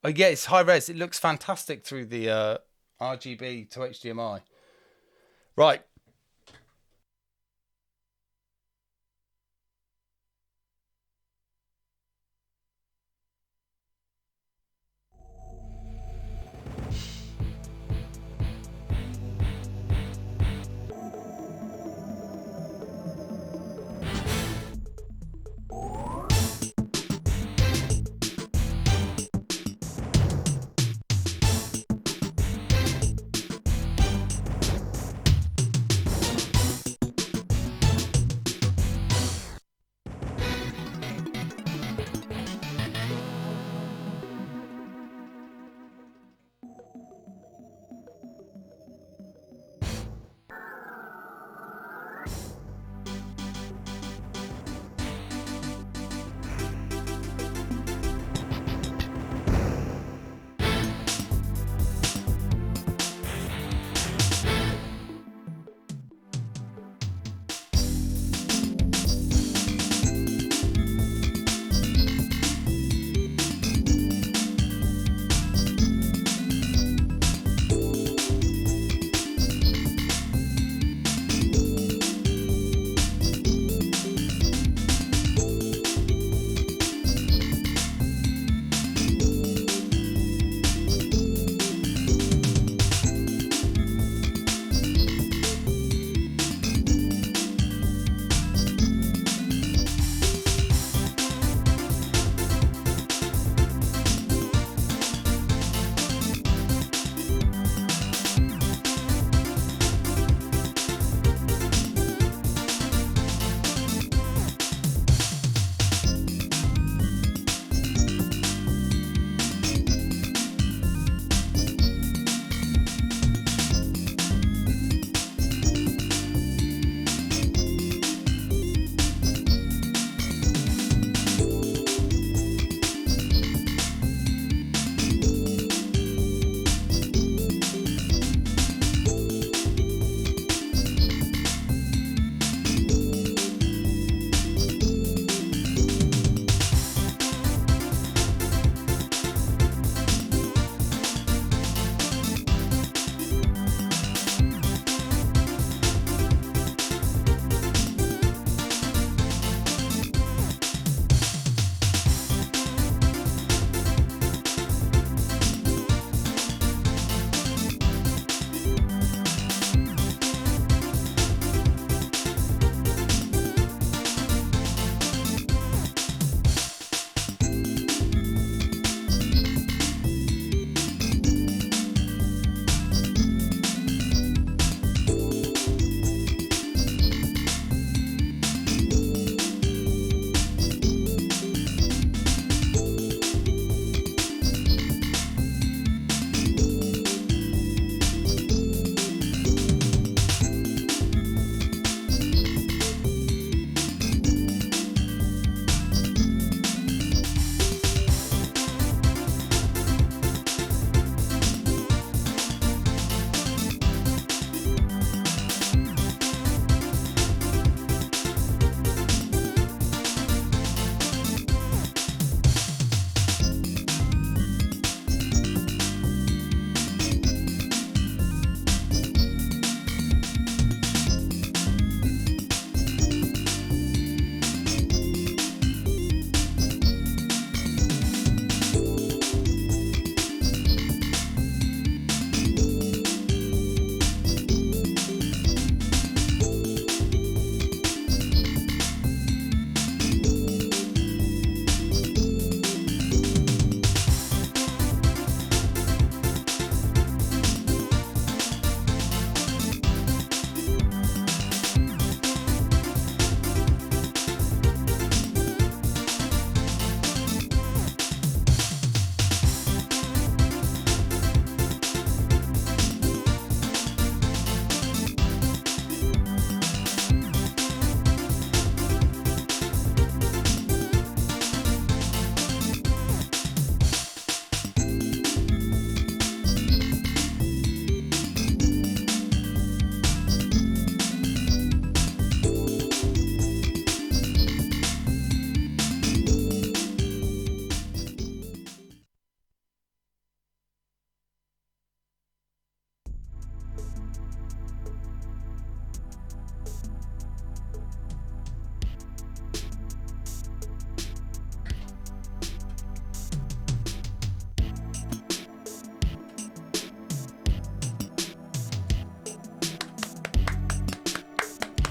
Oh yeah, it's high res. It looks fantastic through the RGB to HDMI. Right.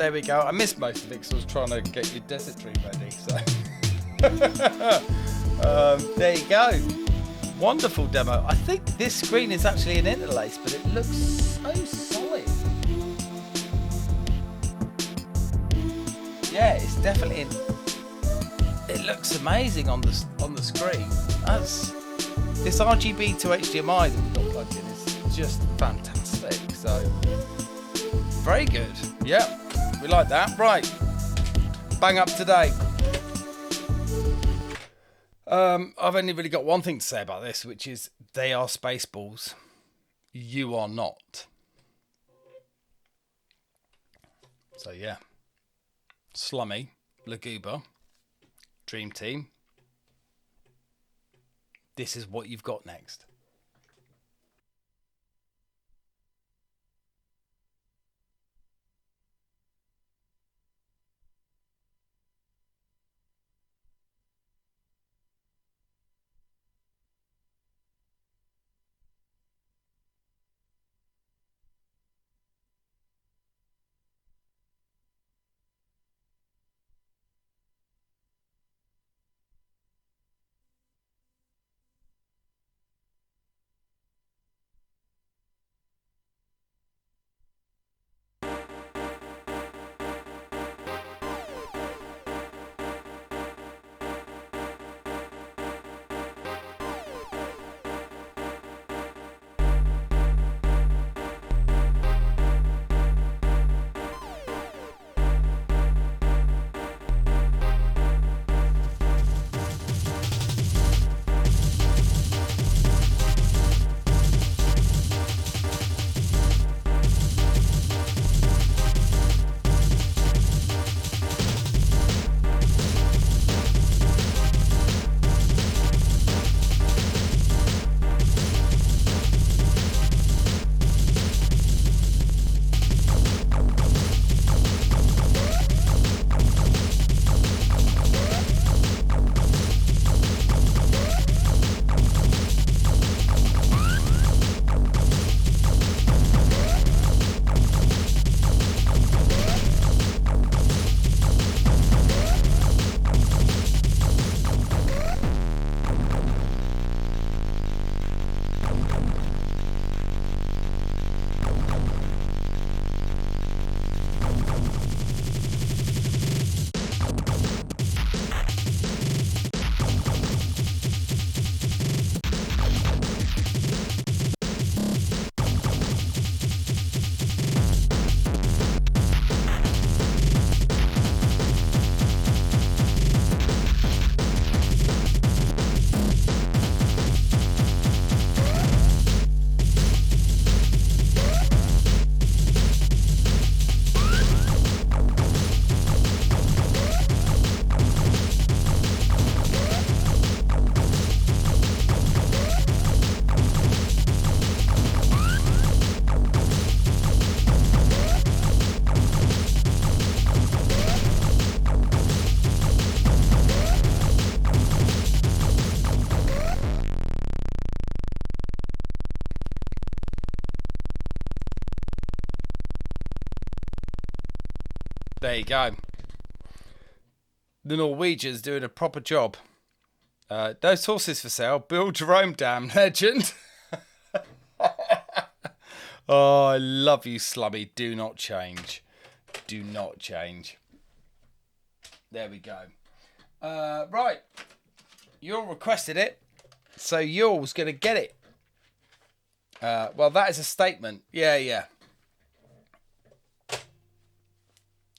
there we go. I missed most of it because I was trying to get your desert dream ready. So there you go. Wonderful demo. I think this screen is actually an interlace, but it looks so solid. Yeah, it's definitely it looks amazing on the screen. This RGB to HDMI that we've got plugged in is just fantastic. So very good. Yeah, we like that. Right, bang up to date. I've only really got one thing to say about this, which is they are Spaceballs. You are not. So yeah. Slummy, Laguba, Dream Team. This is what you've got next. There you go. The Norwegians doing a proper job. Those horses for sale. Bill Jerome, damn legend. Oh, I love you, Slummy. Do not change. Do not change. There we go. Right. You all requested it, so you're going to get it. Well, that is a statement. Yeah, yeah.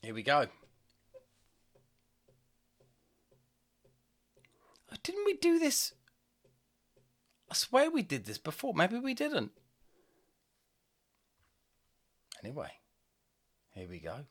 Here we go. Oh, didn't we do this? I swear we did this before. Maybe we didn't. Anyway, here we go.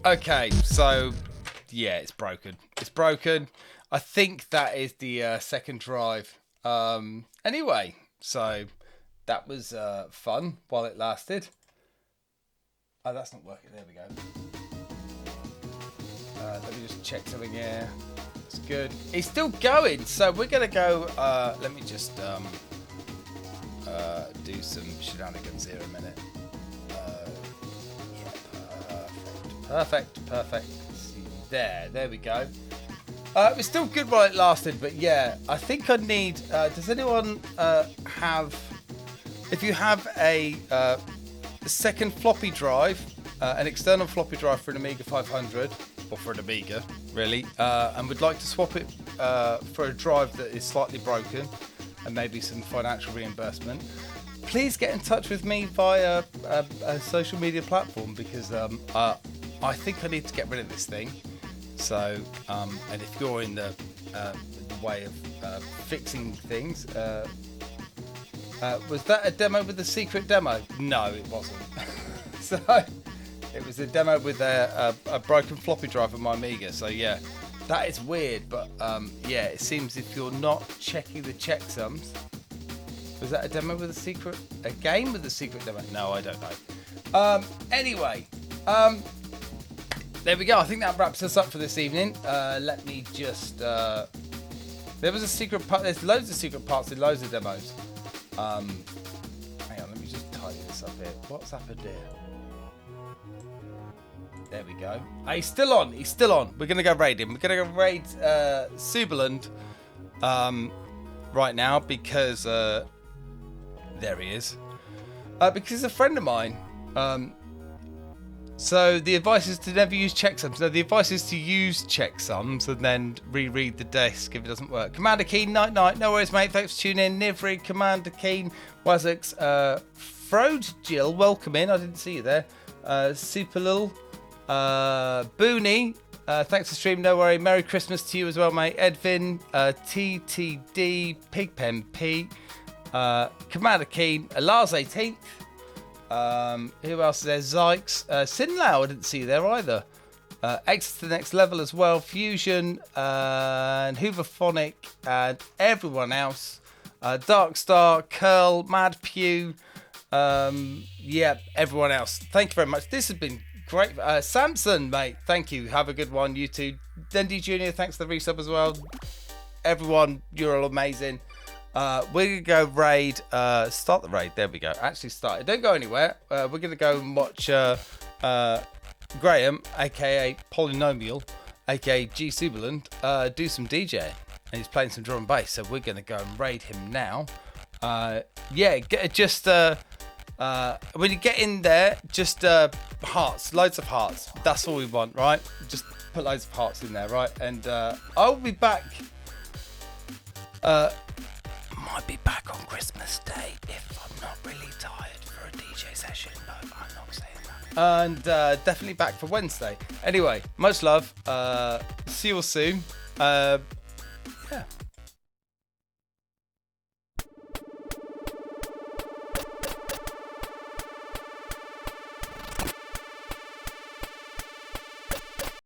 Okay, so yeah, it's broken. It's broken. I think that is the second drive. Anyway, so that was fun while it lasted. Oh, that's not working. There we go. Let me just check something here. It's good. It's still going, so we're gonna go. Let me just do some shenanigans here a minute. Yeah, perfect. See there we go. It was still good while it lasted, but yeah, I think I need. Does anyone have? If you have a second floppy drive, an external floppy drive for an Amiga 500 or for an Amiga, really, and would like to swap it for a drive that is slightly broken and maybe some financial reimbursement, please get in touch with me via a social media platform, because I think I need to get rid of this thing. So, and if you're in the way of fixing things, was that a demo with a secret demo? No, it wasn't. So, it was a demo with a broken floppy drive on my Amiga. So yeah, that is weird, but yeah, it seems if you're not checking the checksums. Was that a demo with a secret? A game with a secret demo? No, I don't know. Anyway, there we go. I think that wraps us up for this evening. Let me just. There was a secret part. There's loads of secret parts in loads of demos. Hang on, let me just tidy this up here. What's happened here? There we go. He's still on. We're gonna go raid him. We're gonna go raid Suberland right now because there he is. Because he's a friend of mine. So the advice is to never use checksums. No, the advice is to use checksums and then reread the disk if it doesn't work. Commander Keen, night. No worries, mate. Thanks for tuning in. Nivrig, Commander Keen, Wazix, Frode Jill, welcome in. I didn't see you there. Super Lil, Booney, thanks for stream. No worry. Merry Christmas to you as well, mate. Edvin, TTD, Pigpen P, Commander Keen, Lars 18th. Who else is there? Zykes, Sinlau, I didn't see you there either. Exit to the next level as well. Fusion, and Hooverphonic, and everyone else. Darkstar, Curl, Mad Pew, yeah, everyone else. Thank you very much. This has been great. Samson, mate, thank you. Have a good one, you two. Dendy Jr., thanks for the resub as well. Everyone, you're all amazing. We're going to go raid, start the raid, there we go, actually start it, don't go anywhere, we're going to go and watch Graham, aka Polynomial, aka G Suberland, do some DJ, and he's playing some drum and bass, so we're going to go and raid him now. Yeah, when you get in there, just hearts, loads of hearts, that's all we want, right? Just put loads of hearts in there, right? And I'll be back. Might be back on Christmas Day if I'm not really tired for a DJ session, but I'm not saying that. And definitely back for Wednesday. Anyway, much love. See you all soon. Yeah.